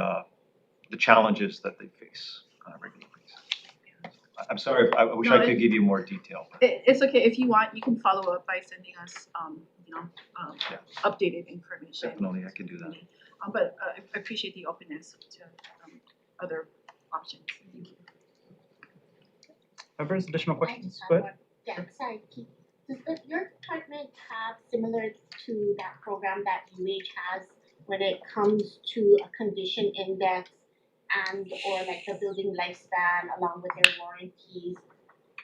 challenges that they face on a regular basis. I'm sorry, I wish I could give you more detail. It's okay, if you want, you can follow up by sending us, updated information. Definitely, I can do that. But I appreciate the openness to other options. Thank you. Members, additional I questions? just Go have ahead. one. Yeah, sorry. Does your department have similar to that program that UH has when it comes to a condition index and or like the building lifespan along with their warranties,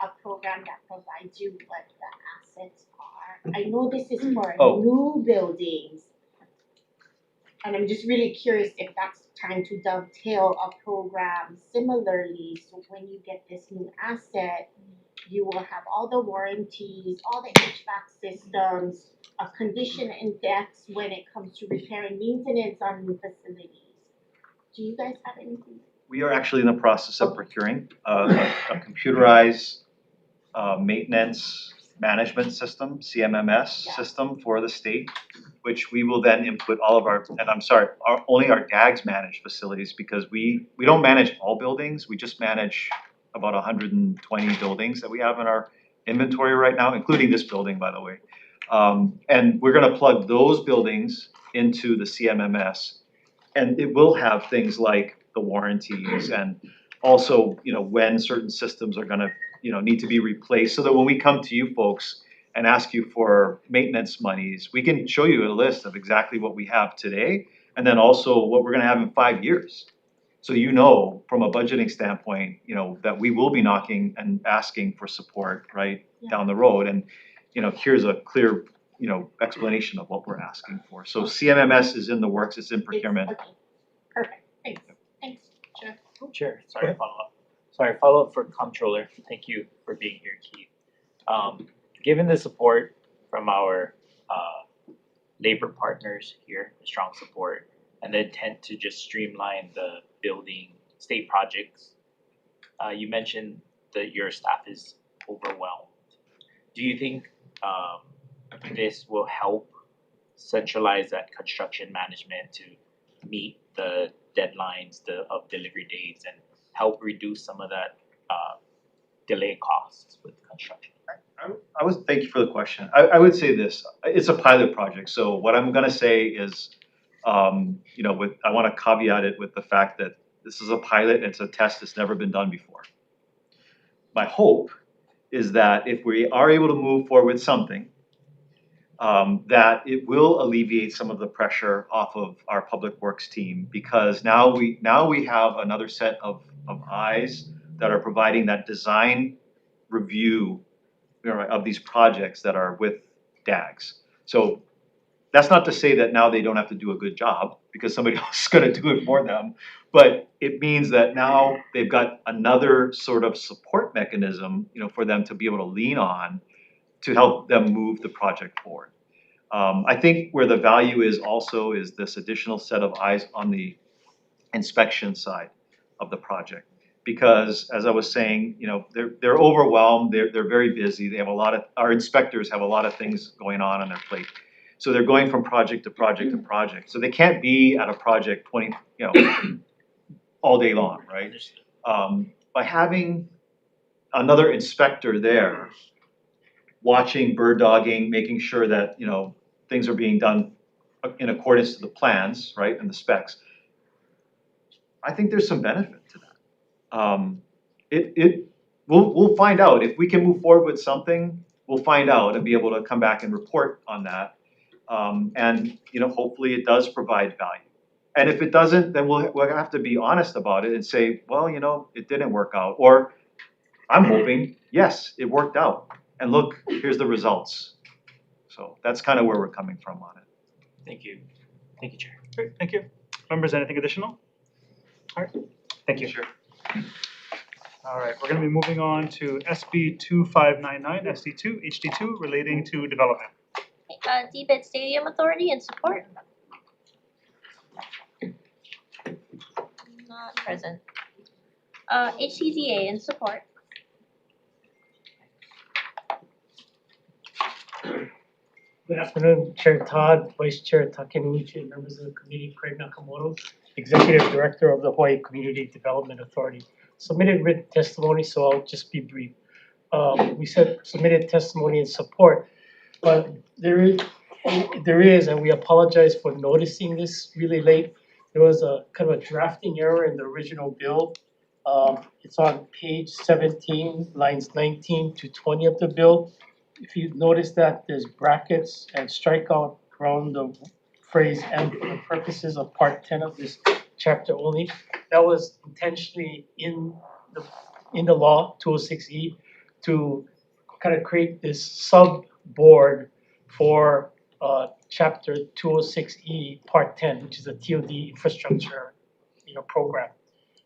a program that provides you what the assets are? I know this is for new buildings. And I'm just really curious if that's trying to dovetail a program similarly, so when you get this new asset, you will have all the warranties, all the HVAC systems, a condition index when it comes to repair and maintenance on new facilities. Do you guys have anything? We are actually in the process of procuring a computerized maintenance management system, CMMS system for the state, which we will then input all of our, and I'm sorry, only our DAGs managed facilities, because we don't manage all buildings, we just manage about 120 buildings that we have in our inventory right now, including this building, by the way. And we're gonna plug those buildings into the CMMS, and it will have things like the warranties and also, when certain systems are gonna, need to be replaced, so that when we come to you folks and ask you for maintenance monies, we can show you a list of exactly what we have today, and then also what we're gonna have in 5 years. So from a budgeting standpoint, that we will be knocking and asking for support, right, down the road, and, here's a clear, explanation of what we're asking for. So CMMS is in the works, it's in procurement. Okay, perfect, thanks, thanks, Chair. Chair, sorry, follow up for Comptroller. Thank you for being here, Keith. Given the support from our labor partners here, the strong support, and the intent to just streamline the building state projects, you mentioned that your staff is overwhelmed. Do you think this will help centralize that construction management to meet the deadlines of delivery dates and help reduce some of that delay costs with construction? Thank you for the question. I would say this, it's a pilot project, so what I'm gonna say is, I wanna caveat it with the fact that this is a pilot, it's a test that's never been done before. my hope is that if we are able to move forward with something, that it will alleviate some of the pressure off of our public works team, because now we have another set of eyes that are providing that design review, you know, of these projects that are with DAGs. So that's not to say that now they don't have to do a good job, because somebody else is gonna do it for them. But it means that now they've got another sort of support mechanism, you know, for them to be able to lean on to help them move the project forward. I think where the value is also is this additional set of eyes on the inspection side of the project. Because as I was saying, you know, they're overwhelmed, they're very busy, they have a lot of, our inspectors have a lot of things going on their plate. So they're going from project to project to project, so they can't be at a project 20, you know, all day long, right? By having another inspector there, watching, bird dogging, making sure that, you know, things are being done in accordance to the plans, right, and the specs, I think there's some benefit to that. We'll find out. If we can move forward with something, we'll find out and be able to come back and report on that. And, you know, hopefully it does provide value. And if it doesn't, then we'll have to be honest about it and say, well, you know, it didn't work out. Or I'm hoping, yes, it worked out. And look, here's the results. So that's kind of where we're coming from on it. Thank you. Thank you, Chair. Great, thank you. Members, anything additional? All right, thank you. Sure. All right, we're gonna be moving on to SB 2599, SD2, HD2, relating to development. DBID Stadium Authority in support. Not present. HTDA in support. Good afternoon, Chair Todd, Vice Chair Takenouchi, and members of the committee, Craig Nakamoto, Executive Director of the Hawaii Community Development Authority. Submitted written testimony, so I'll just be brief. We said submitted testimony in support, but there is, and we apologize for noticing this really late. There was a kind of a drafting error in the original bill. It's on page 17, lines 19 to 20 of the bill. If you notice that there's brackets and strikeout around the phrase "and for the purposes of part 10 of this chapter only," that was intentionally in the law 206E to kind of create this sub board for chapter 206E part 10, which is a TOD infrastructure, program.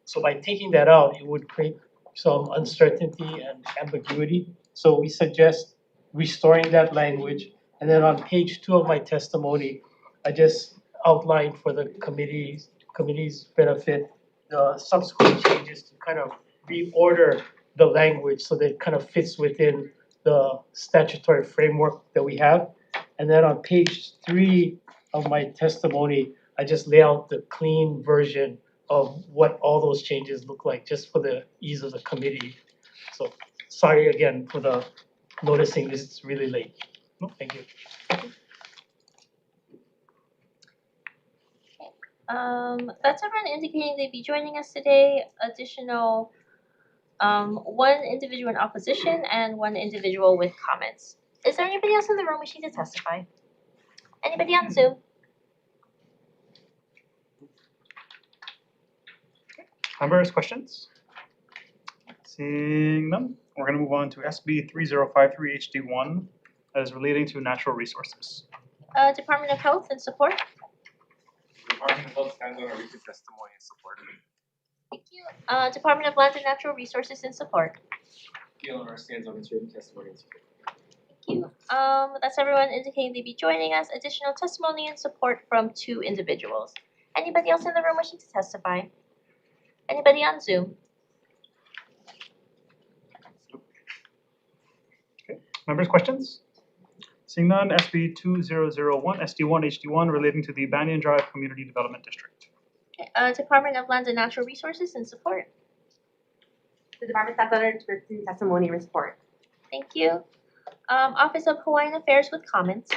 So by taking that out, it would create some uncertainty and ambiguity. So we suggest restoring that language. And then on page 2 of my testimony, I just outlined for the committee's benefit the subsequent changes to kind of reorder the language so that it kind of fits within the statutory framework that we have. And then on page 3 of my testimony, I just lay out the clean version of what all those changes look like, just for the ease of the committee. So sorry again for the noticing this is really late. No, thank you. That's everyone indicating they'd be joining us today. Additional, one individual in opposition and one individual with comments. Is there anybody else in the room wishing to testify? Anybody on Zoom? Members, questions? Seeing none, we're gonna move on to SB 3053 HD1, that is relating to natural resources. Department of Health and support. Department of Health stands on a recent testimony in support. Thank you. Department of Land and Natural Resources in support. DLNR stands on its written testimony in support. Thank you. That's everyone indicating they'd be joining us. Additional testimony and support from 2 individuals. Anybody else in the room wishing to testify? Anybody on Zoom? Okay, members, questions? Seeing none, SB 2001 SD1 HD1 relating to the Banyan Drive Community Development District. Okay, Department of Land and Natural Resources in support. The department stands on its written testimony in support. Thank you. Office of Hawaiian Affairs with comments.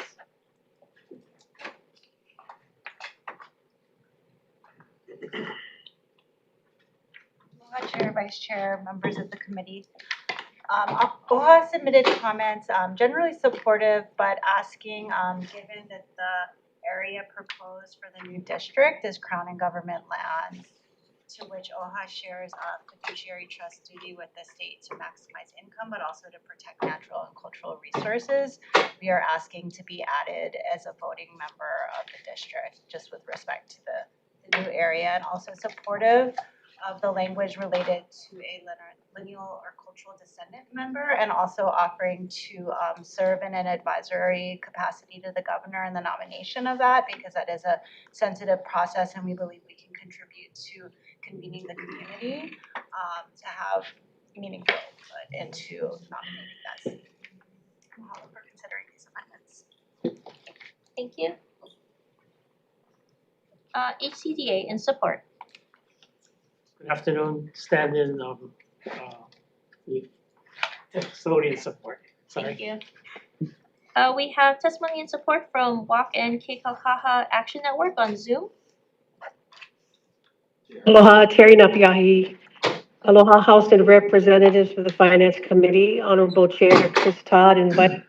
Chair, Vice Chair, members of the committee. OHA submitted comments, generally supportive, but asking, given that the area proposed for the new district is Crown and government land, to which OHA shares a fiduciary trust duty with the state to maximize income, but also to protect natural and cultural resources. We are asking to be added as a voting member of the district, just with respect to the new area, and also supportive of the language related to a lineal or cultural descendant member, and also offering to serve in an advisory capacity to the governor in the nomination of that, because that is a sensitive process and we believe we can contribute to convening the community to have meaningful input into nominating that seat. For considering these amendments. Thank you. HCDA in support. Good afternoon, stand in, testimony in support. Sorry. Thank you. We have testimony in support from WAC and Kekalakaha Action Network on Zoom. Aloha, Terry Napiahi. Aloha, House and Representatives for the Finance Committee, Honorable Chair Chris Todd and Vice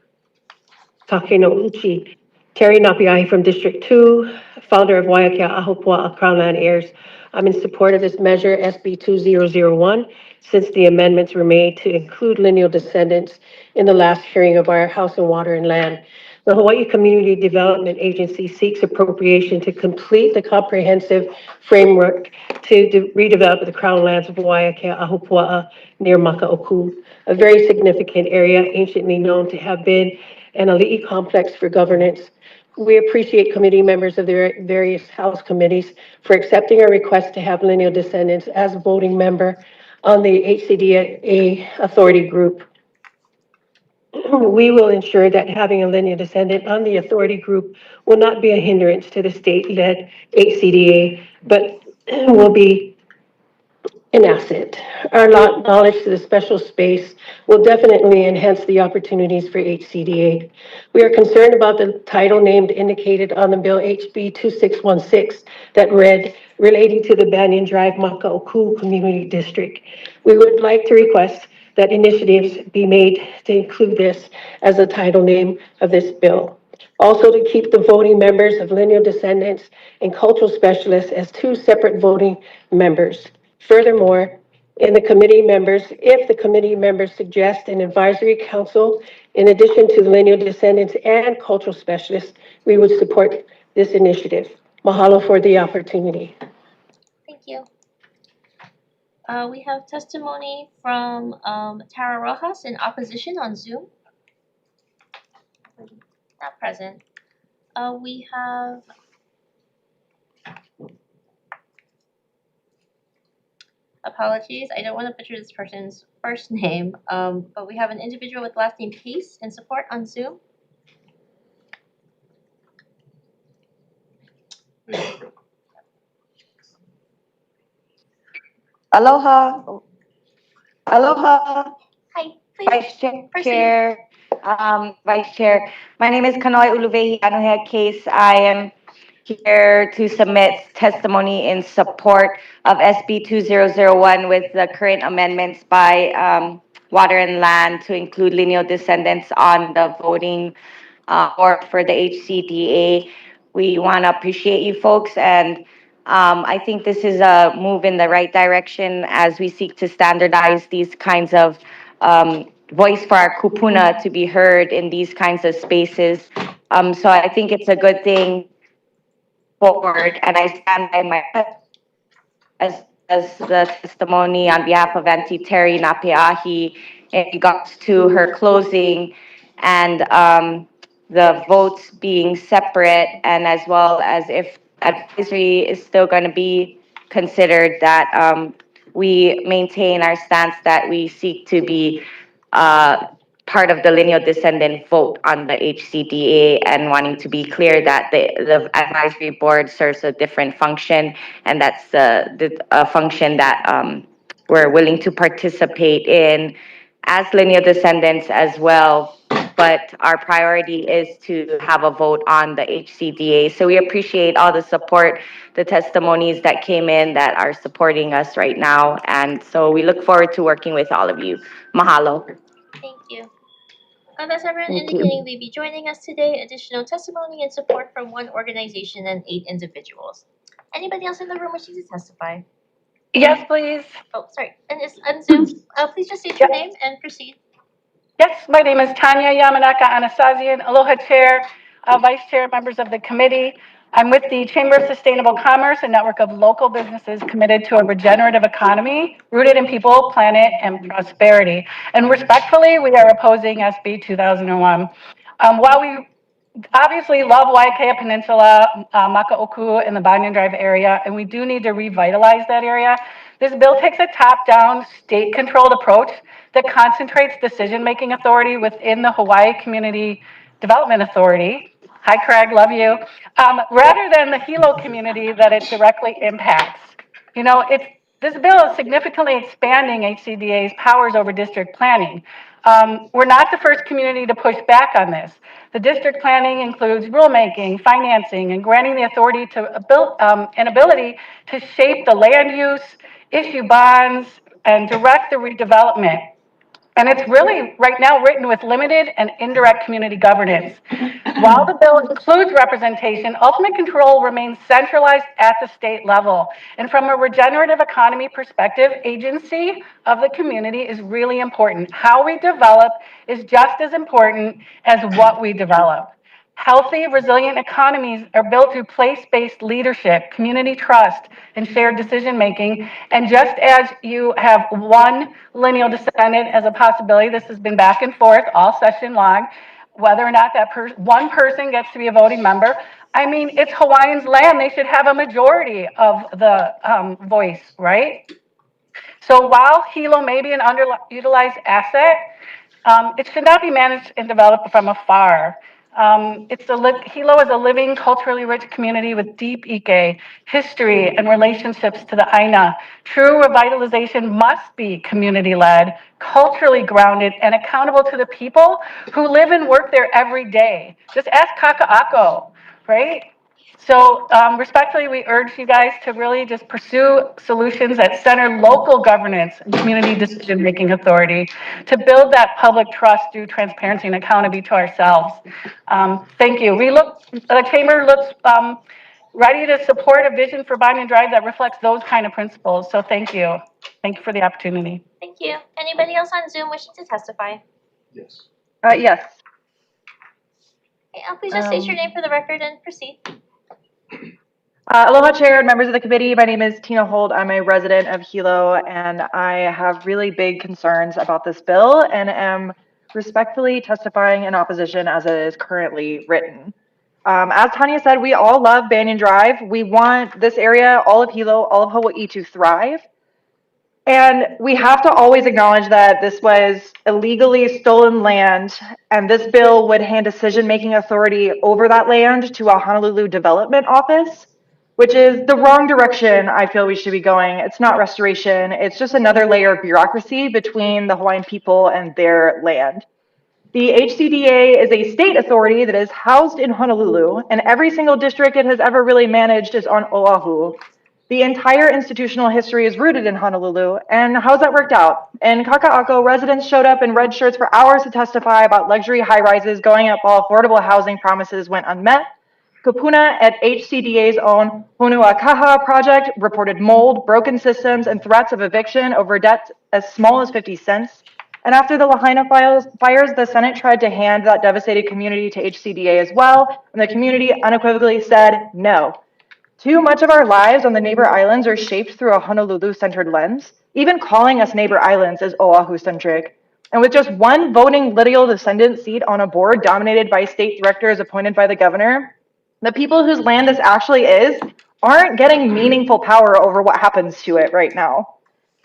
Takeno Uchi. Terry Napiahi from District 2, founder of Waiakea Ahupua'a Crown Land Heirs. I'm in support of this measure, SB 2001, since the amendments were made to include lineal descendants in the last hearing of our House and Water and Land. The Hawaii Community Development Agency seeks appropriation to complete the comprehensive framework to redevelop the Crown Lands of Waiakea Ahupua'a near Maka'oku, a very significant area anciently known to have been an ali'i complex for governance. We appreciate committee members of the various House committees for accepting our request to have lineal descendants as a voting member on the HCDA authority group. We will ensure that having a lineal descendant on the authority group will not be a hindrance to the state-led HCDA, but will be an asset. Our knowledge to the special space will definitely enhance the opportunities for HCDA. We are concerned about the title named indicated on the bill HB 2616 that read, relating to the Banyan Drive Maka'oku Community District. We would like to request that initiatives be made to include this as a title name of this bill. Also, to keep the voting members of lineal descendants and cultural specialists as two separate voting members. Furthermore, if the committee members suggest an advisory council in addition to the lineal descendants and cultural specialists, we would support this initiative. Mahalo for the opportunity. Thank you. We have testimony from Tara Rojas in opposition on Zoom. Not present. We have apologies, I don't want to butcher this person's first name, but we have an individual with last name Pace in support on Zoom. Aloha. Aloha. Hi, please. Vice Chair. My name is Kanoe Uluvehi Anuhea Case. I am here to submit testimony in support of SB 2001 with the current amendments by Water and Land to include lineal descendants on the voting board for the HCDA. We want to appreciate you folks, and I think this is a move in the right direction as we seek to standardize these kinds of voice for our kupuna to be heard in these kinds of spaces. So I think it's a good thing forward, and I stand by my as the testimony on behalf of Auntie Terry Napiahi in regards to her closing and the votes being separate, and as well as if advisory is still going to be considered, that we maintain our stance that we seek to be part of the lineal descendant vote on the HCDA, and wanting to be clear that the advisory board serves a different function, and that's a function that we're willing to participate in as lineal descendants as well. But our priority is to have a vote on the HCDA. So we appreciate all the support, the testimonies that came in that are supporting us right now. And so we look forward to working with all of you. Mahalo. That's everyone Thank you. indicating they'd be joining us today. Additional testimony and support from one organization and 8 individuals. Anybody else in the room wishing to testify? Yes, please. Oh, sorry. And it's on Zoom. Please just state your name and proceed. Yes, my name is Tanya Yamanaka Anasazian. Aloha Chair, Vice Chair, members of the committee. I'm with the Chamber of Sustainable Commerce, a network of local businesses committed to a regenerative economy rooted in people, planet, and prosperity. And respectfully, we are opposing SB 2001. While we obviously love Waikea Peninsula, Makaoku, and the Banyan Drive area, and we do need to revitalize that area. This bill takes a top-down, state-controlled approach that concentrates decision-making authority within the Hawaii Community Development Authority. Hi, Craig, love you. Rather than the Hilo community that it directly impacts. You know, this bill is significantly expanding HCDA's powers over district planning. We're not the first community to push back on this. The district planning includes rulemaking, financing, and granting the authority to build an ability to shape the land use, issue bonds, and direct the redevelopment. And it's really right now written with limited and indirect community governance. While the bill includes representation, ultimate control remains centralized at the state level. And from a regenerative economy perspective, agency of the community is really important. How we develop is just as important as what we develop. Healthy, resilient economies are built through place-based leadership, community trust, and shared decision-making. And just as you have one lineal descendant as a possibility, this has been back and forth all session long, whether or not that one person gets to be a voting member. I mean, it's Hawaiians' land. They should have a majority of the voice, right? So while Hilo may be an underutilized asset, it should not be managed and developed from afar. Hilo is a living, culturally rich community with deep ike, history, and relationships to the Aina. True revitalization must be community-led, culturally grounded, and accountable to the people who live and work there every day. Just ask Kaka'ako, right? So respectfully, we urge you guys to really just pursue solutions that center local governance and community decision-making authority to build that public trust through transparency and accountability to ourselves. Thank you. The Chamber looks ready to support a vision for Banyan Drive that reflects those kind of principles. So thank you. Thank you for the opportunity. Thank you. Anybody else on Zoom wishing to testify? Yes. Yes. Okay, please just state your name for the record and proceed. Aloha Chair and members of the committee. My name is Tina Holt. I'm a resident of Hilo, and I have really big concerns about this bill and am respectfully testifying in opposition as it is currently written. As Tanya said, we all love Banyan Drive. We want this area, all of Hilo, all of Hawaii to thrive. And we have to always acknowledge that this was illegally stolen land, and this bill would hand decision-making authority over that land to a Honolulu Development Office, which is the wrong direction I feel we should be going. It's not restoration. It's just another layer of bureaucracy between the Hawaiian people and their land. The HCDA is a state authority that is housed in Honolulu, and every single district it has ever really managed is on Oahu. The entire institutional history is rooted in Honolulu, and how's that worked out? In Kaka'ako, residents showed up in red shirts for hours to testify about luxury high-rises going up while affordable housing promises went unmet. Kupuna at HCDA's own Honuakaha project reported mold, broken systems, and threats of eviction over debts as small as 50 cents. And after the Lahaina fires, the Senate tried to hand that devastated community to HCDA as well, and the community unequivocally said no. Too much of our lives on the neighbor islands are shaped through a Honolulu-centered lens. Even calling us neighbor islands is Oahu-centric. And with just one voting lineal descendant seat on a board dominated by state directors appointed by the governor, the people whose land this actually is aren't getting meaningful power over what happens to it right now.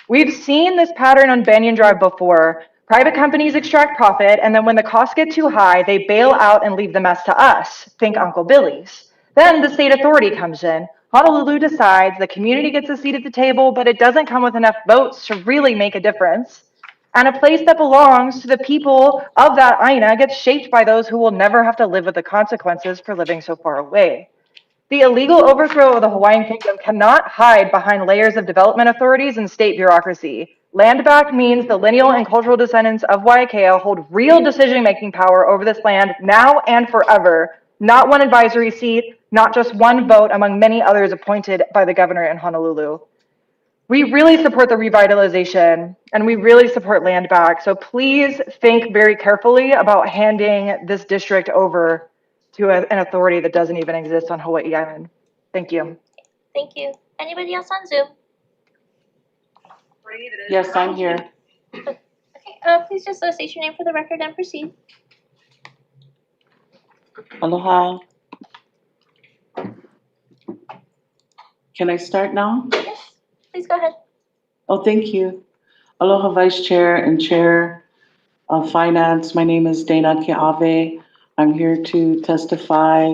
We've seen this pattern on Banyan Drive before. Private companies extract profit, and then when the costs get too high, they bail out and leave the mess to us. Think Uncle Billy's. Then the state authority comes in. Honolulu decides, the community gets a seat at the table, but it doesn't come with enough votes to really make a difference. And a place that belongs to the people of that Aina gets shaped by those who will never have to live with the consequences for living so far away. The illegal overthrow of the Hawaiian kingdom cannot hide behind layers of development authorities and state bureaucracy. Land back means the lineal and cultural descendants of Waiakea hold real decision-making power over this land now and forever, not one advisory seat, not just one vote among many others appointed by the governor in Honolulu. We really support the revitalization and we really support land back. So please think very carefully about handing this district over to an authority that doesn't even exist on Hawaii Island. Thank you. Thank you. Anybody else on Zoom? Yes, I'm here. Okay, please just state your name for the record and proceed. Aloha. Can I start now? Yes, please go ahead. Oh, thank you. Aloha, Vice Chair and Chair of Finance. My name is Dana Ke'ave. I'm here to testify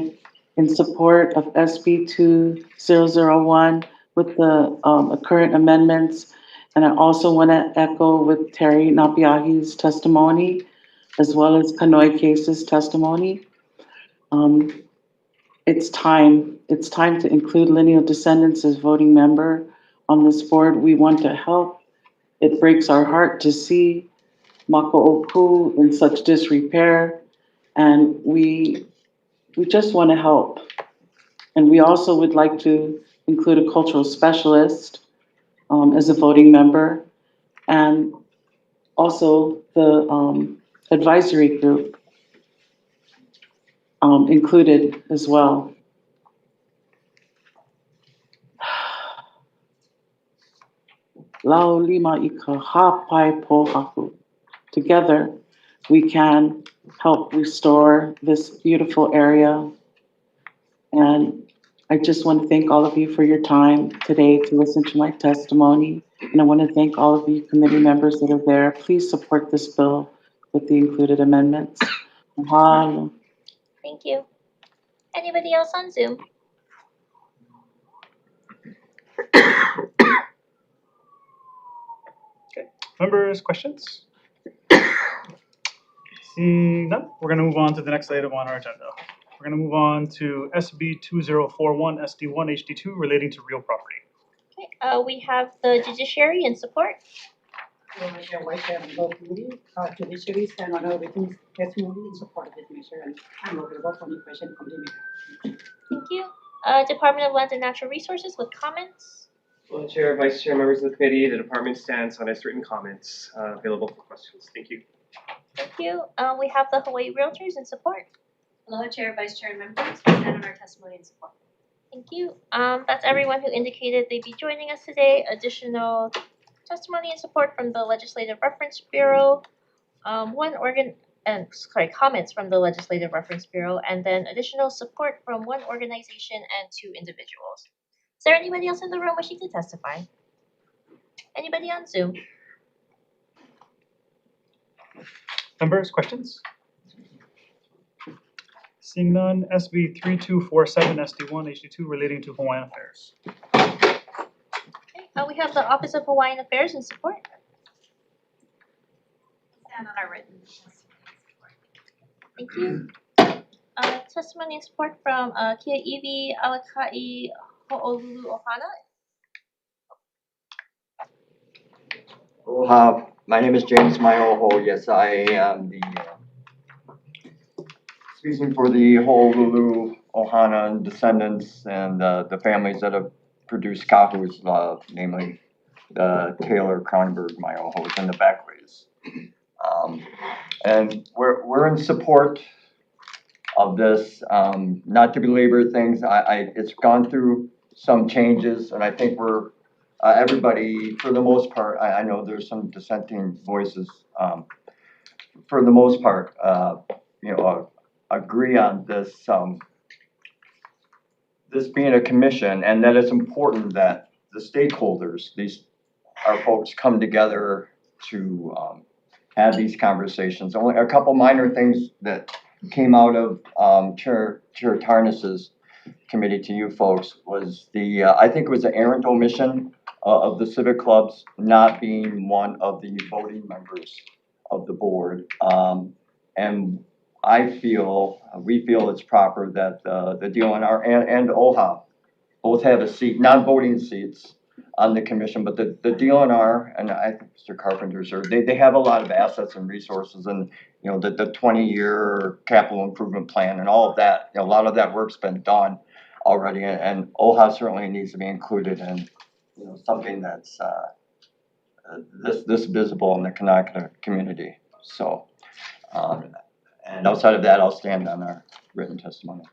in support of SB 2001 with the current amendments. And I also want to echo with Terry Napiahi's testimony, as well as Kanoi Case's testimony. It's time to include lineal descendants as voting member on this board. We want to help. It breaks our heart to see Maka'oku in such disrepair, and we just want to help. And we also would like to include a cultural specialist as a voting member, and also the advisory group included as well. Lau lima ika hapai pohaku. Together, we can help restore this beautiful area. And I just want to thank all of you for your time today to listen to my testimony. And I want to thank all of you committee members that are there. Please support this bill with the included amendments. Mahalo. Thank you. Anybody else on Zoom? Okay, members, questions? Seeing none, we're going to move on to the next item on our agenda. We're going to move on to SB 2041 SD1 HD2 relating to real property. Okay, we have the judiciary in support. Judiciary stand on a written testimony in support of this measure, and I'm available for any question committee. Thank you. Department of Land and Natural Resources with comments. Well, Chair, Vice Chair, members of the committee, the department stands on its written comments available for questions. Thank you. Thank you. We have the Hawaii Realtors in support. Aloha, Chair, Vice Chair, and members. We stand on our testimony in support. Thank you. That's everyone who indicated they'd be joining us today. Additional testimony and support from the Legislative Reference Bureau. Comments from the Legislative Reference Bureau, and then additional support from one organization and 2 individuals. Is there anybody else in the room wishing to testify? Anybody on Zoom? Members, questions? Seeing none, SB 3247 SD1 HD2 relating to Hawaiian Affairs. Okay, we have the Office of Hawaiian Affairs in support. Stand on our written testimony. Thank you. Testimony and support from Kia'iwi Alakai Ho'olulu Ohana. Aloha, my name is James Maioho. Yes, I am the speaking for the Honolulu Ohana descendants and the families that have produced kahus, namely the Taylor Kronberg Maiohos and the Beckleys. And we're in support of this. Not to belabor things, it's gone through some changes, and I think we're everybody, for the most part, I know there's some dissenting voices. For the most part, agree on this. This being a commission, and that it's important that the stakeholders, our folks, come together to have these conversations. Only a couple minor things that came out of Chair Tarnas's committee to you folks was I think it was the errant omission of the civic clubs not being one of the voting members of the board. And we feel it's proper that the DONR and OHA both have a seat, non-voting seats on the commission, but the DLNR, and I think Mr. Carpenter's, they have a lot of assets and resources, and, you know, the 20-year capital improvement plan and all of that, you know, a lot of that work's been done already, and OHA certainly needs to be included in, you know, something that's, this visible in the Kanaka community, so, and outside of that, I'll stand on our written testimony.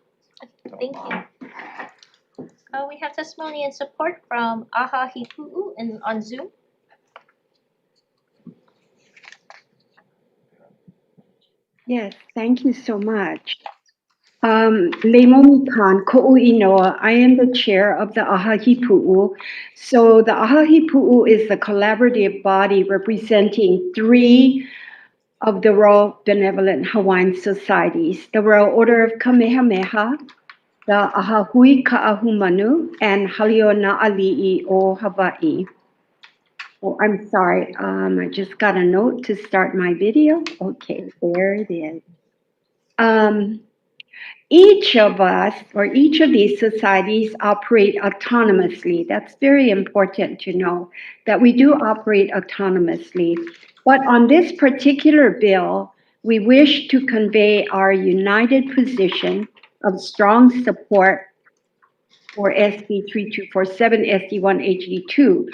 Thank you. We have testimony and support from Aha Hipu'u on Zoom. Yes, thank you so much. Leimomi Khan, Ko'u Inoa. I am the chair of the Aha Hipu'u. So the Aha Hipu'u is the collaborative body representing 3 of the Royal Benevolent Hawaiian Societies, the Royal Order of Kamehameha, the Ahahui Ka'ahumanu, and Haliona'ali'i o Hawaii. Oh, I'm sorry, I just got a note to start my video. Okay, there it is. Each of us, or each of these societies, operate autonomously. That's very important to know, that we do operate autonomously. But on this particular bill, we wish to convey our united position of strong support for SB 3247 SD1 HD2.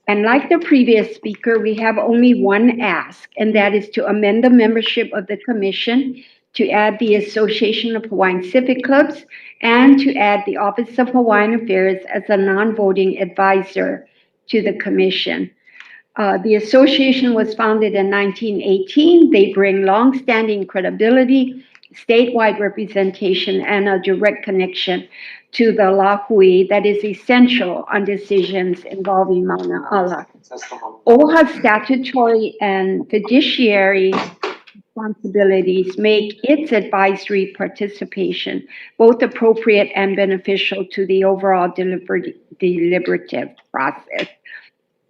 And like the previous speaker, we have only one ask, and that is to amend the membership of the commission to add the Association of Hawaiian Civic Clubs and to add the Office of Hawaiian Affairs as a non-voting advisor to the commission. The association was founded in 1918. They bring long-standing credibility, statewide representation, and a direct connection to the lahui that is essential on decisions involving Mauna Ala. OHA's statutory and fiduciary responsibilities make its advisory participation both appropriate and beneficial to the overall deliberative process.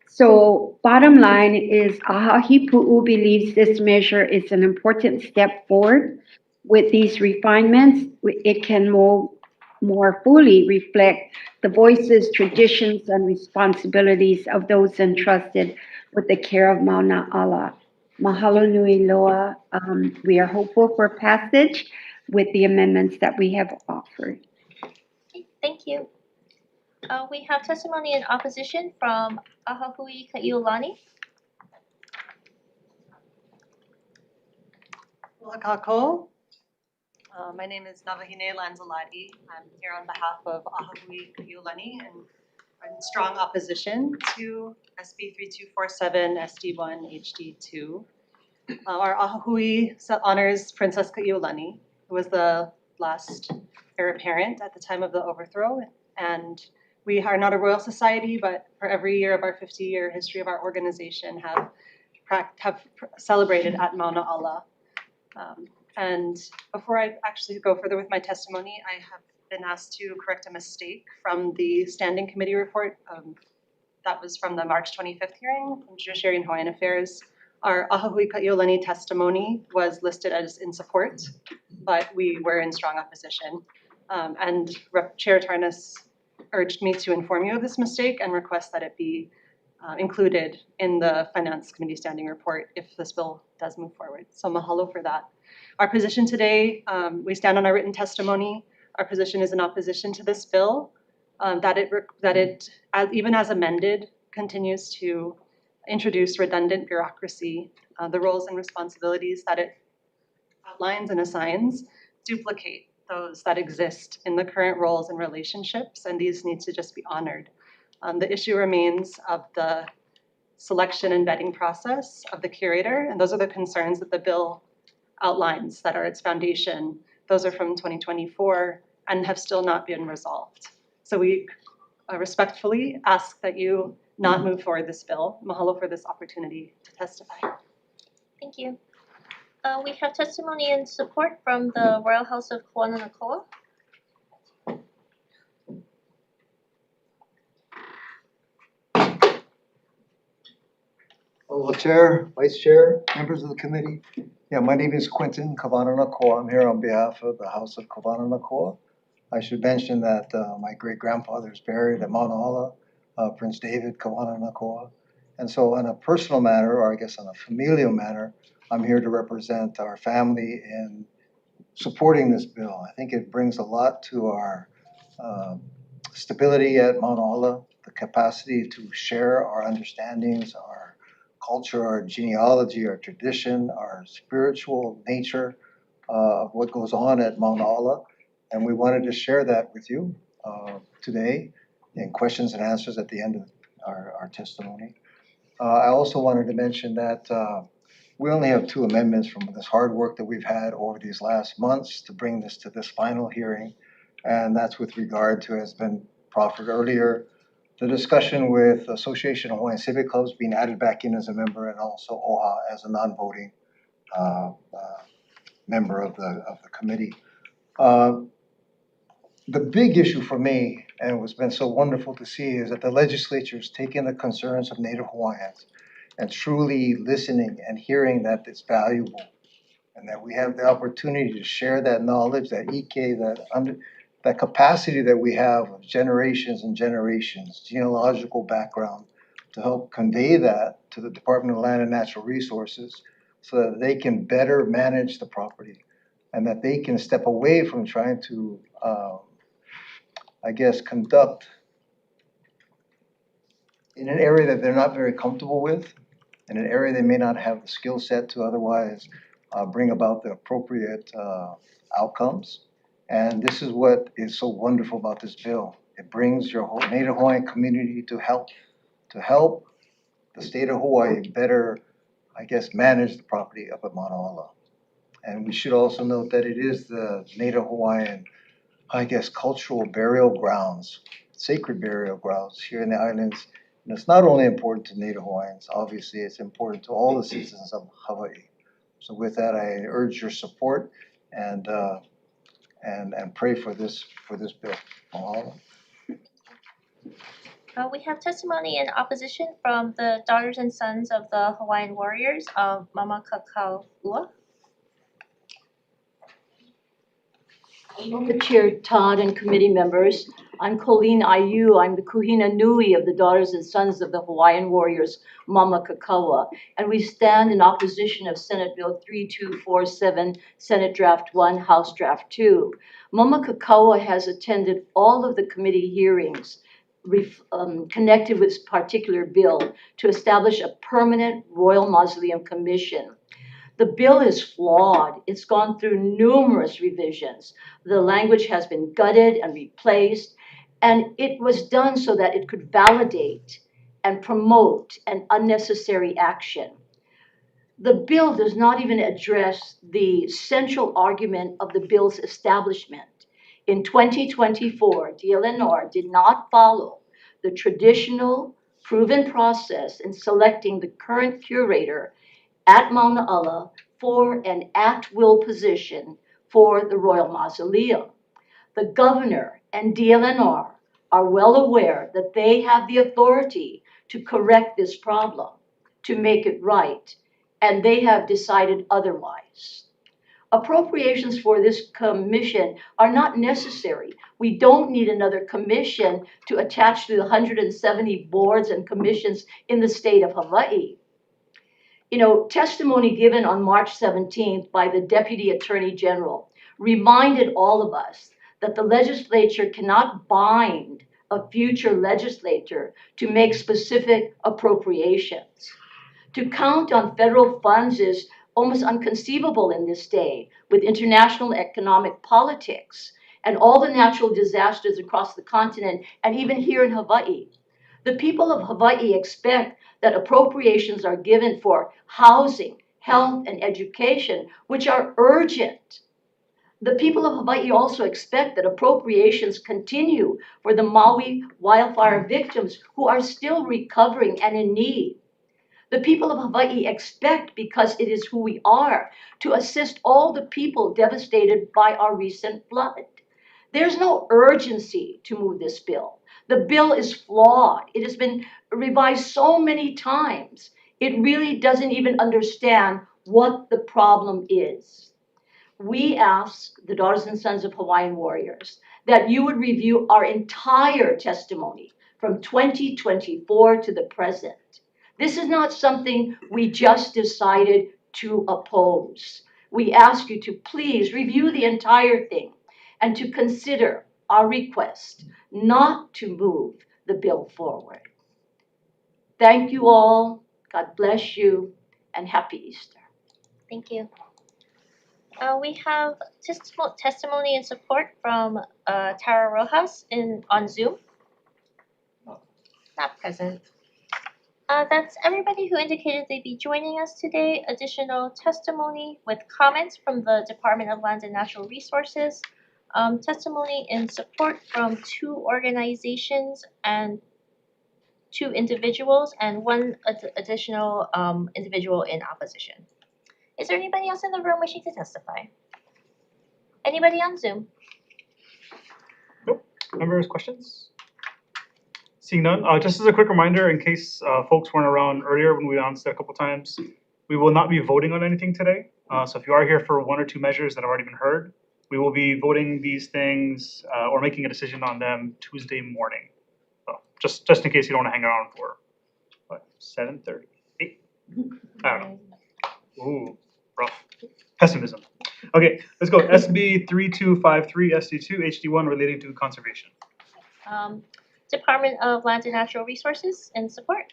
So bottom line is Aha Hipu'u believes this measure is an important step forward. With these refinements, it can more fully reflect the voices, traditions, and responsibilities of those entrusted with the care of Mauna Ala. Mahalo nui loa. We are hopeful for passage with the amendments that we have offered. Thank you. We have testimony in opposition from Ahahui Ka'iolani. Kako. My name is Navahine Lanzalati. I'm here on behalf of Ahahui Ka'iolani and I'm in strong opposition to SB 3247 SD1 HD2. Our Ahahui honors Princess Ka'iolani, who was the last heir apparent at the time of the overthrow, and we are not a royal society, but for every year of our 50-year history of our organization have celebrated at Mauna Ala. And before I actually go further with my testimony, I have been asked to correct a mistake from the standing committee report. That was from the March 25th hearing from Judiciary and Hawaiian Affairs. Our Ahahui Ka'iolani testimony was listed as in support, but we were in strong opposition. And Chair Tarnas urged me to inform you of this mistake and request that it be included in the Finance Committee standing report if this bill does move forward. So mahalo for that. Our position today, we stand on our written testimony. Our position is in opposition to this bill, that it even as amended, continues to introduce redundant bureaucracy. The roles and responsibilities that it outlines and assigns duplicate those that exist in the current roles and relationships, and these need to just be honored. The issue remains of the selection and vetting process of the curator, and those are the concerns that the bill outlines that are its foundation. Those are from 2024 and have still not been resolved. So we respectfully ask that you not move forward this bill. Mahalo for this opportunity to testify. Thank you. We have testimony and support from the Royal House of Kuananakoa. Hello, Chair, Vice Chair, members of the committee. Yeah, my name is Quentin Kavananakoa. I'm here on behalf of the House of Kavananakoa. I should mention that my great-grandfather is buried at Mauna Ala Prince David Kawananakoa. And so on a personal matter, or I guess on a familial matter, I'm here to represent our family in supporting this bill. I think it brings a lot to our stability at Mauna Ola, the capacity to share our understandings, our culture, our genealogy, our tradition, our spiritual nature of what goes on at Mauna Ola. And we wanted to share that with you today in questions and answers at the end of our testimony. I also wanted to mention that we only have 2 amendments from this hard work that we've had over these last months to bring this to this final hearing. And that's with regard to, as been proffered earlier, the discussion with Association of Hawaiian Civic Clubs being added back in as a member, and also OHA as a non-voting member of the committee. The big issue for me, and what's been so wonderful to see, is that the legislature's taken the concerns of Native Hawaiians and truly listening and hearing that it's valuable, and that we have the opportunity to share that knowledge, that EK, that capacity that we have of generations and generations, genealogical background, to help convey that to the Department of Land and Natural Resources so that they can better manage the property and that they can step away from trying to, I guess, conduct in an area that they're not very comfortable with, in an area they may not have the skill set to otherwise bring about the appropriate outcomes. And this is what is so wonderful about this bill. It brings your whole Native Hawaiian community to help the state of Hawaii better, I guess, manage the property up at Mauna Ola. And we should also note that it is the Native Hawaiian, I guess, cultural burial grounds, sacred burial grounds here in the islands. And it's not only important to Native Hawaiians, obviously it's important to all the citizens of Hawaii. So with that, I urge your support and pray for this bill. Mahalo. We have testimony in opposition from the daughters and sons of the Hawaiian warriors of Mama Kakaua. Aloha Chair Todd and committee members. I'm Colleen Ayu. I'm the Kuhina Nui of the Daughters and Sons of the Hawaiian Warriors, Mama Kakaua. And we stand in opposition of Senate Bill 3247, Senate Draft 1, House Draft 2. Mama Kakaua has attended all of the committee hearings connected with this particular bill to establish a permanent Royal Mausoleum Commission. The bill is flawed. It's gone through numerous revisions. The language has been gutted and replaced, and it was done so that it could validate and promote an unnecessary action. The bill does not even address the central argument of the bill's establishment. In 2024, DLNR did not follow the traditional proven process in selecting the current curator at Mauna Ola for an at-will position for the Royal Mausoleum. The governor and DLNR are well aware that they have the authority to correct this problem, to make it right, and they have decided otherwise. Appropriations for this commission are not necessary. We don't need another commission to attach to the 170 boards and commissions in the state of Hawaii. You know, testimony given on March 17th by the Deputy Attorney General reminded all of us that the legislature cannot bind a future legislature to make specific appropriations. To count on federal funds is almost inconceivable in this day with international economic politics and all the natural disasters across the continent and even here in Hawaii. The people of Hawaii expect that appropriations are given for housing, health, and education, which are urgent. The people of Hawaii also expect that appropriations continue for the Maui wildfire victims who are still recovering and in need. The people of Hawaii expect, because it is who we are, to assist all the people devastated by our recent flood. There's no urgency to move this bill. The bill is flawed. It has been revised so many times. It really doesn't even understand what the problem is. We ask the Daughters and Sons of Hawaiian Warriors that you would review our entire testimony from 2024 to the present. This is not something we just decided to oppose. We ask you to please review the entire thing and to consider our request not to move the bill forward. Thank you all. God bless you and happy Easter. Thank you. We have testimony and support from Tara Rojas on Zoom. Not present. That's everybody who indicated they'd be joining us today. Additional testimony with comments from the Department of Land and Natural Resources. Testimony in support from 2 organizations and 2 individuals, and 1 additional individual in opposition. Is there anybody else in the room wishing to testify? Anybody on Zoom? Nope. Members, questions? Seeing none, just as a quick reminder, in case folks weren't around earlier when we announced it a couple times, we will not be voting on anything today. So if you are here for 1 or 2 measures that have already been heard, we will be voting these things or making a decision on them Tuesday morning. So just in case you don't want to hang around for what, 7:30, 8? I don't know. Ooh, rough. Pessimism. Okay, let's go. SB 3253 SD2 HD1 relating to conservation. Department of Land and Natural Resources in support.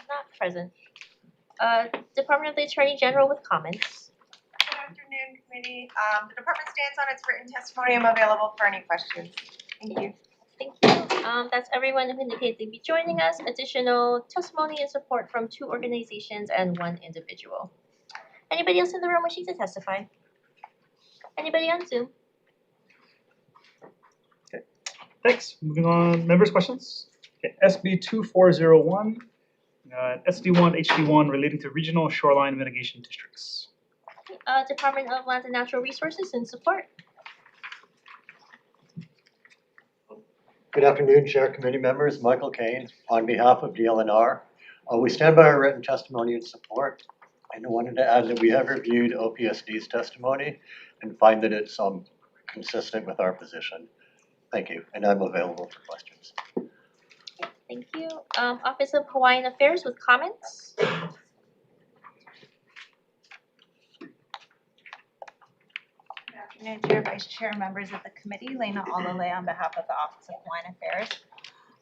Not present. Department of the Attorney General with comments. Good afternoon, committee. The department stands on its written testimony. I'm available for any questions. Thank you. Thank you. That's everyone who indicated they'd be joining us. Additional testimony and support from 2 organizations and 1 individual. Anybody else in the room wishing to testify? Anybody on Zoom? Okay, thanks. Moving on, members' questions? Okay, SB 2401, SD1 HD1 relating to regional shoreline mitigation districts. Department of Land and Natural Resources in support. Good afternoon, Chair, committee members. Michael Kane on behalf of DLNR. We stand by our written testimony in support. And I wanted to add that we have reviewed OPSD's testimony and find that it's consistent with our position. Thank you, and I'm available for questions. Thank you. Office of Hawaiian Affairs with comments. Good afternoon, Chair, Vice Chair, members of the committee. Lena Olale on behalf of the Office of Hawaiian Affairs.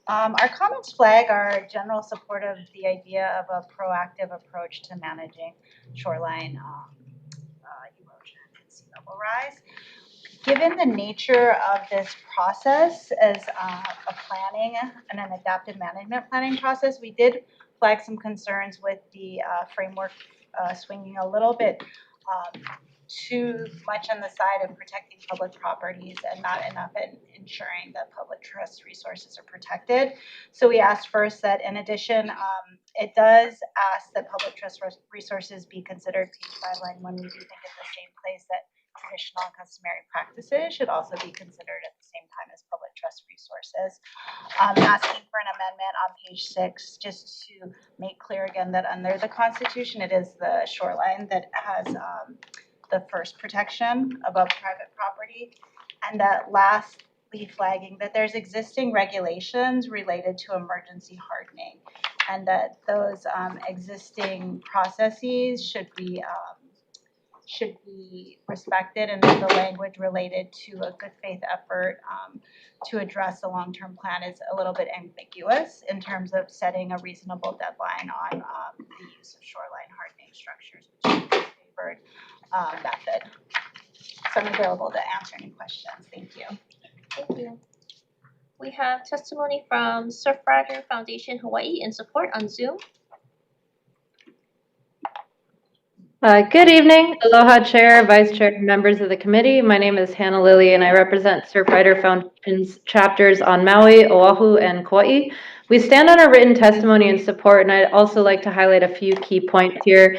Our comments flag our general support of the idea of a proactive approach to managing shoreline erosion and sea level rise. Given the nature of this process as a planning and an adaptive management planning process, we did flag some concerns with the framework swinging a little bit too much on the side of protecting public properties and not enough in ensuring that public trust resources are protected. So we asked first that in addition, it does ask that public trust resources be considered page 5 line 1. We do think at the same place that traditional and customary practices should also be considered at the same time as public trust resources. Asking for an amendment on page 6 just to make clear again that under the Constitution, it is the shoreline that has the first protection above private property, and that lastly flagging that there's existing regulations related to emergency hardening, and that those existing processes should be respected, and that the language related to a good faith effort to address the long-term plan is a little bit ambiguous in terms of setting a reasonable deadline on the use of shoreline hardening structures, which is the favored method. So I'm available to answer any questions. Thank you. Thank you. We have testimony from Surfrider Foundation Hawaii in support on Zoom. Good evening. Aloha Chair, Vice Chair, and members of the committee. My name is Hannah Lilly and I represent Surfrider Foundation's chapters on Maui, Oahu, and Kauai. We stand on our written testimony in support, and I'd also like to highlight a few key points here.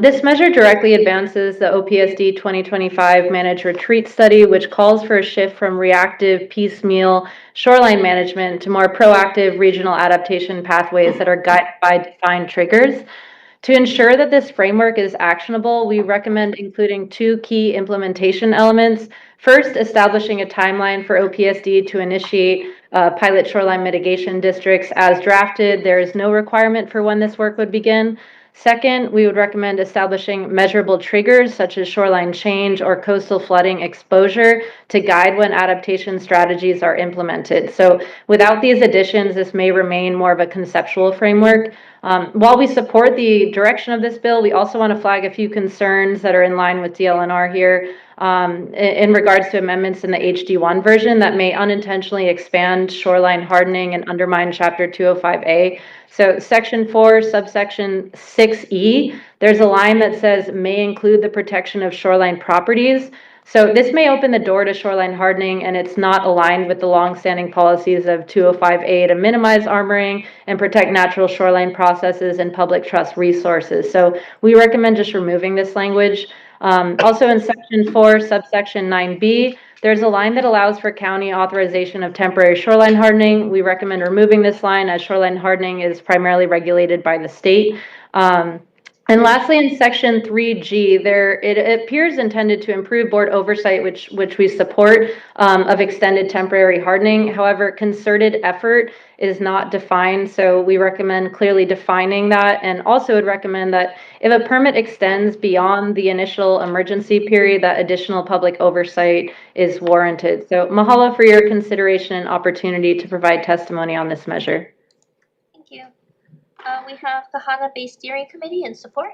This measure directly advances the OPSD 2025 Managed Retreat Study, which calls for a shift from reactive, piecemeal shoreline management to more proactive regional adaptation pathways that are guided by defined triggers. To ensure that this framework is actionable, we recommend including two key implementation elements. First, establishing a timeline for OPSD to initiate pilot shoreline mitigation districts as drafted. There is no requirement for when this work would begin. Second, we would recommend establishing measurable triggers such as shoreline change or coastal flooding exposure to guide when adaptation strategies are implemented. So without these additions, this may remain more of a conceptual framework. While we support the direction of this bill, we also want to flag a few concerns that are in line with DLNR here in regards to amendments in the HD1 version that may unintentionally expand shoreline hardening and undermine Chapter 205A. So Section 4, subsection 6E, there's a line that says may include the protection of shoreline properties. So this may open the door to shoreline hardening, and it's not aligned with the longstanding policies of 205A to minimize armoring and protect natural shoreline processes and public trust resources. So we recommend just removing this language. Also in Section 4, subsection 9B, there's a line that allows for county authorization of temporary shoreline hardening. We recommend removing this line as shoreline hardening is primarily regulated by the state. And lastly, in Section 3G, it appears intended to improve board oversight, which we support, of extended temporary hardening. However, concerted effort is not defined, so we recommend clearly defining that, and also would recommend that if a permit extends beyond the initial emergency period, that additional public oversight is warranted. So mahalo for your consideration and opportunity to provide testimony on this measure. Thank you. We have Kahana Bay Steering Committee in support.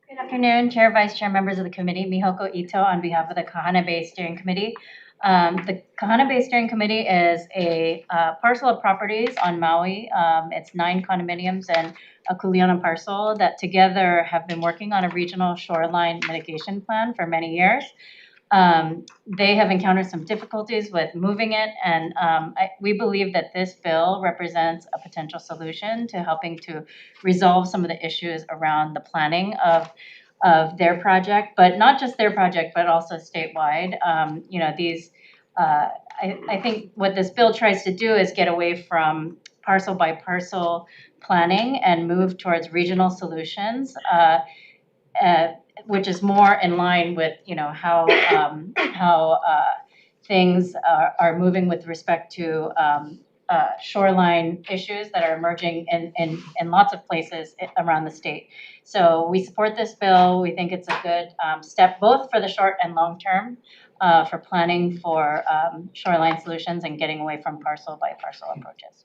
Good afternoon, Chair, Vice Chair, members of the committee. Mihoko Ito on behalf of the Kahana Bay Steering Committee. The Kahana Bay Steering Committee is a parcel of properties on Maui. It's 9 condominiums and a kuleana parcel that together have been working on a regional shoreline mitigation plan for many years. They have encountered some difficulties with moving it, and we believe that this bill represents a potential solution to helping to resolve some of the issues around the planning of their project, but not just their project, but also statewide. I think what this bill tries to do is get away from parcel by parcel planning and move towards regional solutions. Which is more in line with how things are moving with respect to shoreline issues that are emerging in lots of places around the state. So we support this bill. We think it's a good step both for the short and long term for planning for shoreline solutions and getting away from parcel by parcel approaches.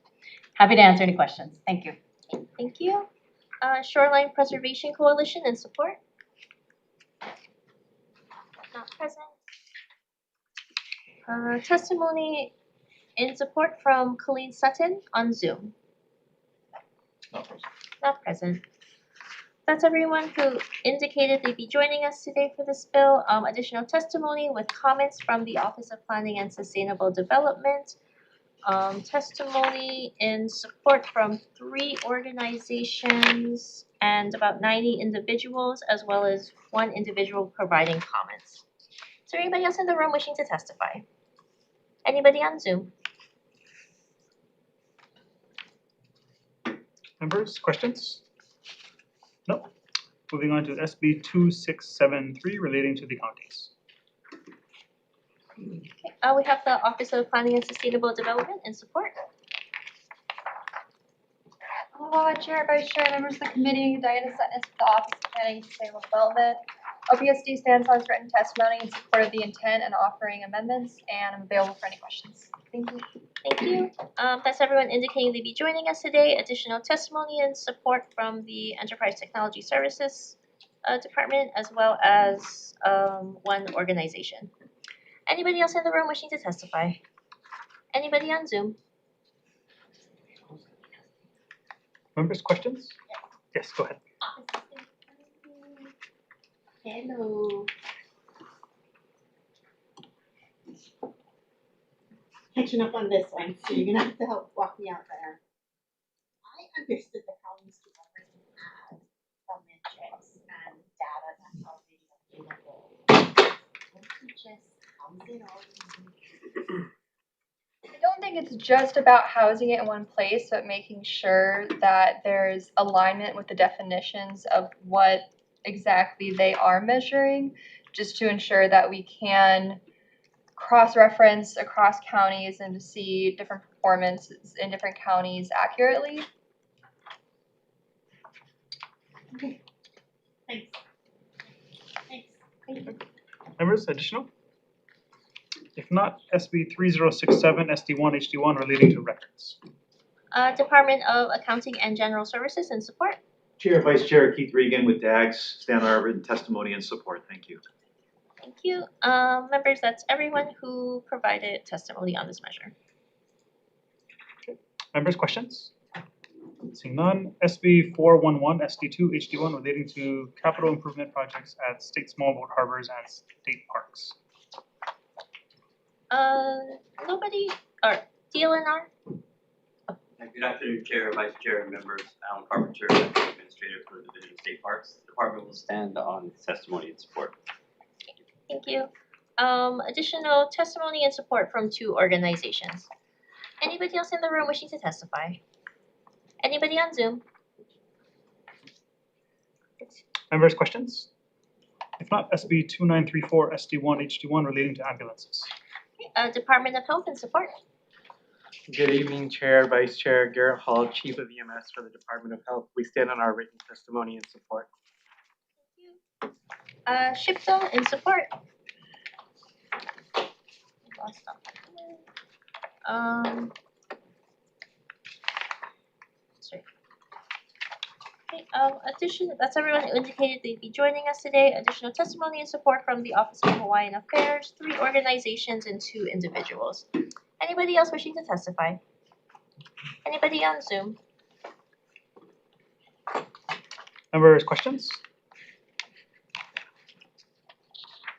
Happy to answer any questions. Thank you. Thank you. Shoreline Preservation Coalition in support. Not present. Testimony in support from Colleen Sutton on Zoom. Not present. That's everyone who indicated they'd be joining us today for this bill. Additional testimony with comments from the Office of Planning and Sustainable Development. Testimony in support from 3 organizations and about 90 individuals, as well as 1 individual providing comments. Is there anybody else in the room wishing to testify? Anybody on Zoom? Members, questions? No. Moving on to SB 2673 relating to the counties. Okay, we have the Office of Planning and Sustainable Development in support. Aloha, Chair, Vice Chair, members of the committee. Diana Sutton with the Office of Planning and Sustainable Development. OPSD stands on its written testimony in support of the intent and offering amendments, and I'm available for any questions. Thank you. Thank you. That's everyone indicating they'd be joining us today. Additional testimony and support from the Enterprise Technology Services Department, as well as 1 organization. Anybody else in the room wishing to testify? Anybody on Zoom? Members, questions? Yes, go ahead. Hello. Catching up on this one, so you're gonna have to help walk me out there. I understood the county's government had some metrics and data that's already available. Don't you just house it all in? I don't think think it's just about housing it in one place, but making sure that there's alignment with the definitions of what exactly they are measuring, just to ensure that we can cross-reference across counties and to see different performances in different counties accurately. Okay. Thanks. Members, additional? If not, SB 3067 SD1 HD1 relating to records. Department of Accounting and General Services in support. Chair, Vice Chair Keith Regan with DAGS, stand on our written testimony and support. Thank you. Thank you. Members, that's everyone who provided testimony on this measure. Members, questions? Seeing none, SB 411 SD2 HD1 relating to capital improvement projects at state small boat harbors and state parks. Nobody, or DLNR? Good afternoon, Chair, Vice Chair, and members. Alan Carpenter, Administrator for the Division of State Parks. The department will stand on testimony and support. Thank you. Additional testimony and support from 2 organizations. Anybody else in the room wishing to testify? Anybody on Zoom? Members, questions? If not, SB 2934 SD1 HD1 relating to ambulances. Department of Health and Support. Good evening, Chair, Vice Chair, Garrett Hall, Chief of EMS for the Department of Health. We stand on our written testimony and support. SHPDL in support. Sorry. Okay, that's everyone who indicated they'd be joining us today. Additional testimony and support from the Office of Hawaiian Affairs, 3 organizations and 2 individuals. Anybody else wishing to testify? Anybody on Zoom? Members, questions?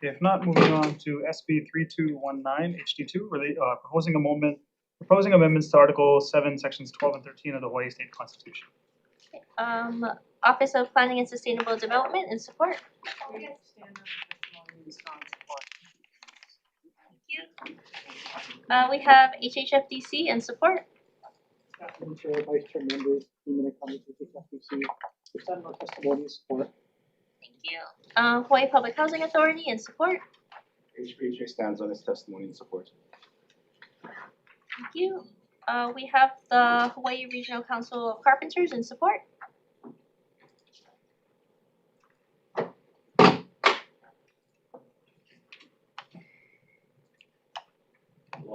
If not, moving on to SB 3219 HD2, proposing amendments to Article 7, Sections 12 and 13 of the Hawaii State Constitution. Office of Planning and Sustainable Development in support. Thank you. We have HHFDC in support. Chair, Vice Chair, members, HHFDC, we stand on testimony and support. Thank you. Hawaii Public Housing Authority in support. HPHA stands on its testimony and support. Thank you. We have the Hawaii Regional Council of Carpenters in support.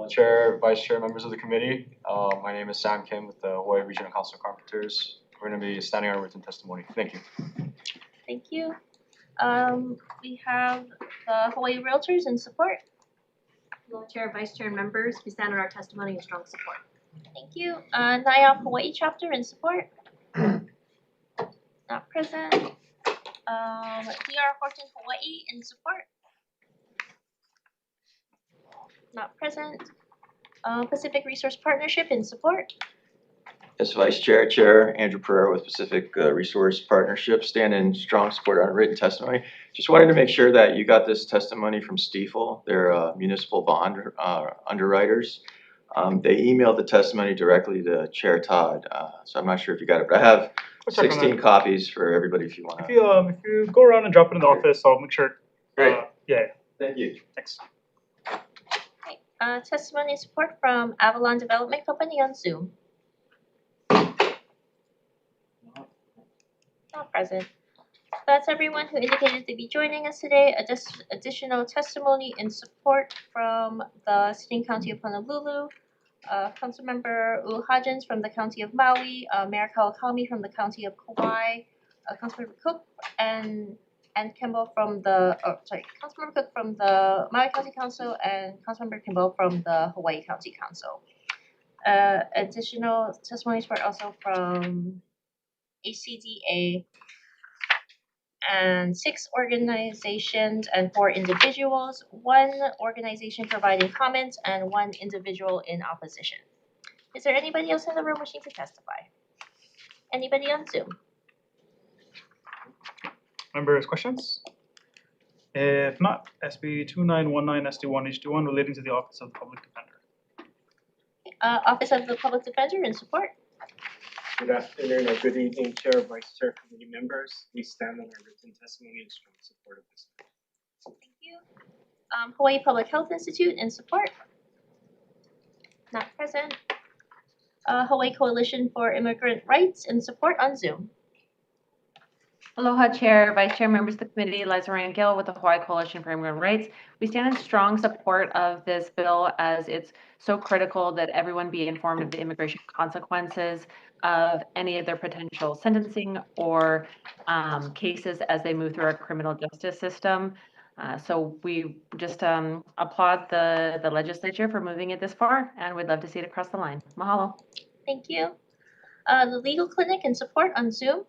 Chair, Vice Chair, members of the committee. My name is Sam Kim with the Hawaii Regional Council of Carpenters. We're going to be standing on written testimony. Thank you. Thank you. We have the Hawaii Realtors in support. Hello, Chair, Vice Chair, and members. We stand on our testimony and strong support. Thank you. NIOP Hawaii chapter in support. Not present. DR Horton Hawaii in support. Not present. Pacific Resource Partnership in support. As Vice Chair, Chair Andrew Pereira with Pacific Resource Partnership, stand in strong support on written testimony. Just wanted to make sure that you got this testimony from Stiefel. They're municipal bond underwriters. They emailed the testimony directly to Chair Todd, so I'm not sure if you got it, but I have 16 copies for everybody if you want to. If you go around and drop it in the office, I'll make sure. Great. Yeah. Thank you. Thanks. Testimony and support from Avalon Development Company on Zoom. Not present. That's everyone who indicated they'd be joining us today. Additional testimony in support from the City and County of Honolulu, Councilmember Uhajins from the County of Maui, Mayor Kawakami from the County of Kauai, Councilmember Cook and Kimball from the Councilmember Cook from the Maui County Council and Councilmember Kimball from the Hawaii County Council. Additional testimonies were also from ACDA and 6 organizations and 4 individuals, 1 organization providing comments and 1 individual in opposition. Is there anybody else in the room wishing to testify? Anybody on Zoom? Members, questions? If not, SB 2919 SD1 HD1 relating to the Office of the Public Defender. Office of the Public Defender in support. Good afternoon or good evening, Chair, Vice Chair, committee members. We stand on our written testimony in strong support of this. Thank you. Hawaii Public Health Institute in support. Not present. Hawaii Coalition for Immigrant Rights in support on Zoom. Aloha Chair, Vice Chair, members of the committee, Liza Ryan Gill with the Hawaii Coalition for Immigrant Rights. We stand in strong support of this bill as it's so critical that everyone be informed of the immigration consequences of any of their potential sentencing or cases as they move through our criminal justice system. So we just applaud the legislature for moving it this far, and we'd love to see it across the line. Mahalo. Thank you. The Legal Clinic in support on Zoom.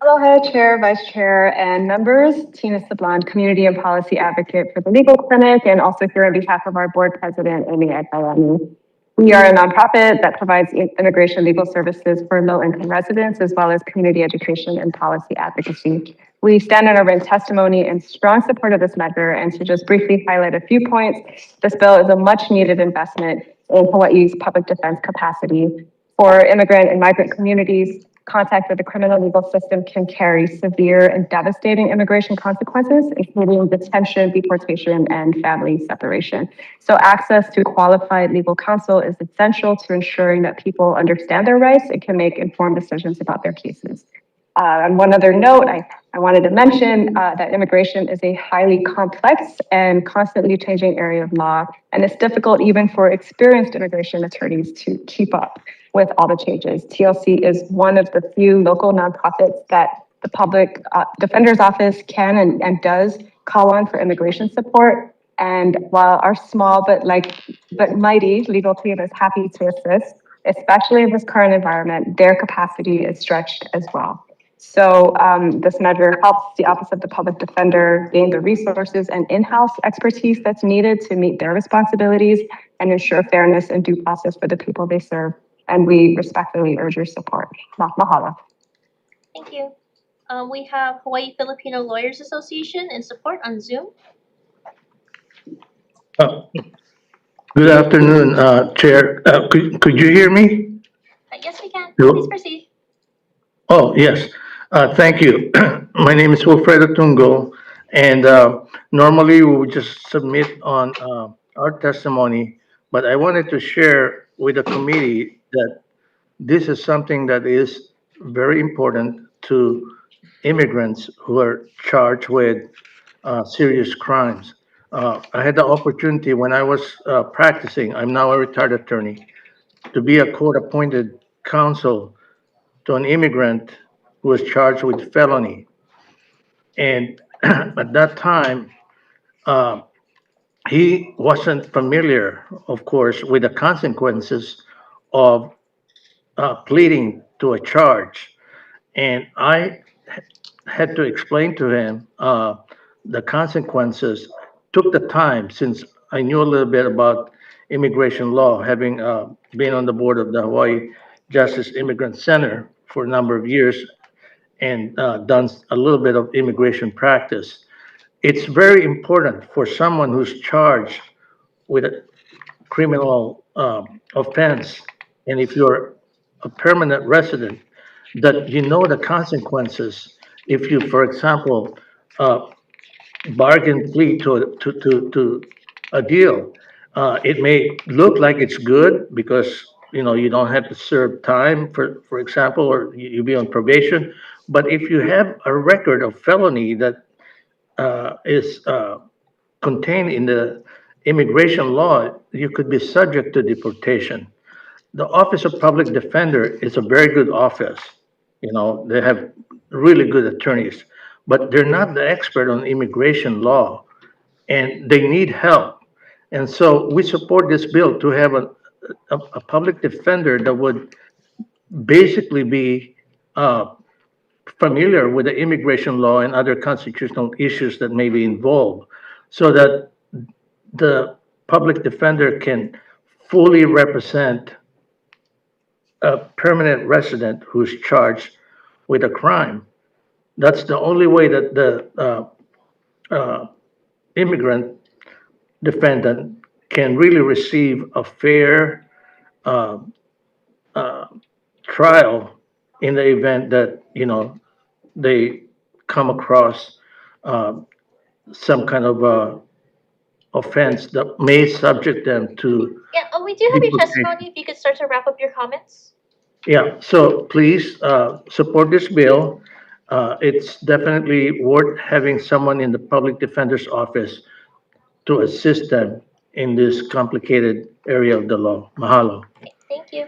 Aloha, Chair, Vice Chair, and members. Tina Sablon, Community and Policy Advocate for the Legal Clinic, and also here on behalf of our Board President, Amy Akalani. We are a nonprofit that provides immigration legal services for low-income residents, as well as community education and policy advocacy. We stand on our written testimony in strong support of this measure, and to just briefly highlight a few points, this bill is a much-needed investment in Hawaii's public defense capacity. For immigrant and migrant communities, contact with the criminal legal system can carry severe and devastating immigration consequences, including detention, deportation, and family separation. So access to qualified legal counsel is essential to ensuring that people understand their rights and can make informed decisions about their cases. On one other note, I wanted to mention that immigration is a highly complex and constantly changing area of law, and it's difficult even for experienced immigration attorneys to keep up with all the changes. TLC is one of the few local nonprofits that the Public Defender's Office can and does call on for immigration support. And while our small but mighty legal team is happy to assist, especially in this current environment, their capacity is stretched as well. So this measure helps the Office of the Public Defender gain the resources and in-house expertise that's needed to meet their responsibilities and ensure fairness and due process for the people they serve. And we respectfully urge your support. Mahalo. Thank you. We have Hawaii Filipino Lawyers Association in support on Zoom. Good afternoon, Chair. Could you hear me? Yes, we can. Hello? Please proceed. Oh, yes. Thank you. My name is Wilfredo Tungo, and normally we would just submit on our testimony, but I wanted to share with the committee that this is something that is very important to immigrants who are charged with serious crimes. I had the opportunity when I was practicing, I'm now a retired attorney, to be a court-appointed counsel to an immigrant who was charged with felony. And at that time, he wasn't familiar, of course, with the consequences of pleading to a charge. And I had to explain to him the consequences. Took the time, since I knew a little bit about immigration law, having been on the board of the Hawaii Justice Immigrant Center for a number of years and done a little bit of immigration practice. It's very important for someone who's charged with a criminal offense, and if you're a permanent resident, that you know the consequences if you, for example, bargain plea to a deal. It may look like it's good because you don't have to serve time, for example, or you be on probation. But if you have a record of felony that is contained in the immigration law, you could be subject to deportation. The Office of Public Defender is a very good office. They have really good attorneys, but they're not the expert on immigration law, and they need help. And so we support this bill to have a public defender that would basically be familiar with the immigration law and other constitutional issues that may be involved, so that the public defender can fully represent a permanent resident who's charged with a crime. That's the only way that the immigrant defendant can really receive a fair uh, uh, trial in the event that, they come across some kind of offense that may subject them to Yeah, we do have your deportation. testimony. If you could start to wrap up your comments. Yeah, so please support this bill. It's definitely worth having someone in the public defender's office to assist them in this complicated area of the law. Mahalo. Thank you.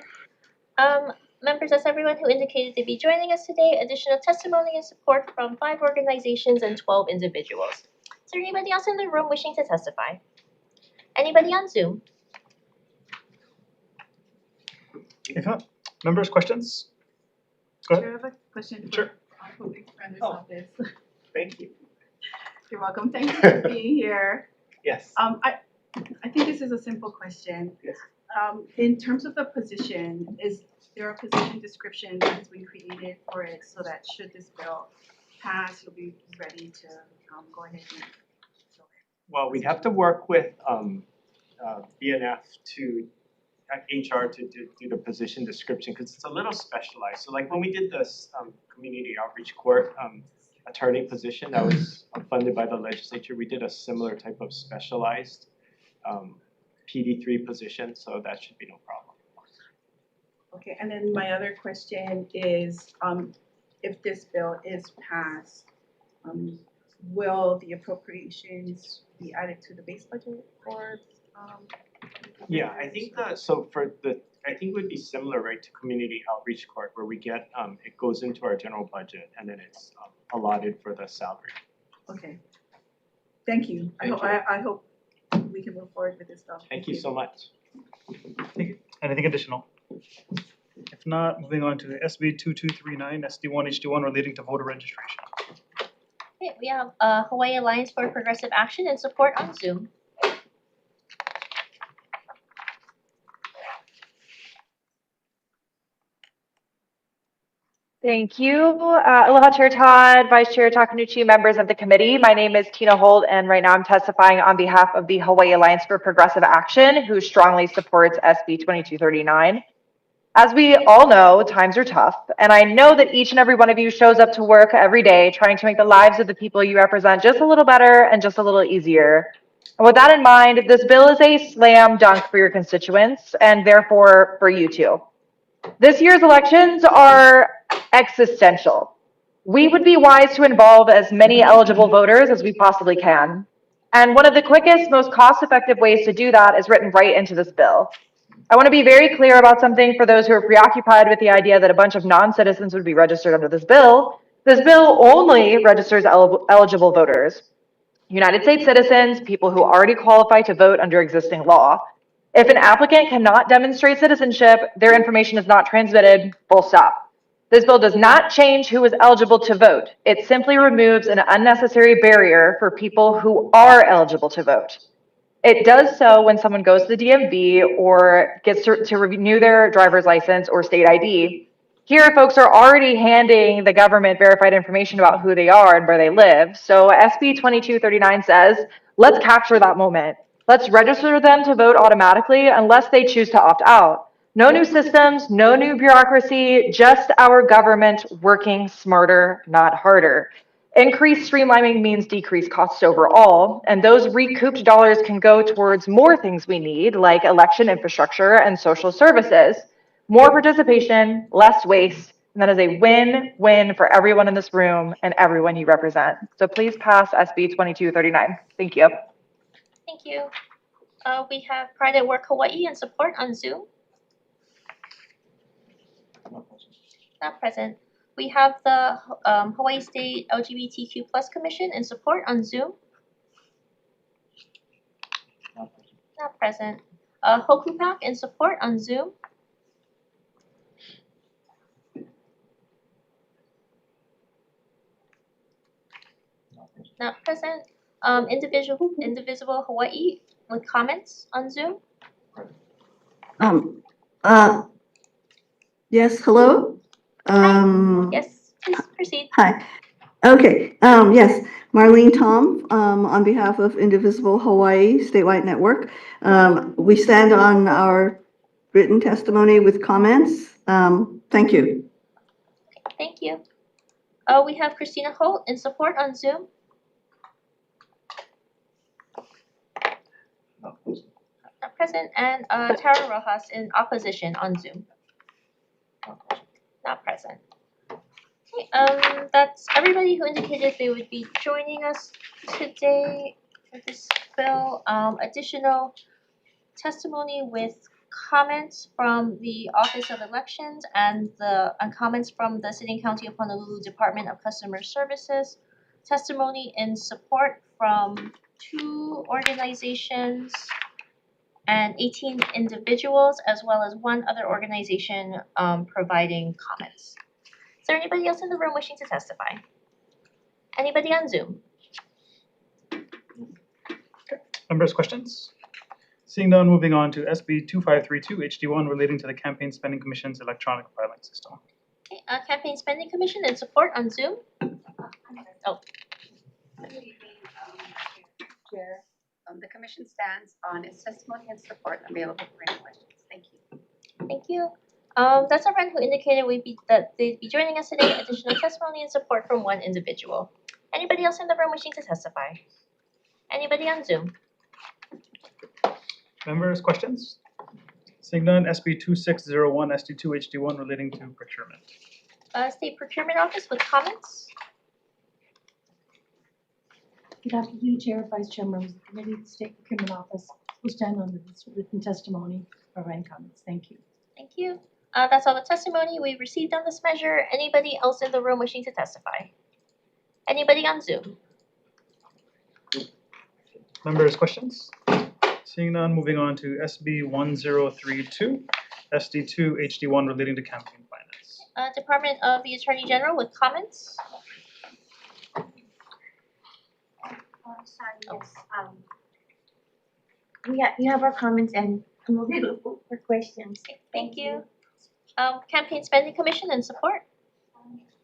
Members, that's everyone who indicated to be joining us today. Additional testimony and support from 5 organizations and 12 individuals. Is there anybody else in the room wishing to testify? Anybody on Zoom? If not, members, questions? Go ahead. I have a question Sure. for our public defender's Oh. office. Thank you. You're welcome. Thank you for being here. Yes. I think this is a simple question. Yes. In terms of the position, is there a position description that has been created for it so that should this bill pass, you'll be ready to go ahead and Well, we'd have to work with BNF to HR to do the position description because it's a little specialized. So like when we did this community outreach court attorney position that was funded by the legislature, we did a similar type of specialized PD3 position, so that should be no problem. Okay, and then my other question is, if this bill is passed, will the appropriations be added to the base budget or? Yeah, I think I think it would be similar, right, to community outreach court where we get, it goes into our general budget and then it's allotted for the salary. Okay, thank you. Thank I hope we can move forward with this stuff. Thank you so much. Thank you. Anything additional? If not, moving on to SB 2239, SD1, HD1 relating to voter registration. Okay, we have Hawaii Alliance for Progressive Action and support on Zoom. Thank you. Aloha Chair Todd, Vice Chair Takanuchi, members of the committee. My name is Tina Holt, and right now I'm testifying on behalf of the Hawaii Alliance for Progressive Action, who strongly supports SB 2239. As we all know, times are tough, and I know that each and every one of you shows up to work every day trying to make the lives of the people you represent just a little better and just a little easier. And with that in mind, this bill is a slam dunk for your constituents, and therefore for you too. This year's elections are existential. We would be wise to involve as many eligible voters as we possibly can. And one of the quickest, most cost-effective ways to do that is written right into this bill. I want to be very clear about something for those who are preoccupied with the idea that a bunch of non-citizens would be registered under this bill. This bill only registers eligible voters. United States citizens, people who already qualify to vote under existing law. If an applicant cannot demonstrate citizenship, their information is not transmitted, full stop. This bill does not change who is eligible to vote. It simply removes an unnecessary barrier for people who are eligible to vote. It does so when someone goes to the DMV or gets to renew their driver's license or state ID. Here, folks are already handing the government verified information about who they are and where they live. So SB 2239 says, let's capture that moment. Let's register them to vote automatically unless they choose to opt out. No new systems, no new bureaucracy, just our government working smarter, not harder. Increased streamlining means decreased costs overall, and those recouped dollars can go towards more things we need, like election infrastructure and social services. More participation, less waste, and that is a win-win for everyone in this room and everyone you represent. So please pass SB 2239. Thank you. Thank you. We have Pride at Work Hawaii and support on Zoom. Not present. We have the Hawaii State LGBTQ+ Commission and support on Zoom. Not present. Hokupak and support on Zoom. Not present. Indivisible Hawaii with comments on Zoom. Yes, hello? Yes, please proceed. Hi. Okay, yes, Marlene Tom, on behalf of Indivisible Hawaii Statewide Network. We stand on our written testimony with comments. Thank you. Thank you. We have Christina Holt in support on Zoom. Not present, and Tara Rojas in opposition on Zoom. Not present. Okay, that's everybody who indicated they would be joining us today for this bill. Additional testimony with comments from the Office of Elections and comments from the City and County of Honolulu Department of Customer Services. Testimony in support from 2 organizations and 18 individuals, as well as 1 other organization providing comments. Is there anybody else in the room wishing to testify? Anybody on Zoom? Members, questions? Seeing none, moving on to SB 2532 HD1 relating to the Campaign Spending Commission's electronic filing system. Okay, Campaign Spending Commission in support on Zoom. Oh. Chair, the commission stands on its testimony and support available for any questions. Thank you. Thank you. That's everyone who indicated that they'd be joining us today. Additional testimony and support from 1 individual. Anybody else in the room wishing to testify? Anybody on Zoom? Members, questions? Seeing none, SB 2601 SD2 HD1 relating to procurement. State Procurement Office with comments. Good afternoon, Chair, Vice Chair, members of the committee. The State Procurement Office will stand on this written testimony providing comments. Thank you. Thank you. That's all the testimony we received on this measure. Anybody else in the room wishing to testify? Anybody on Zoom? Members, questions? Seeing none, moving on to SB 1032 SD2 HD1 relating to campaign finance. Department of the Attorney General with comments. Sorry, yes. You have our comments and I'm available for questions. Thank you. Campaign Spending Commission in support.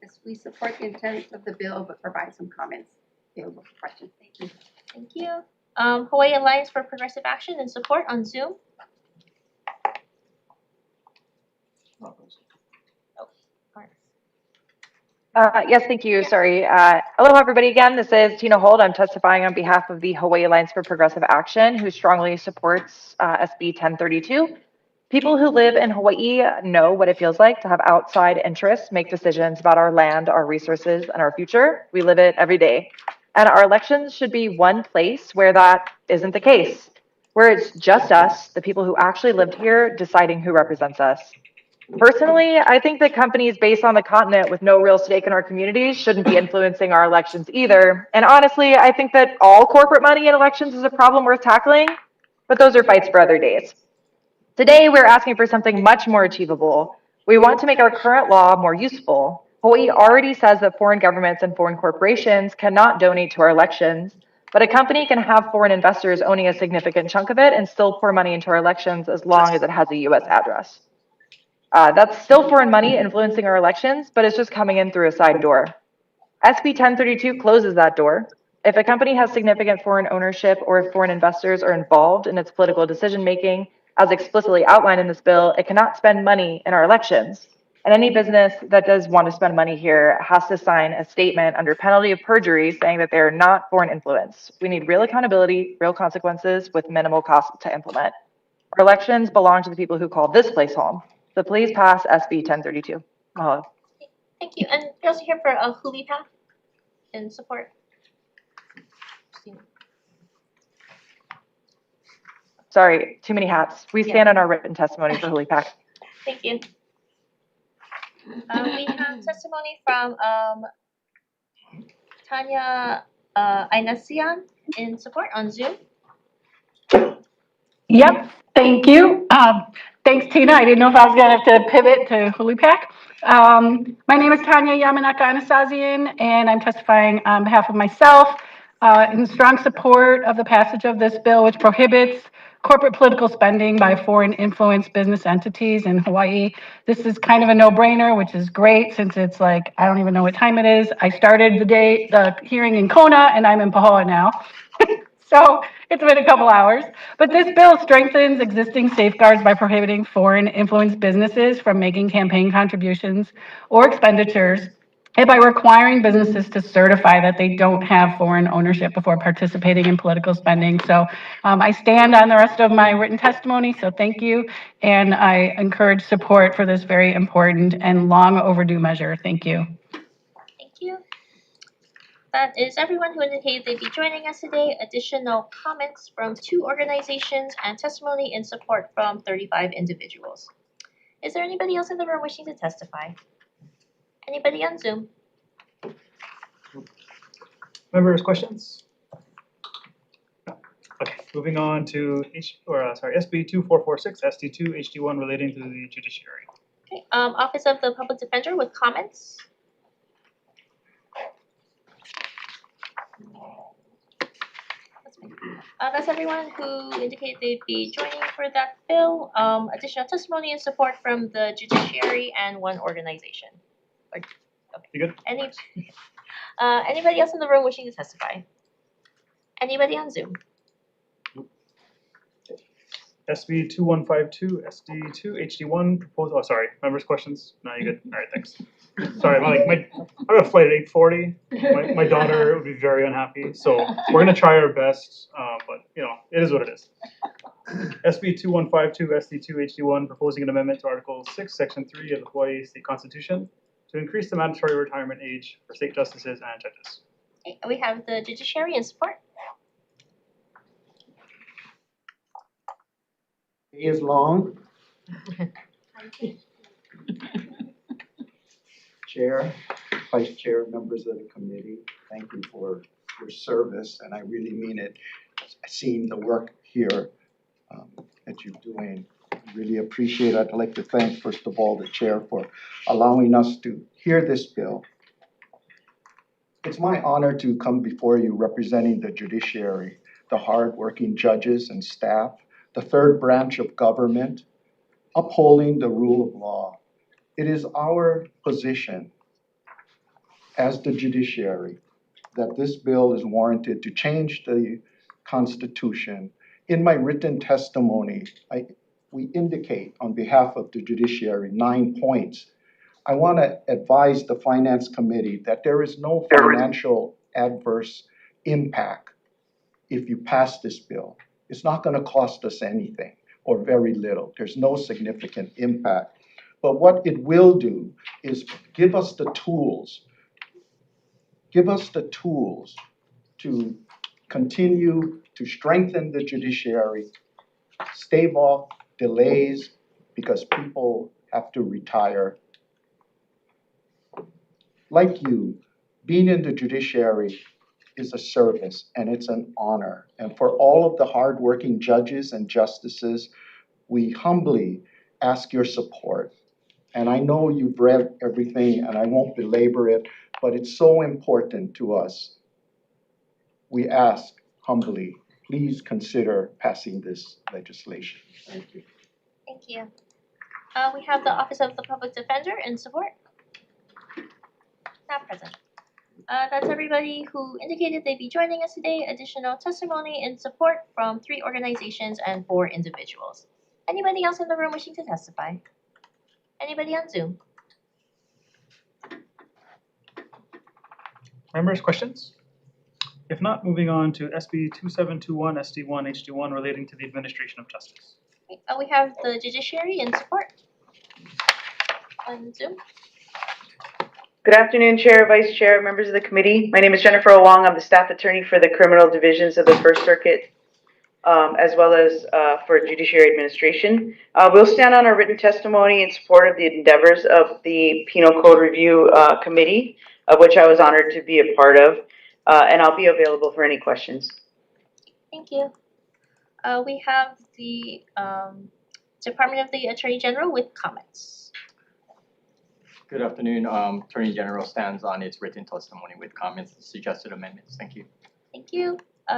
Yes, we support the intent of the bill, but provide some comments available for questions. Thank you. Thank you. Hawaii Alliance for Progressive Action in support on Zoom. Yes, thank you. Sorry. Hello, everybody. Again, this is Tina Holt. I'm testifying on behalf of the Hawaii Alliance for Progressive Action, who strongly supports SB 1032. People who live in Hawaii know what it feels like to have outside interests make decisions about our land, our resources, and our future. We live it every day. And our elections should be one place where that isn't the case, where it's just us, the people who actually lived here, deciding who represents us. Personally, I think that companies based on the continent with no real stake in our communities shouldn't be influencing our elections either. And honestly, I think that all corporate money in elections is a problem worth tackling, but those are fights for other days. Today, we're asking for something much more achievable. We want to make our current law more useful. Hawaii already says that foreign governments and foreign corporations cannot donate to our elections, but a company can have foreign investors owning a significant chunk of it and still pour money into our elections as long as it has a U.S. address. That's still foreign money influencing our elections, but it's just coming in through a side door. SB 1032 closes that door. If a company has significant foreign ownership or if foreign investors are involved in its political decision-making, as explicitly outlined in this bill, it cannot spend money in our elections. And any business that does want to spend money here has to sign a statement under penalty of perjury saying that they're not foreign influence. We need real accountability, real consequences with minimal cost to implement. Our elections belong to the people who call this place home. So please pass SB 1032. Mahalo. Thank you. And we're also here for HuliPac in support. Sorry, too many hats. We stand on our written testimony for HuliPac. Thank you. We have testimony from Tanya Ainasian in support on Zoom. Yep, thank you. Thanks, Tina. I didn't know if I was going to have to pivot to HuliPac. My name is Tanya Yamanaka Anasazian, and I'm testifying on behalf of myself in strong support of the passage of this bill, which prohibits corporate political spending by foreign influence business entities in Hawaii. This is kind of a no-brainer, which is great since it's like, I don't even know what time it is. I started the hearing in Kona and I'm in Pahoa now. So it's been a couple hours. But this bill strengthens existing safeguards by prohibiting foreign influence businesses from making campaign contributions or expenditures, and by requiring businesses to certify that they don't have foreign ownership before participating in political spending. So I stand on the rest of my written testimony, so thank you. And I encourage support for this very important and long overdue measure. Thank you. Thank you. That is everyone who indicated they'd be joining us today. Additional comments from 2 organizations and testimony in support from 35 individuals. Is there anybody else in the room wishing to testify? Anybody on Zoom? Members, questions? No. Okay, moving on to SB 2446, ST2, HD1 relating to the judiciary. Okay, Office of the Public Defender with comments. That's everyone who indicated they'd be joining for that bill. Additional testimony and support from the judiciary and 1 organization. Okay. You good? Anybody else in the room wishing to testify? Anybody on Zoom? SB 2152, SD2, HD1 proposal. Oh, sorry. Members, questions? No, you good? All right, thanks. Sorry, I have a flight at 8:40. My daughter would be very unhappy, so we're gonna try our best. But you know, it is what it is. SB 2152, SD2, HD1 proposing an amendment to Article 6, Section 3 of the Hawaii State Constitution to increase the mandatory retirement age for state justices and judges. Okay, we have the judiciary in support. It is long. Chair, Vice Chair, members of the committee, thank you for your service, and I really mean it. Seeing the work here that you're doing, I really appreciate it. I'd like to thank, first of all, the chair for allowing us to hear this bill. It's my honor to come before you representing the judiciary, the hardworking judges and staff, the third branch of government, upholding the rule of law. It is our position as the judiciary that this bill is warranted to change the Constitution. In my written testimony, we indicate on behalf of the judiciary 9 points. I want to advise the Finance Committee that there is no financial adverse impact if you pass this bill. It's not going to cost us anything or very little. There's no significant impact. But what it will do is give us the tools to continue to strengthen the judiciary, stave off delays because people have to retire. Like you, being in the judiciary is a service and it's an honor. And for all of the hardworking judges and justices, we humbly ask your support. And I know you've read everything and I won't belabor it, but it's so important to us. We ask humbly, please consider passing this legislation. Thank you. Thank you. We have the Office of the Public Defender in support. Not present. That's everybody who indicated they'd be joining us today. Additional testimony in support from 3 organizations and 4 individuals. Anybody else in the room wishing to testify? Anybody on Zoom? Members, questions? If not, moving on to SB 2721, SD1, HD1 relating to the administration of justice. Okay, we have the judiciary in support. On Zoom. Good afternoon, Chair, Vice Chair, members of the committee. My name is Jennifer Owong. I'm the staff attorney for the criminal divisions of the First Circuit, as well as for Judiciary Administration. We'll stand on our written testimony in support of the endeavors of the Penal Code Review Committee, of which I was honored to be a part of, and I'll be available for any questions. Thank you. We have the Department of the Attorney General with comments. Good afternoon. Attorney General stands on its written testimony with comments and suggested amendments. Thank you. Thank you.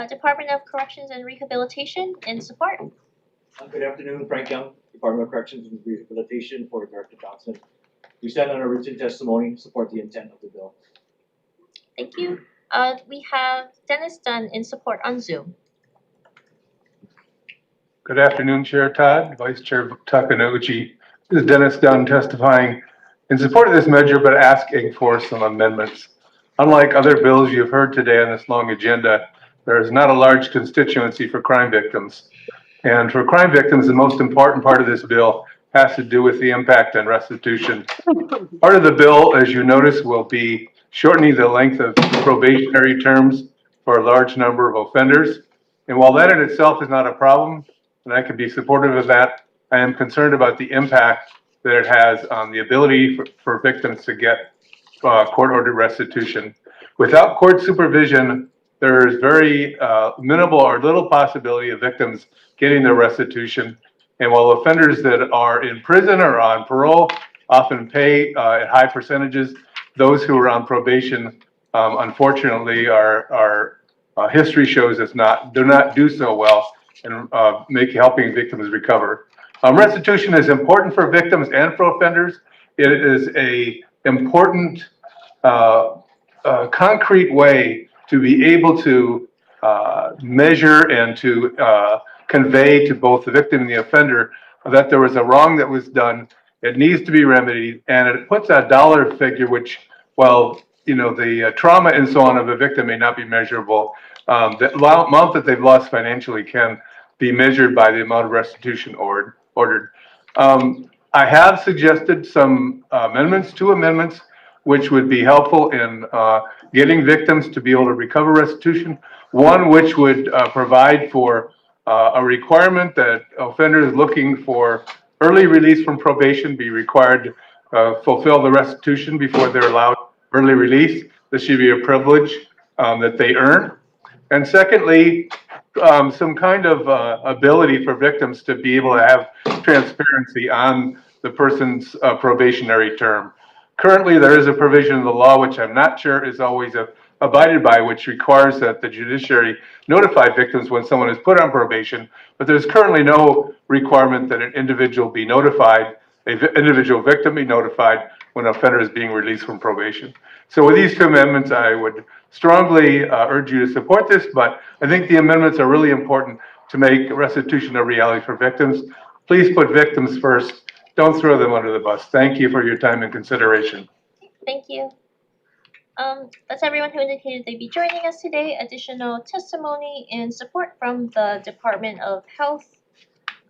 Department of Corrections and Rehabilitation in support. Good afternoon, Frank Young, Department of Corrections and Rehabilitation for Director Johnson. We stand on a written testimony, support the intent of the bill. Thank you. We have Dennis Dunn in support on Zoom. Good afternoon, Chair Todd, Vice Chair Takanouchi. This is Dennis Dunn testifying in support of this measure, but asking for some amendments. Unlike other bills you've heard today on this long agenda, there is not a large constituency for crime victims. And for crime victims, the most important part of this bill has to do with the impact on restitution. Part of the bill, as you notice, will be shortening the length of probationary terms for a large number of offenders. And while that in itself is not a problem, and I can be supportive of that, I am concerned about the impact that it has on the ability for victims to get court-ordered restitution. Without court supervision, there is very minimal or little possibility of victims getting their restitution. And while offenders that are in prison or on parole often pay at high percentages, those who are on probation, unfortunately, history shows us do not do so well in helping victims recover. Restitution is important for victims and for offenders. It is a important concrete way to be able to measure and to convey to both the victim and the offender that there was a wrong that was done. It needs to be remedied, and it puts a dollar figure, which, while the trauma and so on of a victim may not be measurable, the amount that they've lost financially can be measured by the amount of restitution ordered. I have suggested some two amendments, which would be helpful in getting victims to be able to recover restitution. One which would provide for a requirement that offenders looking for early release from probation be required to fulfill the restitution before they're allowed early release. This should be a privilege that they earn. And secondly, some kind of ability for victims to be able to have transparency on the person's probationary term. Currently, there is a provision in the law, which I'm not sure is always abided by, which requires that the judiciary notify victims when someone is put on probation, but there's currently no requirement that an individual be notified, an individual victim be notified when an offender is being released from probation. So with these two amendments, I would strongly urge you to support this, but I think the amendments are really important to make restitution a reality for victims. Please put victims first. Don't throw them under the bus. Thank you for your time and consideration. Thank you. That's everyone who indicated they'd be joining us today. Additional testimony in support from the Department of Health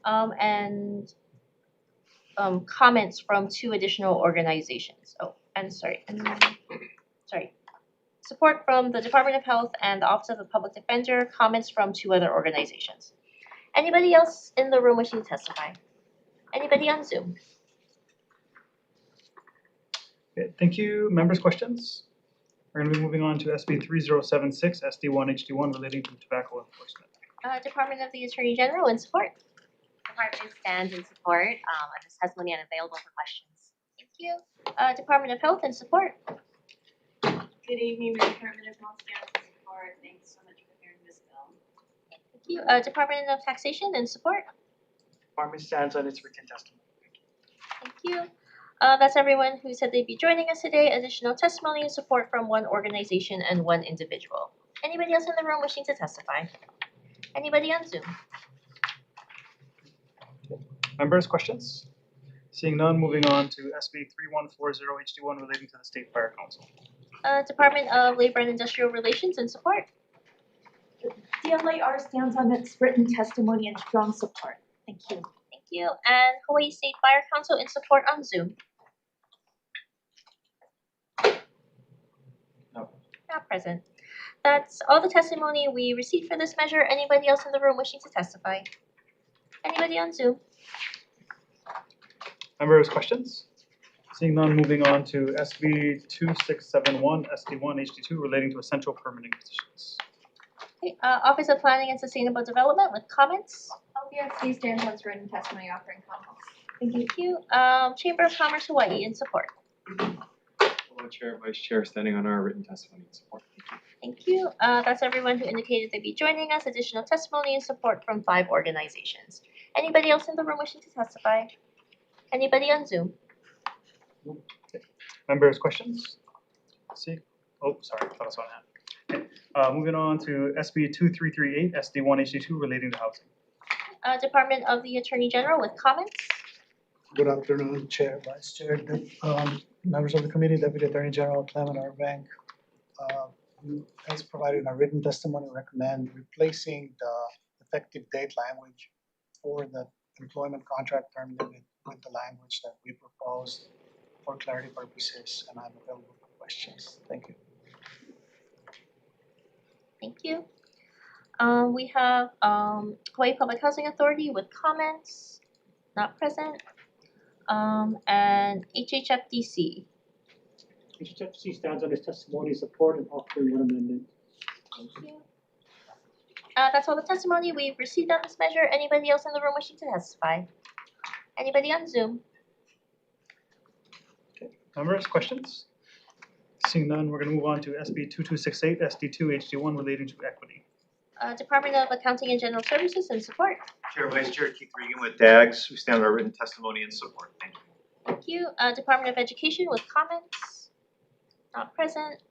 and comments from two additional organizations. Support from the Department of Health and the Office of the Public Defender, comments from two other organizations. Anybody else in the room wishing to testify? Anybody on Zoom? Okay, thank you. Members, questions? We're going to be moving on to SB 3076, SD1, HD1 relating to tobacco enforcement. Department of the Attorney General in support. Department stands in support of this testimony and available for questions. Thank you. Department of Health in support. Good evening, the Department of Health stands in support. Thanks so much for hearing this bill. Thank you. Department of Taxation in support. Department stands on its written testimony. Thank you. That's everyone who said they'd be joining us today. Additional testimony and support from one organization and one individual. Anybody else in the room wishing to testify? Anybody on Zoom? Members, questions? Seeing none, moving on to SB 3140 HD1 relating to the State Fire Council. Department of Labor and Industrial Relations in support. DLAR stands on its written testimony and strong support. Thank you. Thank you. And Hawaii State Fire Council in support on Zoom. No. Not present. That's all the testimony we received for this measure. Anybody else in the room wishing to testify? Anybody on Zoom? Members, questions? Seeing none, moving on to SB 2671, SD1, HD2 relating to essential permitting positions. Okay, Office of Planning and Sustainable Development with comments. OPSC stands on its written testimony offering comments. Thank you. Chamber of Commerce Hawaii in support. Hello, Chair, Vice Chair, standing on our written testimony in support. Thank you. That's everyone who indicated they'd be joining us. Additional testimony and support from 5 organizations. Anybody else in the room wishing to testify? Anybody on Zoom? Members, questions? See? Oh, sorry, I thought I saw a hand. Okay. Moving on to SB 2338, SD1 HD2 relating to housing. Department of the Attorney General with comments. Good afternoon, Chair, Vice Chair, members of the committee, Deputy Attorney General Clement Arbank. As provided in our written testimony, recommend replacing the effective date language for the employment contract term limit with the language that we proposed for clarity purposes, and I'm available for questions. Thank you. Thank you. We have Hawaii Public Housing Authority with comments, not present. And HHFDC. HHFDC stands on its testimony support and offering one amendment. Thank you. That's all the testimony we've received on this measure. Anybody else in the room wishing to testify? Anybody on Zoom? Okay. Members, questions? Seeing none, we're going to move on to SB 2268, SD2 HD1 relating to equity. Department of Accounting and General Services and support. Chair, Vice Chair Keith Regan with DAGS. We stand on our written testimony and support. Thank you. Thank you. Department of Education with comments. Not present.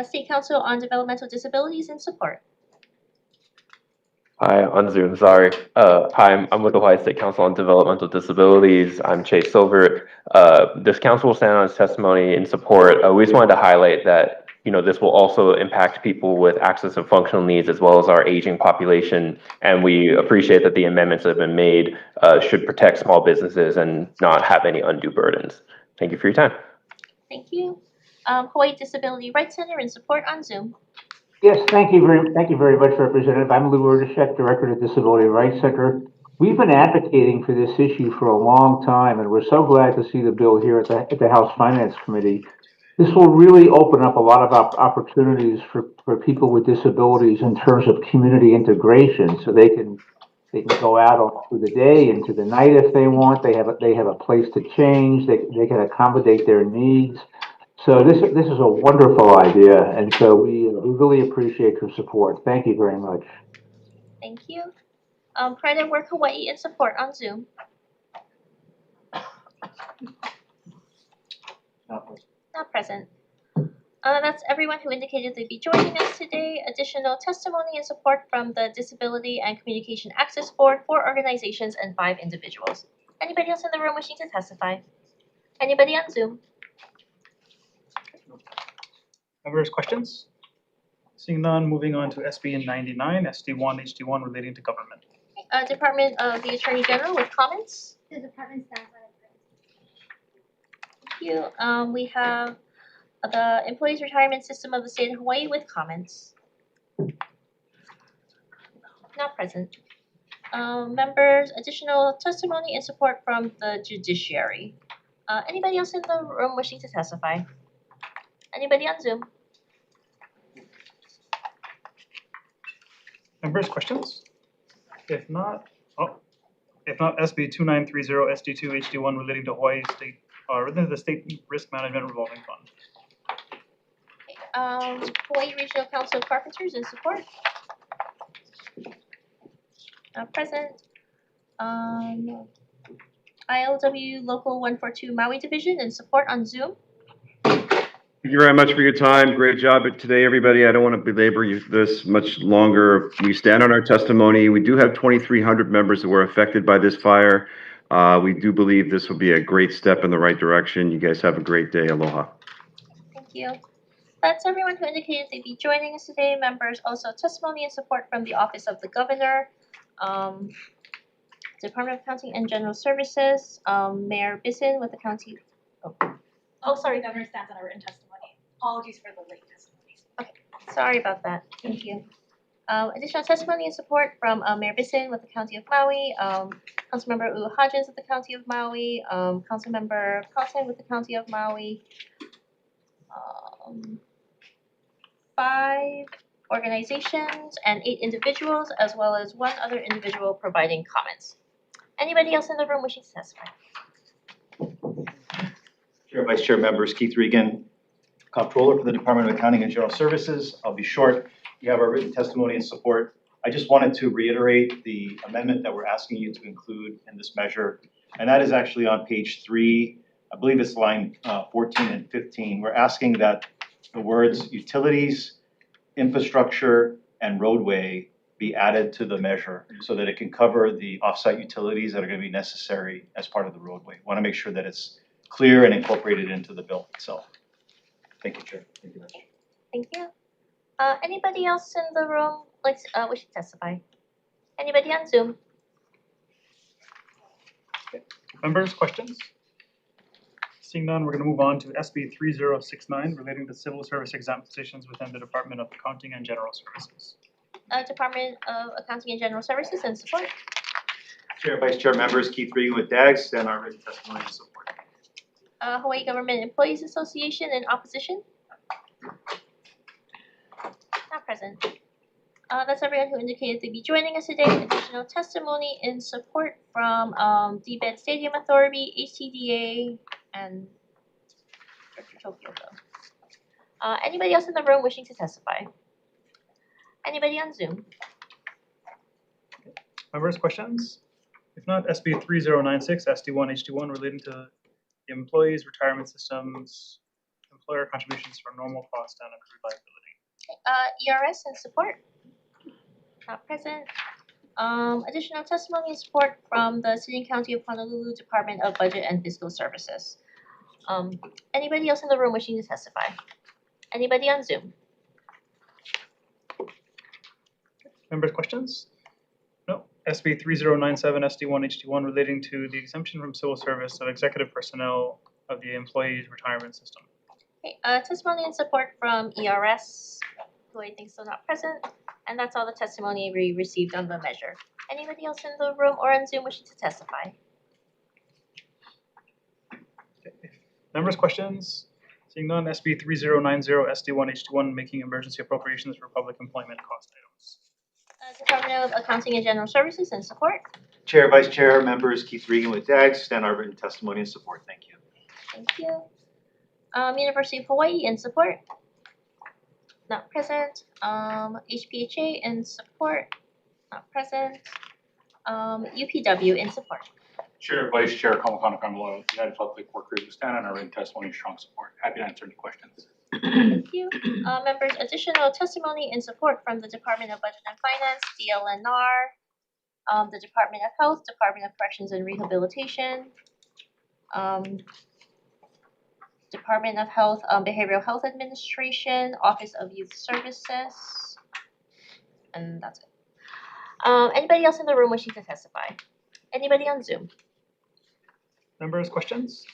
State Council on Developmental Disabilities and support. Hi, on Zoom, sorry. Hi, I'm with the Hawaii State Council on Developmental Disabilities. I'm Chase Silver. This council will stand on its testimony in support. We just wanted to highlight that this will also impact people with access and functional needs as well as our aging population. And we appreciate that the amendments that have been made should protect small businesses and not have any undue burdens. Thank you for your time. Thank you. Hawaii Disability Rights Center in support on Zoom. Yes, thank you very much, Representative. I'm Lou Erdeshek, Director of the Disability Rights Center. We've been advocating for this issue for a long time, and we're so glad to see the bill here at the House Finance Committee. This will really open up a lot of opportunities for people with disabilities in terms of community integration, so they can go out all through the day into the night if they want. They have a place to change. They can accommodate their needs. So this is a wonderful idea, and so we really appreciate your support. Thank you very much. Thank you. Pride at Work Hawaii in support on Zoom. Not present. That's everyone who indicated they'd be joining us today. Additional testimony and support from the Disability and Communication Access Board, 4 organizations and 5 individuals. Anybody else in the room wishing to testify? Anybody on Zoom? Members, questions? Seeing none, moving on to SB 99, SD1 HD1 relating to government. Department of the Attorney General with comments. The department stands on its Thank you. We have the Employees Retirement System of the State of Hawaii with comments. Not present. Members, additional testimony and support from the judiciary. Anybody else in the room wishing to testify? Anybody on Zoom? Members, questions? If not, SB 2930 SD2 HD1 relating to Hawaii State, relating to the State Risk Management Revolving Fund. Hawaii Regional Council of Carpenters in support. Present. ILW Local 142 Maui Division in support on Zoom. Thank you very much for your time. Great job today, everybody. I don't want to belabor this much longer. We stand on our testimony. We do have 2,300 members that were affected by this fire. We do believe this will be a great step in the right direction. You guys have a great day. Aloha. Thank you. That's everyone who indicated they'd be joining us today. Members, also testimony and support from the Office of the Governor, Department of Accounting and General Services, Mayor Bisson with the county. Sorry. The governor stands on a written testimony. Apologies for the late testimony. Okay, sorry about that. Thank you. Additional testimony and support from Mayor Bisson with the County of Maui, Councilmember Hodges with the County of Maui, Councilmember Carlson with the County of Maui, 5 organizations and 8 individuals, as well as 1 other individual providing comments. Anybody else in the room wishing to testify? Chair, Vice Chair members, Keith Regan, Comptroller for the Department of Accounting and General Services. I'll be short. You have our written testimony and support I just wanted to reiterate the amendment that we're asking you to include in this measure. And that is actually on page 3, I believe it's line 14 and 15. We're asking that the words utilities, infrastructure, and roadway be added to the measure so that it can cover the offsite utilities that are going to be necessary as part of the roadway. Want to make sure that it's clear and incorporated into the bill itself. Thank you, Chair. Thank you, Mr. Thank you. Anybody else in the room wish to testify? Anybody on Zoom? Members, questions? Seeing none, we're going to move on to SB 3069 relating to civil service exempt positions within the Department of Accounting and General Services. Department of Accounting and General Services and support. Chair, Vice Chair members, Keith Regan with DAGS, stand on written testimony and support. Hawaii Government Employees Association in opposition? Not present. That's everyone who indicated they'd be joining us today. Additional testimony in support from DBED Stadium Authority, HTDA, and Director Tokyo. Anybody else in the room wishing to testify? Anybody on Zoom? Members, questions? If not, SB 3096, SD1, HD1 relating to the employees' retirement systems, employer contributions for normal cost and accrued liability. ERS and support? Not present. Additional testimony and support from the City and County of Honolulu Department of Budget and Fiscal Services. Anybody else in the room wishing to testify? Anybody on Zoom? Members, questions? No. SB 3097, SD1, HD1 relating to the exemption from civil service of executive personnel of the employees' retirement system. Okay, testimony and support from ERS, who I think is still not present, and that's all the testimony we received on the measure. Anybody else in the room or on Zoom wishing to testify? Okay. Members, questions? Seeing none, SB 3090, SD1, HD1 making emergency appropriations for public employment cost items. Department of Accounting and General Services and support. Chair, Vice Chair members, Keith Regan with DAGS, stand on written testimony and support. Thank you. Thank you. University of Hawaii in support. Not present. HPHA in support. Not present. UPW in support. Chair, Vice Chair, Kamakana Kamaloa, United Public Workers, who stand on our written testimony and strong support. Happy to answer any questions. Thank you. Members, additional testimony in support from the Department of Budget and Finance, DLNR, the Department of Health, Department of Corrections and Rehabilitation, Department of Health, Behavioral Health Administration, Office of Youth Services, and that's it. Anybody else in the room wishing to testify? Anybody on Zoom? Members, questions?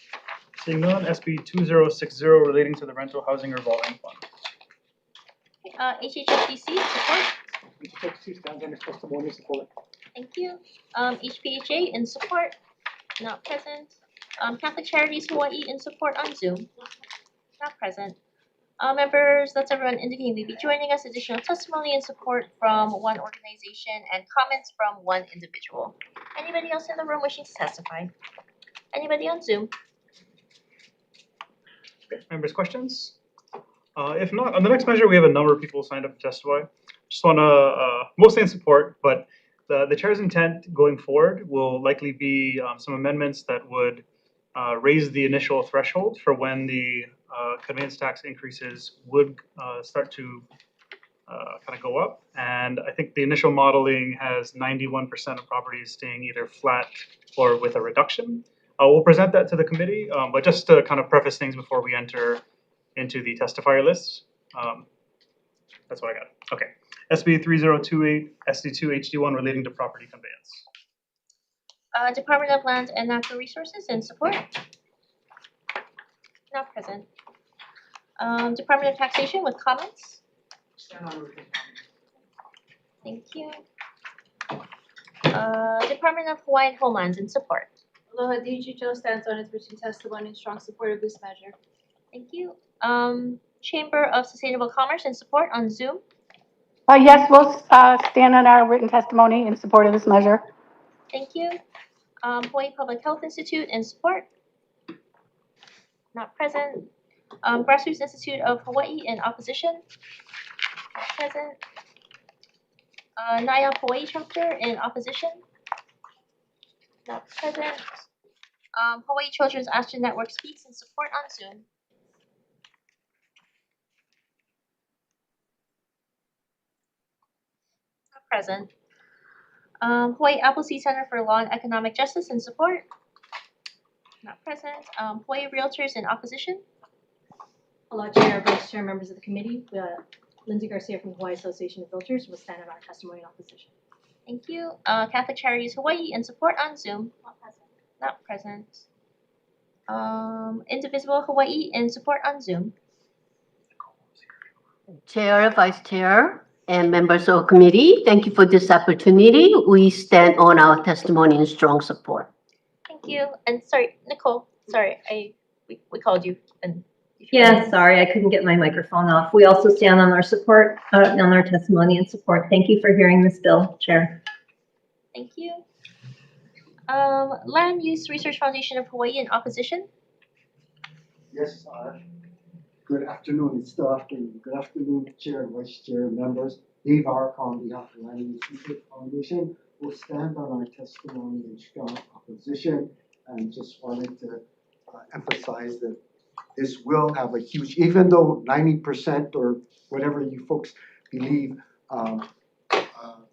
Seeing none, SB 2060 relating to the rental housing revolving fund. HHFDC support. HHFC stands on its testimony support. Thank you. HPHA in support. Not present. Catholic Charities Hawaii in support on Zoom. Not present. Members, that's everyone indicating they'd be joining us. Additional testimony and support from one organization and comments from one individual. Anybody else in the room wishing to testify? Anybody on Zoom? Okay. Members, questions? If not, on the next measure, we have a number of people signed up to testify. Just want to, mostly in support, but the chair's intent going forward will likely be some amendments that would raise the initial threshold for when the conveyance tax increases would start to kind of go up. And I think the initial modeling has 91% of properties staying either flat or with a reduction. We'll present that to the committee, but just to kind of preface things before we enter into the testifier list. That's what I got. Okay. SB 3028, SD2, HD1 relating to property conveyance. Department of Land and Natural Resources in support. Not present. Department of Taxation with comments. Thank you. Department of Hawaiian Homelands in support. Aloha DGHO stands on its written testimony in strong support of this measure. Thank you. Chamber of Sustainable Commerce in support on Zoom. Yes, we'll stand on our written testimony in support of this measure. Thank you. Hawaii Public Health Institute in support. Not present. Grassroots Institute of Hawaii in opposition. Not present. Naya Hawaii chapter in opposition. Not present. Hawaii Children's Action Network speaks in support on Zoom. Not present. Hawaii Appleseed Center for Law and Economic Justice in support. Not present. Hawaii Realtors in opposition. Hello, Chair, Vice Chair, members of the committee. Lindsay Garcia from Hawaii Association of Realtors will stand in our testimony in opposition. Thank you. Catholic Charities Hawaii in support on Zoom. Not present. Indivisible Hawaii in support on Zoom. Chair, Vice Chair, and members of the committee, thank you for this opportunity. We stand on our testimony in strong support. Thank you. And sorry, Nicole. Sorry, we called you. And yeah, sorry, I couldn't get my microphone off. We also stand on our support, on our testimony and support. Thank you for hearing this bill, Chair. Thank you. Land Use Research Foundation of Hawaii in opposition. Yes, good afternoon. It's still afternoon. Good afternoon, Chair and Vice Chair, members. Dave Ark on behalf of Land Use Research Foundation will stand on our testimony in strong opposition, and just wanted to emphasize that this will have a huge, even though 90% or whatever you folks believe,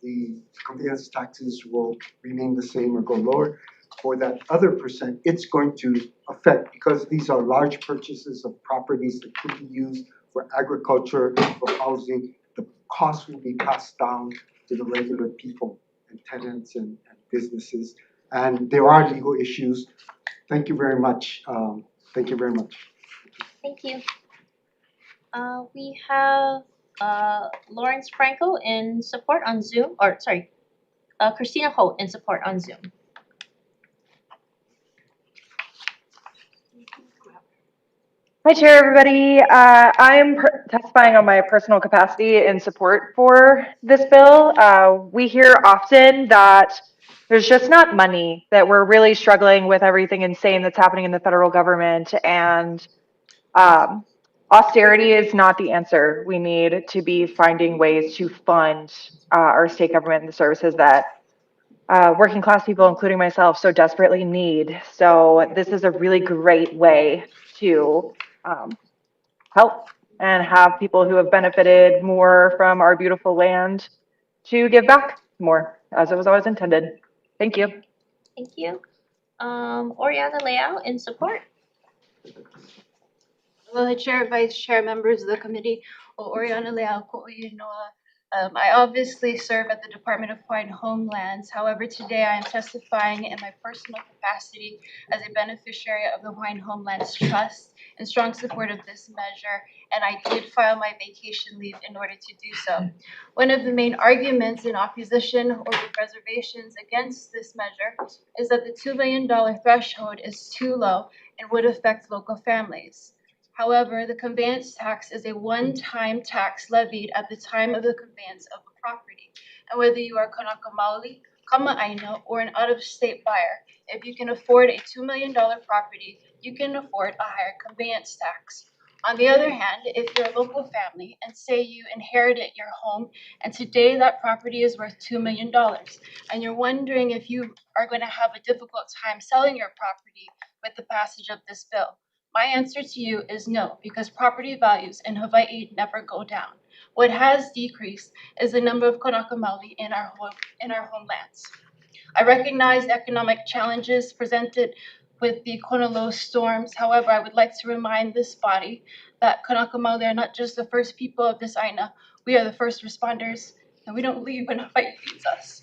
the conveyance taxes will remain the same or go lower. For that other percent, it's going to affect, because these are large purchases of properties that could be used for agriculture, for housing. The cost will be passed down to the regular people and tenants and businesses. And there are legal issues. Thank you very much. Thank you very much. Thank you. We have Lawrence Franco in support on Zoom, or sorry, Christina Holt in support on Zoom. Hi, Chair, everybody. I'm testifying on my personal capacity in support for this bill. We hear often that there's just not money, that we're really struggling with everything insane that's happening in the federal government, and austerity is not the answer. We need to be finding ways to fund our state government and the services that working class people, including myself, so desperately need. So this is a really great way to help and have people who have benefited more from our beautiful land to give back more, as it was always intended. Thank you. Thank you. Oriana Leao in support. Aloha, Chair, Vice Chair, members of the committee. Oriana Leao Ko'oinoa. I obviously serve at the Department of Hawaiian Homelands. However, today I am testifying in my personal capacity as a beneficiary of the Hawaiian Homelands Trust in strong support of this measure, and I did file my vacation leave in order to do so. One of the main arguments in opposition or with reservations against this measure is that the $2 million threshold is too low and would affect local families. However, the conveyance tax is a one-time tax levied at the time of the conveyance of a property. And whether you are kanaka maoli, kama'aina, or an out-of-state buyer, if you can afford a $2 million property, you can afford a higher conveyance tax. On the other hand, if you're a local family and say you inherited your home and today that property is worth $2 million and you're wondering if you are going to have a difficult time selling your property with the passage of this bill, my answer to you is no, because property values in Hawaii never go down. What has decreased is the number of kanaka maoli in our homelands. I recognize the economic challenges presented with the Konolo storms. However, I would like to remind this body that kanaka maoli are not just the first people of this aina. We are the first responders, and we don't leave when Hawaii feeds us.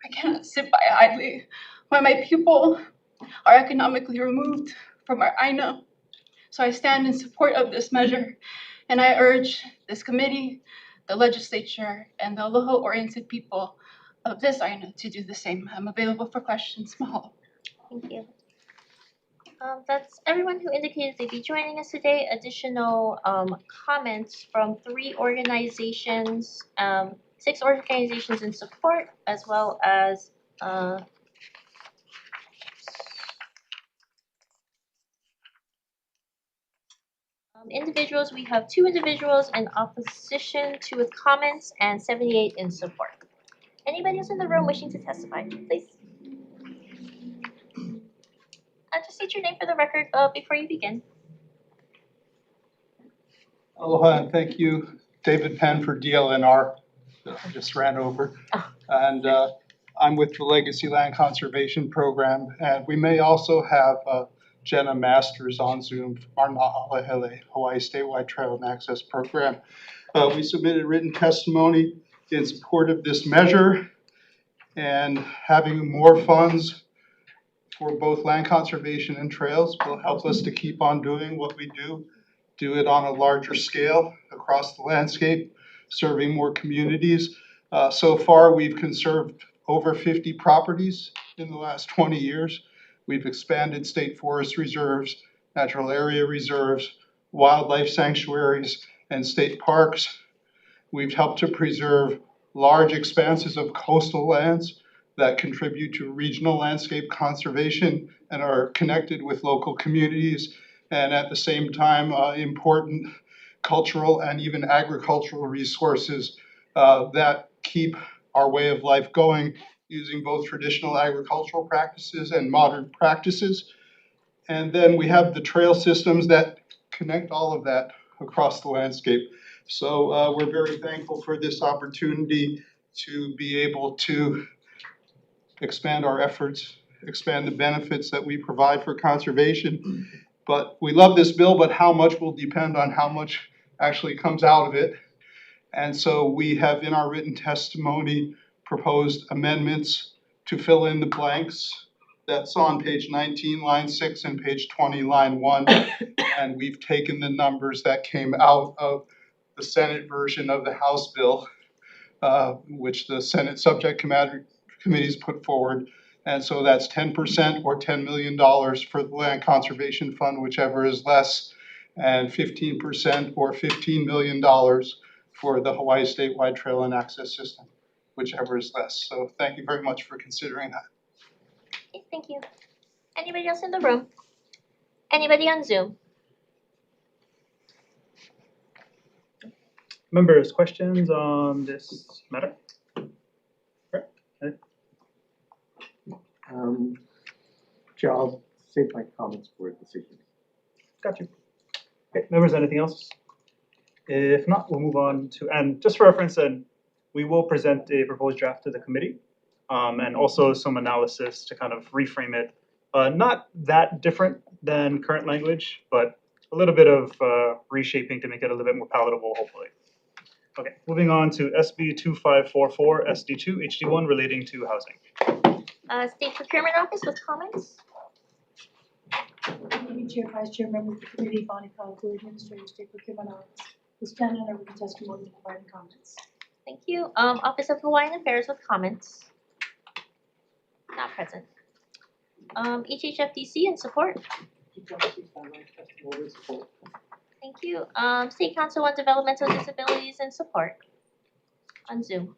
I cannot sit by idly while my people are economically removed from our aina. So I stand in support of this measure, and I urge this committee, the legislature, and the aloha-oriented people of this aina to do the same. I'm available for questions. Mahalo. Thank you. That's everyone who indicated they'd be joining us today. Additional comments from 3 organizations, 6 organizations in support, as well as Individuals, we have 2 individuals in opposition, 2 with comments, and 78 in support. Anybody else in the room wishing to testify, please? Just state your name for the record before you begin. Aloha and thank you, David Penn for DLNR. I just ran over. And I'm with the Legacy Land Conservation Program. And we may also have Jenna Masters on Zoom from our Na'alehele Hawaii Statewide Trail and Access Program. We submitted written testimony in support of this measure, and having more funds for both land conservation and trails will help us to keep on doing what we do it on a larger scale across the landscape, serving more communities. So far, we've conserved over 50 properties in the last 20 years. We've expanded state forest reserves, natural area reserves, wildlife sanctuaries, and state parks. We've helped to preserve large expanses of coastal lands that contribute to regional landscape conservation and are connected with local communities, and at the same time, important cultural and even agricultural resources that keep our way of life going using both traditional agricultural practices and modern practices. And then we have the trail systems that connect all of that across the landscape. So we're very thankful for this opportunity to be able to expand our efforts, expand the benefits that we provide for conservation. But we love this bill, but how much will depend on how much actually comes out of it. And so we have in our written testimony proposed amendments to fill in the blanks. That's on page 19, line 6, and page 20, line 1. And we've taken the numbers that came out of the Senate version of the House bill, which the Senate Subject Committees put forward. And so that's 10% or $10 million for the Land Conservation Fund, whichever is less, and 15% or $15 million for the Hawaii Statewide Trail and Access System, whichever is less. So thank you very much for considering that. Okay, thank you. Anybody else in the room? Anybody on Zoom? Members, questions on this matter? Chair, I'll save my comments for a decision. Got you. Okay, members, anything else? If not, we'll move on to, and just for reference, then we will present a proposed draft to the committee, and also some analysis to kind of reframe it. Not that different than current language, but a little bit of reshaping to make it a little bit more palatable, hopefully. Okay, moving on to SB 2544 SD2 HD1 relating to housing. State Procurement Office with comments? Thank you, Chair, Vice Chair, members of the committee, Bonnie Kawaku, Administrator, State Procurement Office. We stand on our written testimony and providing comments. Thank you. Office of Hawaiian Affairs with comments? Not present. HHFDC in support? Thank you. State Council on Developmental Disabilities in support? On Zoom.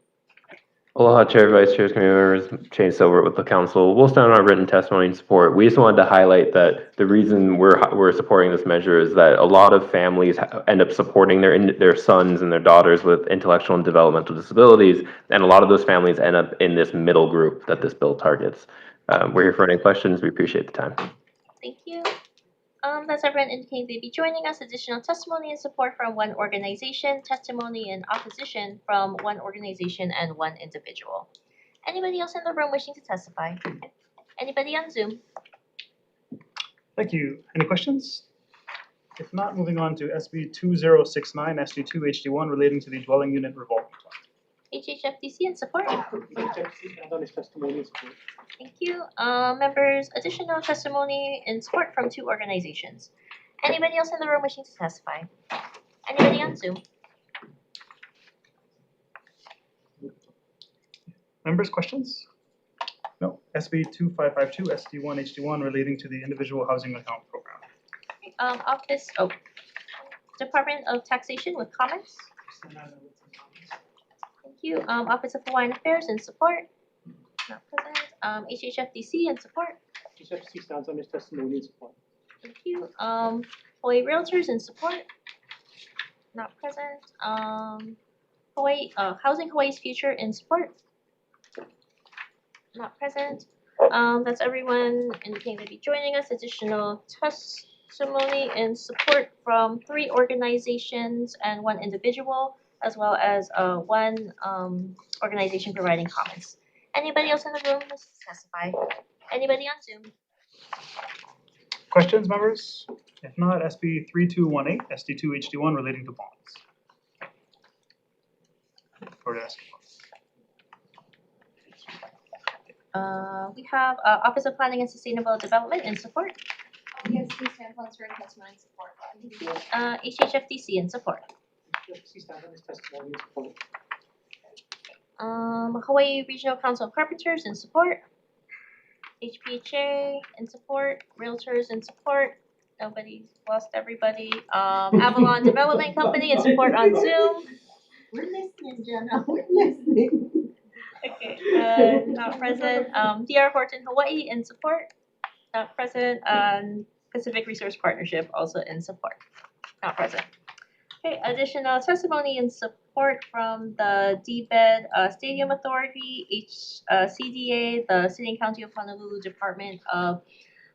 Aloha, Chair, Vice Chairs, committee members, Shane Silver with the council. We'll stand on our written testimony and support. We just wanted to highlight that the reason we're supporting this measure is that a lot of families end up supporting their sons and their daughters with intellectual and developmental disabilities, and a lot of those families end up in this middle group that this bill targets. We're here for any questions. We appreciate the time. Thank you. That's everyone indicating they'd be joining us. Additional testimony and support from one organization, testimony in opposition from one organization and one individual. Anybody else in the room wishing to testify? Anybody on Zoom? Thank you. Any questions? If not, moving on to SB 2069 SD2 HD1 relating to the dwelling unit revolving fund. HHFDC in support? Testimony in support. Thank you. Members, additional testimony in support from two organizations. Anybody else in the room wishing to testify? Anybody on Zoom? Members, questions? No. SB 2552 SD1 HD1 relating to the individual housing account program. Department of Taxation with comments? Thank you. Office of Hawaiian Affairs in support? Not present. HHFDC in support? HHFDC stands on its testimony in support. Thank you. Hawaii Realtors in support. Not present. Hawaii, Housing Hawaii's Future in support. Not present. That's everyone indicating to be joining us. Additional testimony in support from 3 organizations and 1 individual, as well as one organization providing comments. Anybody else in the room wants to testify? Anybody on Zoom? Questions, members? If not, SB 3218, SD2 HD1 relating to bonds. Or to ask. We have Office of Planning and Sustainable Development in support. Yes, please stand on swearing testimony in support. HHFDC in support. HST stands on his testimony in support. Hawaii Regional Council of Carpenters in support. HPHA in support. Realtors in support. Nobody's lost everybody. Avalon Development Company in support on Zoom. We're listening, Jenna, we're listening. Okay, not present. DR Horton Hawaii in support. Not present. Pacific Resource Partnership also in support. Not present. Okay, additional testimony in support from the DBED Stadium Authority, CDA, the City and County of Honolulu Department of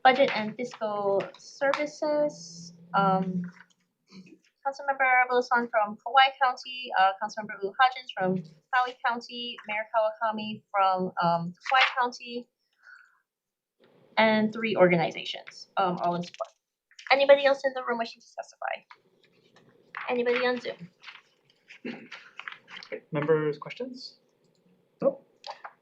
Budget and Fiscal Services. Councilmember Wilson from Kauai County, Councilmember Lou Hodgins from Maui County, Mayor Kawakami from Kauai County, and 3 organizations, all in support. Anybody else in the room wishing to testify? Anybody on Zoom? Okay, members, questions? Nope.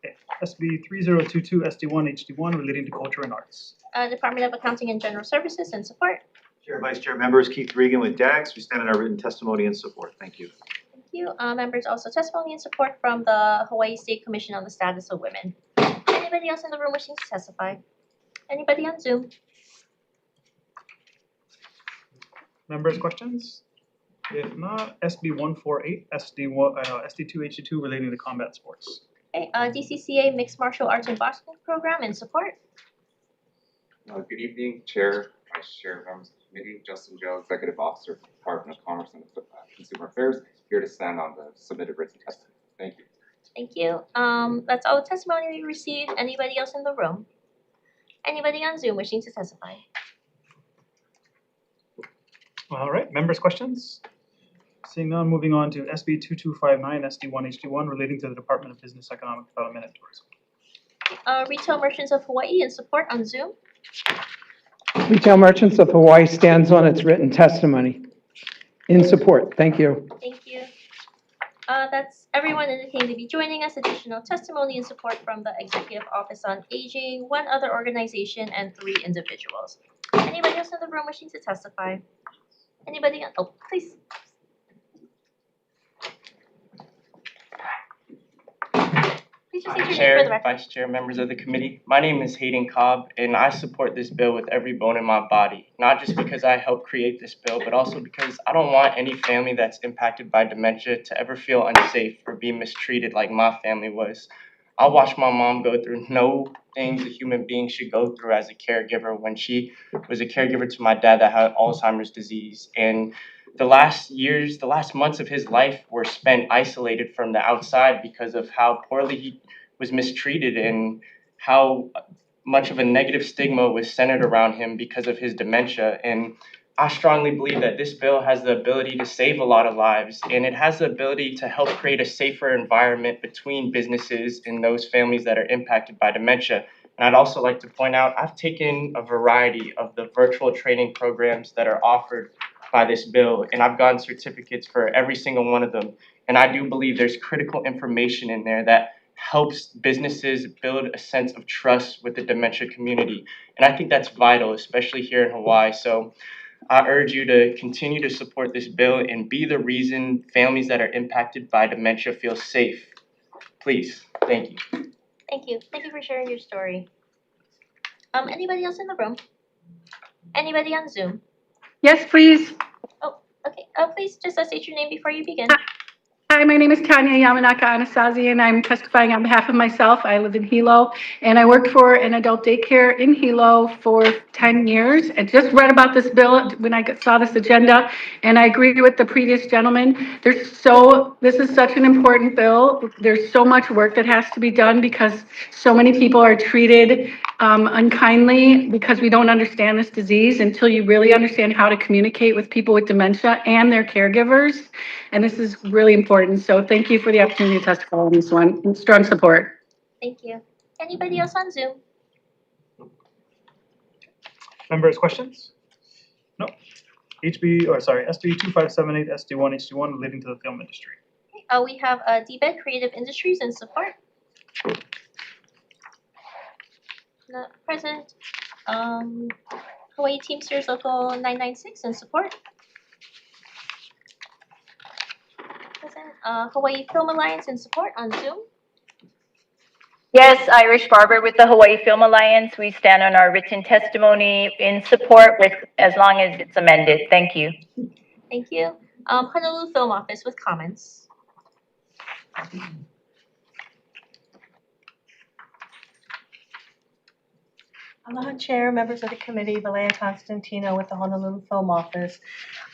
Okay. SB 3022 SD1 HD1 relating to culture and arts. Department of Accounting and General Services in support. Chair, Vice Chair, members, Keith Regan with DAX. We stand on our written testimony in support. Thank you. Thank you. Members, also testimony in support from the Hawaii State Commission on the Status of Women. Anybody else in the room wishing to testify? Anybody on Zoom? Members, questions? If not, SB 148 SD2 HD2 relating to combat sports. Okay, DCCA Mixed Martial Arts and Boxing Program in support. Good evening, Chair, Vice Chair, members of the committee. Justin Joe, Executive Officer for the Department of Commerce and Consumer Affairs, here to stand on the submitted written testimony. Thank you. Thank you. That's all the testimony we received. Anybody else in the room? Anybody on Zoom wishing to testify? All right, members, questions? Seeing none, moving on to SB 2259 SD1 HD1 relating to the Department of Business, Economic Development and Tourism. Retail Merchants of Hawaii in support on Zoom. Retail Merchants of Hawaii stands on its written testimony. In support. Thank you. Thank you. That's everyone indicating to be joining us. Additional testimony in support from the Executive Office on Aging, 1 other organization, and 3 individuals. Anybody else in the room wishing to testify? Anybody? Oh, please. Please just state your name for the Chair, record. Vice Chair, members of the committee. My name is Hayden Cobb, and I support this bill with every bone in my body. Not just because I helped create this bill, but also because I don't want any family that's impacted by dementia to ever feel unsafe or be mistreated like my family was. I watched my mom go through no things a human being should go through as a caregiver when she was a caregiver to my dad that had Alzheimer's disease. And the last months of his life were spent isolated from the outside because of how poorly he was mistreated and how much of a negative stigma was centered around him because of his dementia. And I strongly believe that this bill has the ability to save a lot of lives, and it has the ability to help create a safer environment between businesses and those families that are impacted by dementia. And I'd also like to point out, I've taken a variety of the virtual training programs that are offered by this bill, and I've gotten certificates for every single one of them. And I do believe there's critical information in there that helps businesses build a sense of trust with the dementia community. And I think that's vital, especially here in Hawaii. So I urge you to continue to support this bill and be the reason families that are impacted by dementia feel safe. Please. Thank you. Thank you. Thank you for sharing your story. Anybody else in the room? Anybody on Zoom? Yes, please. Oh, okay. Please just state your name before you begin. Hi, my name is Tanya Yamanaka Anasazi, and I'm testifying on behalf of myself. I live in Hilo, and I worked for an adult daycare in Hilo for 10 years. I just read about this bill when I saw this agenda, and I agree with the previous gentleman. This is such an important bill. There's so much work that has to be done because so many people are treated unkindly because we don't understand this disease until you really understand how to communicate with people with dementia and their caregivers. And this is really important. So thank you for the opportunity to testify on this one. Strong support. Thank you. Anybody else on Zoom? Members, questions? No. SB 2578, SD1, HD1 relating to the film industry. We have DBED Creative Industries in support. Not present. Hawaii Teamsters Local 996 in support. Present. Hawaii Film Alliance in support on Zoom. Yes, Irish Barber with the Hawaii Film Alliance. We stand on our written testimony in support with, as long as it's amended. Thank you. Thank you. Honolulu Film Office with comments. Aloha Chair, members of the committee, Valea Constantino with the Honolulu Film Office.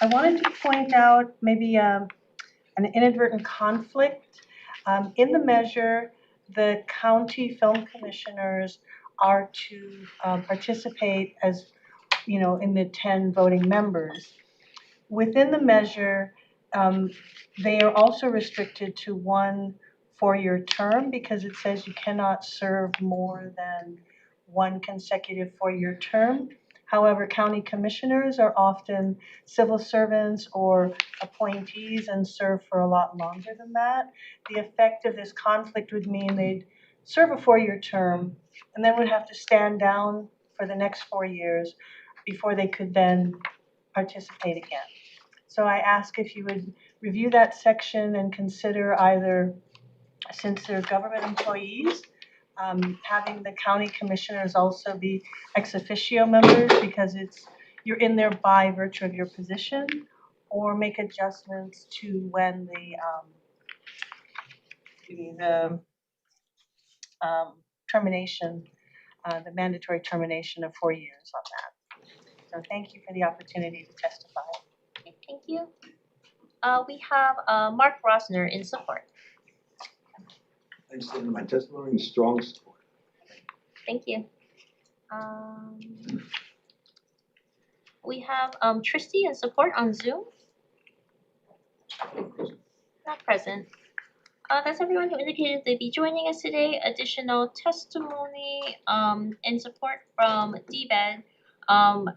I wanted to point out maybe an inadvertent conflict. In the measure, the county film commissioners are to participate as, in the 10 voting members. Within the measure, they are also restricted to 1 4-year term because it says you cannot serve more than 1 consecutive 4-year term. However, county commissioners are often civil servants or appointees and serve for a lot longer than that. The effect of this conflict would mean they'd serve a 4-year term and then would have to stand down for the next 4 years before they could then participate again. So I ask if you would review that section and consider either, since they're government employees, having the county commissioners also be ex officio members because you're in there by virtue of your position, or make adjustments to when the termination, the mandatory termination of 4 years on that. So thank you for the opportunity to testify. Okay, thank you. We have Mark Rosner in support. I stand in my testimony in strong support. Thank you. We have Tristy in support on Zoom. Not present. That's everyone who indicated they'd be joining us today. Additional testimony in support from DBED,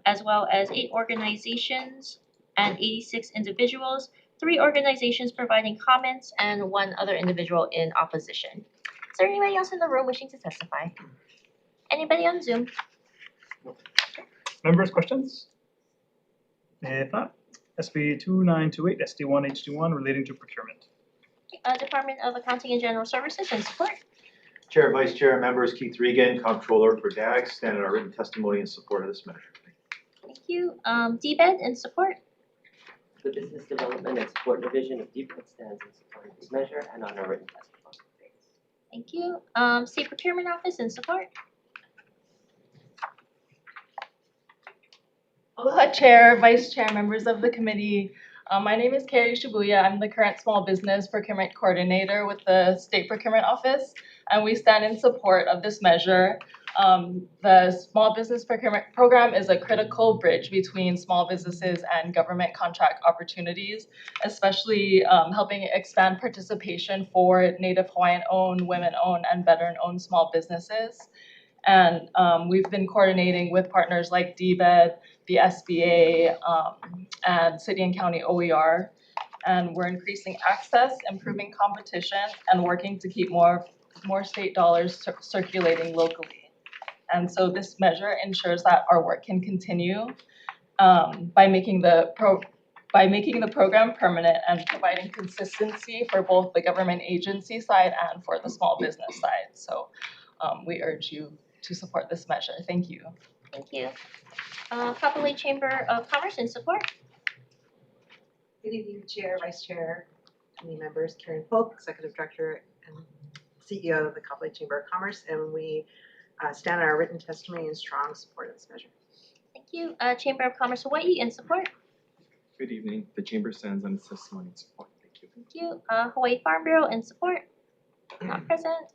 as well as 8 organizations and 86 individuals, 3 organizations providing comments, and 1 other individual in opposition. Is there anybody else in the room wishing to testify? Anybody on Zoom? Members, questions? If not, SB 2928, SD1, HD1 relating to procurement. Department of Accounting and General Services in support. Chair, Vice Chair, members, Keith Regan, Comptroller for DAG, stand in our written testimony in support of this measure. Thank you. DBED in support. The Business Development and Support Division of DBED stands in support of this measure and on our written testimony. Thank you. State Procurement Office in support. Aloha Chair, Vice Chair, members of the committee. My name is Carrie Shibuya. I'm the current Small Business Procurement Coordinator with the State Procurement Office, and we stand in support of this measure. The Small Business Procurement Program is a critical bridge between small businesses and government contract opportunities, especially helping expand participation for Native Hawaiian-owned, women-owned, and veteran-owned small businesses. And we've been coordinating with partners like DBED, the SBA, and City and County OER. And we're increasing access, improving competition, and working to keep more state dollars circulating locally. And so this measure ensures that our work can continue by making the program permanent and providing consistency for both the government agency side and for the small business side. So we urge you to support this measure. Thank you. Thank you. Kapolei Chamber of Commerce in support. Good evening, Chair, Vice Chair, committee members, Karen Polk, Executive Director and CEO of the Kapolei Chamber of Commerce, and we stand on our written testimony in strong support of this measure. Thank you. Chamber of Commerce Hawaii in support. Good evening. The Chamber stands on its testimony in support. Thank you. Thank you. Hawaii Farm Bureau in support. Not present.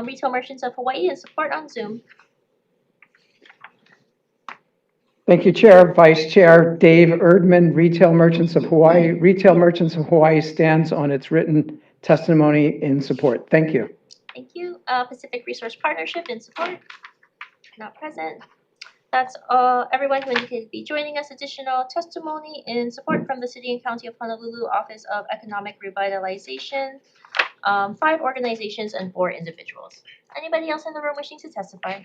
Retail Merchants of Hawaii in support on Zoom. Thank you, Chair. Vice Chair Dave Erdman, Retail Merchants of Hawaii. Retail Merchants of Hawaii stands on its written testimony in support. Thank you. Thank you. Pacific Resource Partnership in support. Not present. That's everyone who indicated to be joining us. Additional testimony in support from the City and County of Honolulu Office of Economic Revitalization. 5 organizations and 4 individuals. Anybody else in the room wishing to testify?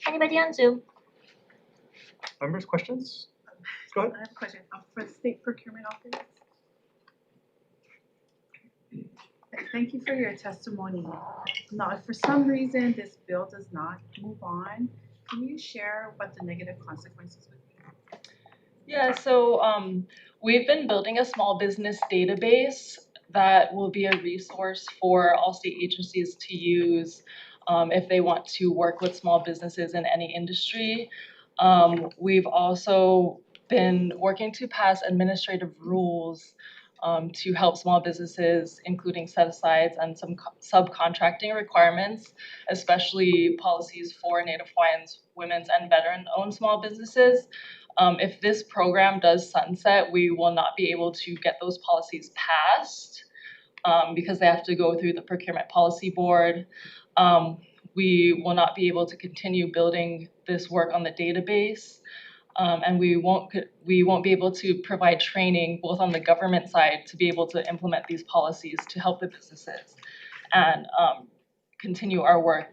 Anybody on Zoom? Members, questions? Go ahead. I have a question for the State Procurement Office. Thank you for your testimony. Now, if for some reason this bill does not move on, can you share what the negative consequences would be? Yeah, so we've been building a small business database that will be a resource for all state agencies to use if they want to work with small businesses in any industry. We've also been working to pass administrative rules to help small businesses, including set-asides and some subcontracting requirements, especially policies for Native Hawaiians, women's, and veteran-owned small businesses. If this program does sunset, we will not be able to get those policies passed because they have to go through the Procurement Policy Board. We will not be able to continue building this work on the database. And we won't be able to provide training both on the government side to be able to implement these policies to help the businesses and continue our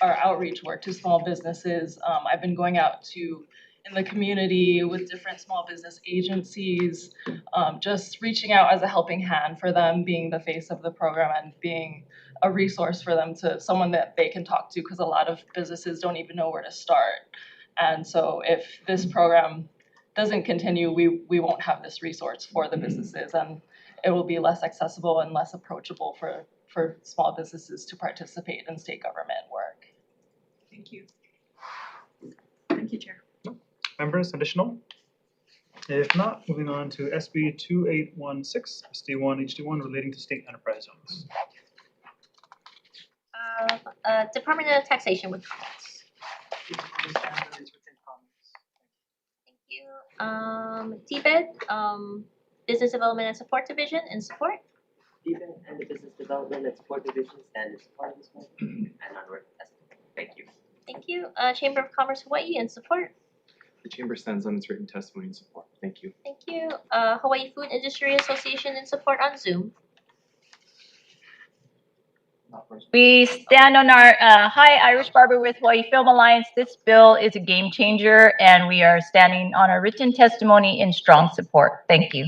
outreach work to small businesses. I've been going out in the community with different small business agencies, just reaching out as a helping hand for them, being the face of the program and being a resource for them, to someone that they can talk to, because a lot of businesses don't even know where to start. And so if this program doesn't continue, we won't have this resource for the businesses, and it will be less accessible and less approachable for small businesses to participate in state government work. Thank you. Thank you, Chair. Members, additional? If not, moving on to SB 2816, SD1, HD1 relating to state enterprise zones. Department of Taxation with comments. Thank you. DBED, Business Development and Support Division in support. DBED and the Business Development and Support Division stand in support of this measure and on written testimony. Thank you. Thank you. Chamber of Commerce Hawaii in support. The Chamber stands on its written testimony in support. Thank you. Thank you. Hawaii Food Industry Association in support on Zoom. We stand on our, hi, Irish Barber with Hawaii Film Alliance. This bill is a game changer, and we are standing on our written testimony in strong support. Thank you.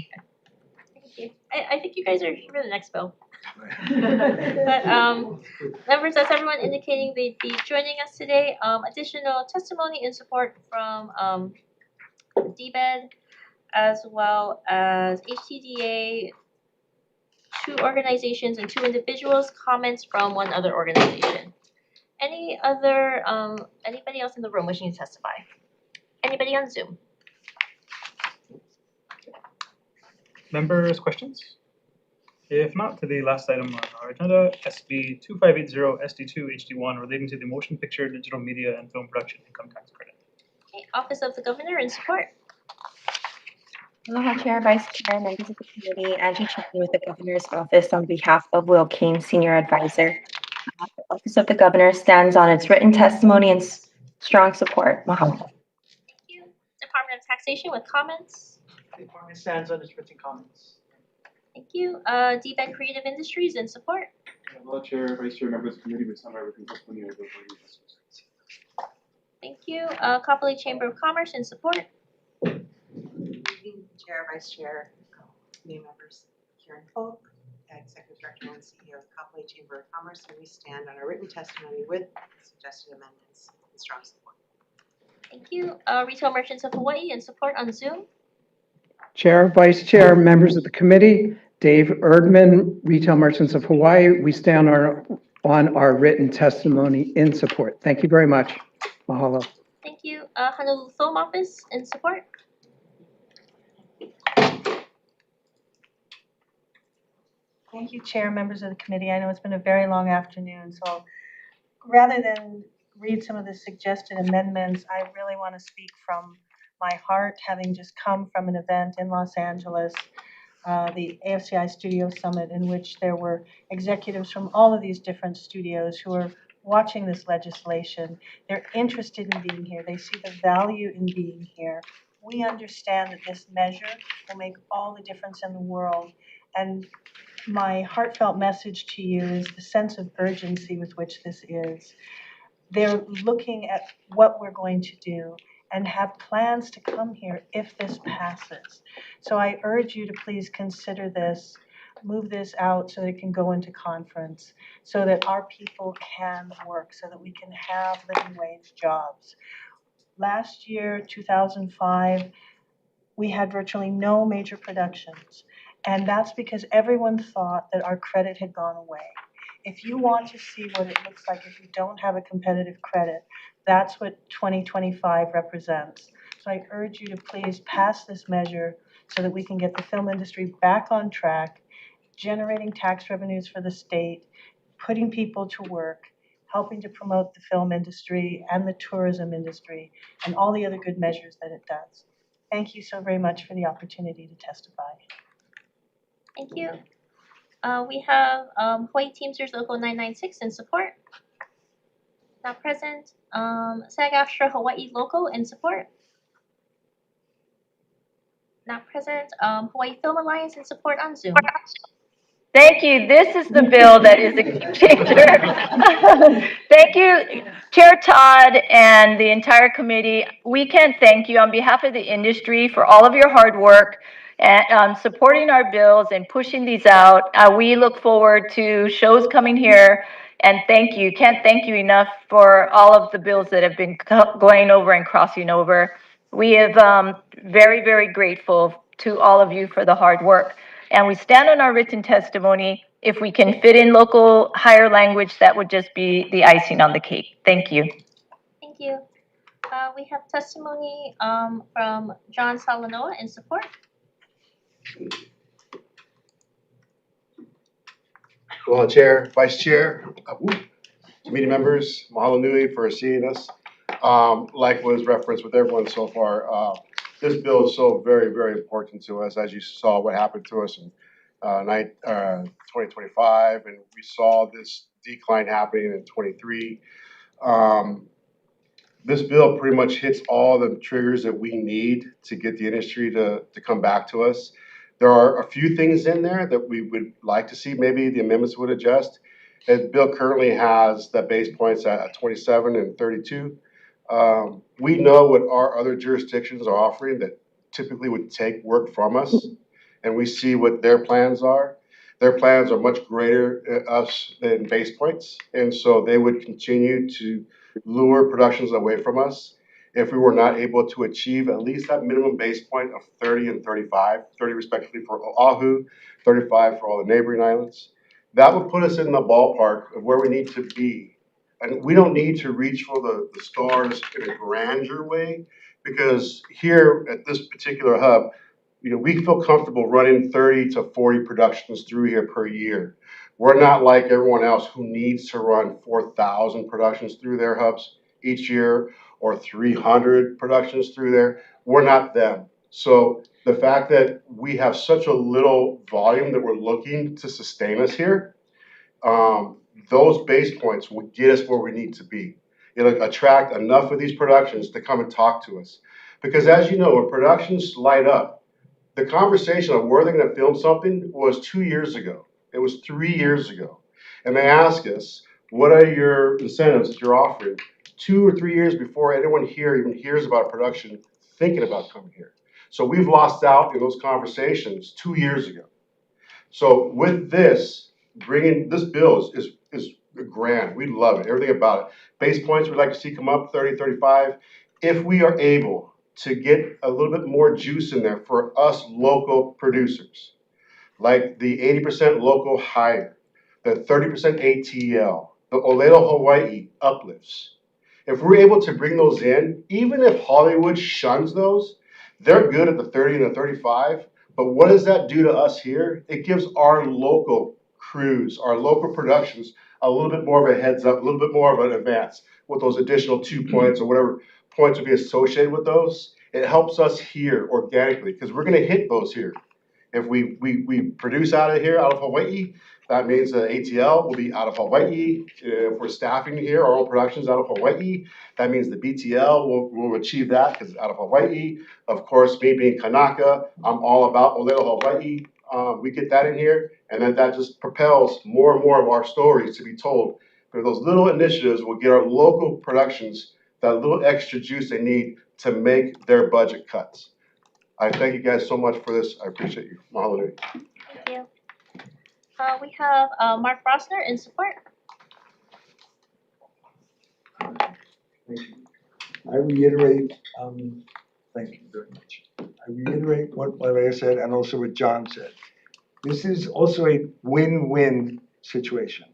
Thank you. I think you guys are here for the next bill. But members, that's everyone indicating they'd be joining us today. Additional testimony in support from DBED as well as HTDA, 2 organizations and 2 individuals, comments from 1 other organization. Anybody else in the room wishing to testify? Anybody on Zoom? Members, questions? If not, to the last item on our agenda, SB 2580 SD2 HD1 relating to the motion picture, digital media, and film production income tax credit. Okay, Office of the Governor in support. Aloha Chair, Vice Chair, members of the committee, Angie Chen with the Governor's Office on behalf of Will Kane, Senior Advisor. The Office of the Governor stands on its written testimony and strong support. Mahalo. Thank you. Department of Taxation with comments. The department stands on its written comments. Thank you. DBED Creative Industries in support. Hello, Chair, Vice Chair, members of the committee, with some written testimony of the Thank you. Kapolei Chamber of Commerce in support. Good evening, Chair, Vice Chair, committee members, Karen Polk, Executive Director and CEO of the Kapolei Chamber of Commerce, and we stand on our written testimony with suggested amendments and strong support. Thank you. Retail Merchants of Hawaii in support on Zoom. Chair, Vice Chair, members of the committee, Dave Erdman, Retail Merchants of Hawaii. We stand on our written testimony in support. Thank you very much. Mahalo. Thank you. Honolulu Film Office in support. Thank you, Chair, members of the committee. I know it's been a very long afternoon, so rather than read some of the suggested amendments, I really want to speak from my heart, having just come from an event in Los Angeles, the AFCI Studio Summit, in which there were executives from all of these different studios who are watching this legislation. They're interested in being here. They see the value in being here. We understand that this measure will make all the difference in the world. And my heartfelt message to you is the sense of urgency with which this is. They're looking at what we're going to do and have plans to come here if this passes. So I urge you to please consider this, move this out so that it can go into conference, so that our people can work, so that we can have living wage jobs. Last year, 2005, we had virtually no major productions. And that's because everyone thought that our credit had gone away. If you want to see what it looks like if you don't have a competitive credit, that's what 2025 represents. So I urge you to please pass this measure so that we can get the film industry back on track, generating tax revenues for the state, putting people to work, helping to promote the film industry and the tourism industry, and all the other good measures that it does. Thank you so very much for the opportunity to testify. Thank you. We have Hawaii Teamsters Local 996 in support. Not present. SAG-AFTRA Hawaii Local in support. Not present. Hawaii Film Alliance in support on Zoom. Thank you. This is the bill that is a game changer. Thank you, Chair Todd and the entire committee. We can't thank you on behalf of the industry for all of your hard work and supporting our bills and pushing these out. We look forward to shows coming here, and thank you. Can't thank you enough for all of the bills that have been going over and crossing over. We have very, very grateful to all of you for the hard work. And we stand on our written testimony. If we can fit in local higher language, that would just be the icing on the cake. Thank you. Thank you. We have testimony from John Salanoa in support. Well, Chair, Vice Chair, committee members, mahalo nui for seeing us. Like was referenced with everyone so far, this bill is so very, very important to us. As you saw what happened to us in 2025, and we saw this decline happening in 23. This bill pretty much hits all the triggers that we need to get the industry to come back to us. There are a few things in there that we would like to see maybe the amendments would adjust. The bill currently has the base points at 27 and 32. We know what our other jurisdictions are offering that typically would take work from us, and we see what their plans are. Their plans are much greater us than base points, and so they would continue to lure productions away from us if we were not able to achieve at least that minimum base point of 30 and 35, 30 respectively for Oahu, 35 for all the neighboring islands. That would put us in the ballpark of where we need to be. And we don't need to reach for the stars in a grandeur way, because here at this particular hub, we feel comfortable running 30 to 40 productions through here per year. We're not like everyone else who needs to run 4,000 productions through their hubs each year or 300 productions through there. We're not them. So the fact that we have such a little volume that we're looking to sustain us here, those base points will get us where we need to be. It'll attract enough of these productions to come and talk to us. Because as you know, when productions light up, the conversation of where they're going to film something was 2 years ago. It was 3 years ago. And they ask us, what are your incentives that you're offering 2 or 3 years before anyone here even hears about a production thinking about coming here? So we've lost out in those conversations 2 years ago. So with this, bringing this bill is grand. We love it, everything about it. Base points we'd like to see come up 30, 35. If we are able to get a little bit more juice in there for us local producers, like the 80% local hire, the 30% ATL, the Olelo Hawaii uplifts. If we're able to bring those in, even if Hollywood shuns those, they're good at the 30 and the 35, but what does that do to us here? It gives our local crews, our local productions, a little bit more of a heads up, a little bit more of an advance with those additional 2 points or whatever points would be associated with those. It helps us here organically because we're gonna hit those here. If we produce out of Hawaii, that means the ATL will be out of Hawaii. If we're staffing here, our own productions out of Hawaii, that means the BTL will achieve that because it's out of Hawaii. Of course, me being Kanaka, I'm all about Olelo Hawaii. We get that in here, and then that just propels more and more of our stories to be told. But those little initiatives will get our local productions that little extra juice they need to make their budget cuts. I thank you guys so much for this. I appreciate you. Mahalo. Thank you. We have Mark Rosner in support. Thank you. I reiterate, thank you very much. I reiterate what Leia said and also what John said. This is also a win-win situation.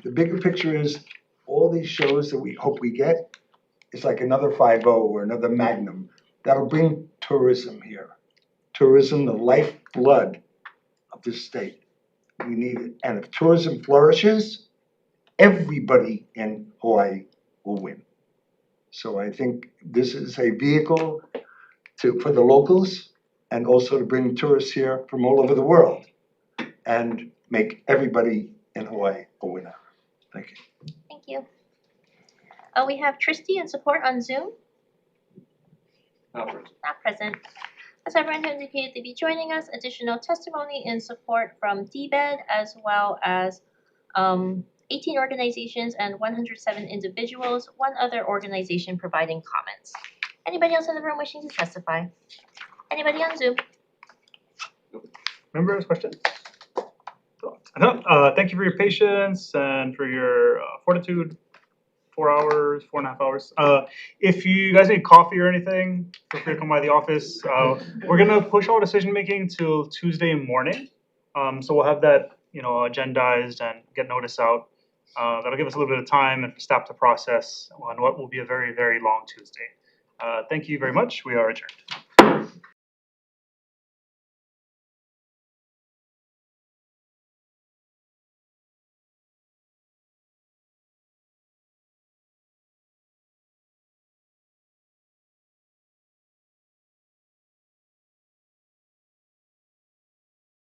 The bigger picture is all these shows that we hope we get, it's like another 5-0 or another Magnum. That'll bring tourism here. Tourism, the lifeblood of this state. We need it. And if tourism flourishes, everybody in Hawaii will win. So I think this is a vehicle for the locals and also to bring tourists here from all over the world and make everybody in Hawaii a winner. Thank you. Thank you. We have Tristy in support on Zoom. Not present. Not present. As everyone who indicated to be joining us, additional testimony in support from DBED as well as 18 organizations and 107 individuals, one other organization providing comments. Anybody else in the room wishing to testify? Anybody on Zoom? Members, questions? Thank you for your patience and for your fortitude. 4 hours, 4.5 hours. If you guys need coffee or anything, feel free to come by the office. We're gonna push all decision making till Tuesday morning. So we'll have that, agendized and get notice out. That'll give us a little bit of time and staff to process on what will be a very, very long Tuesday. Thank you very much. We are adjourned.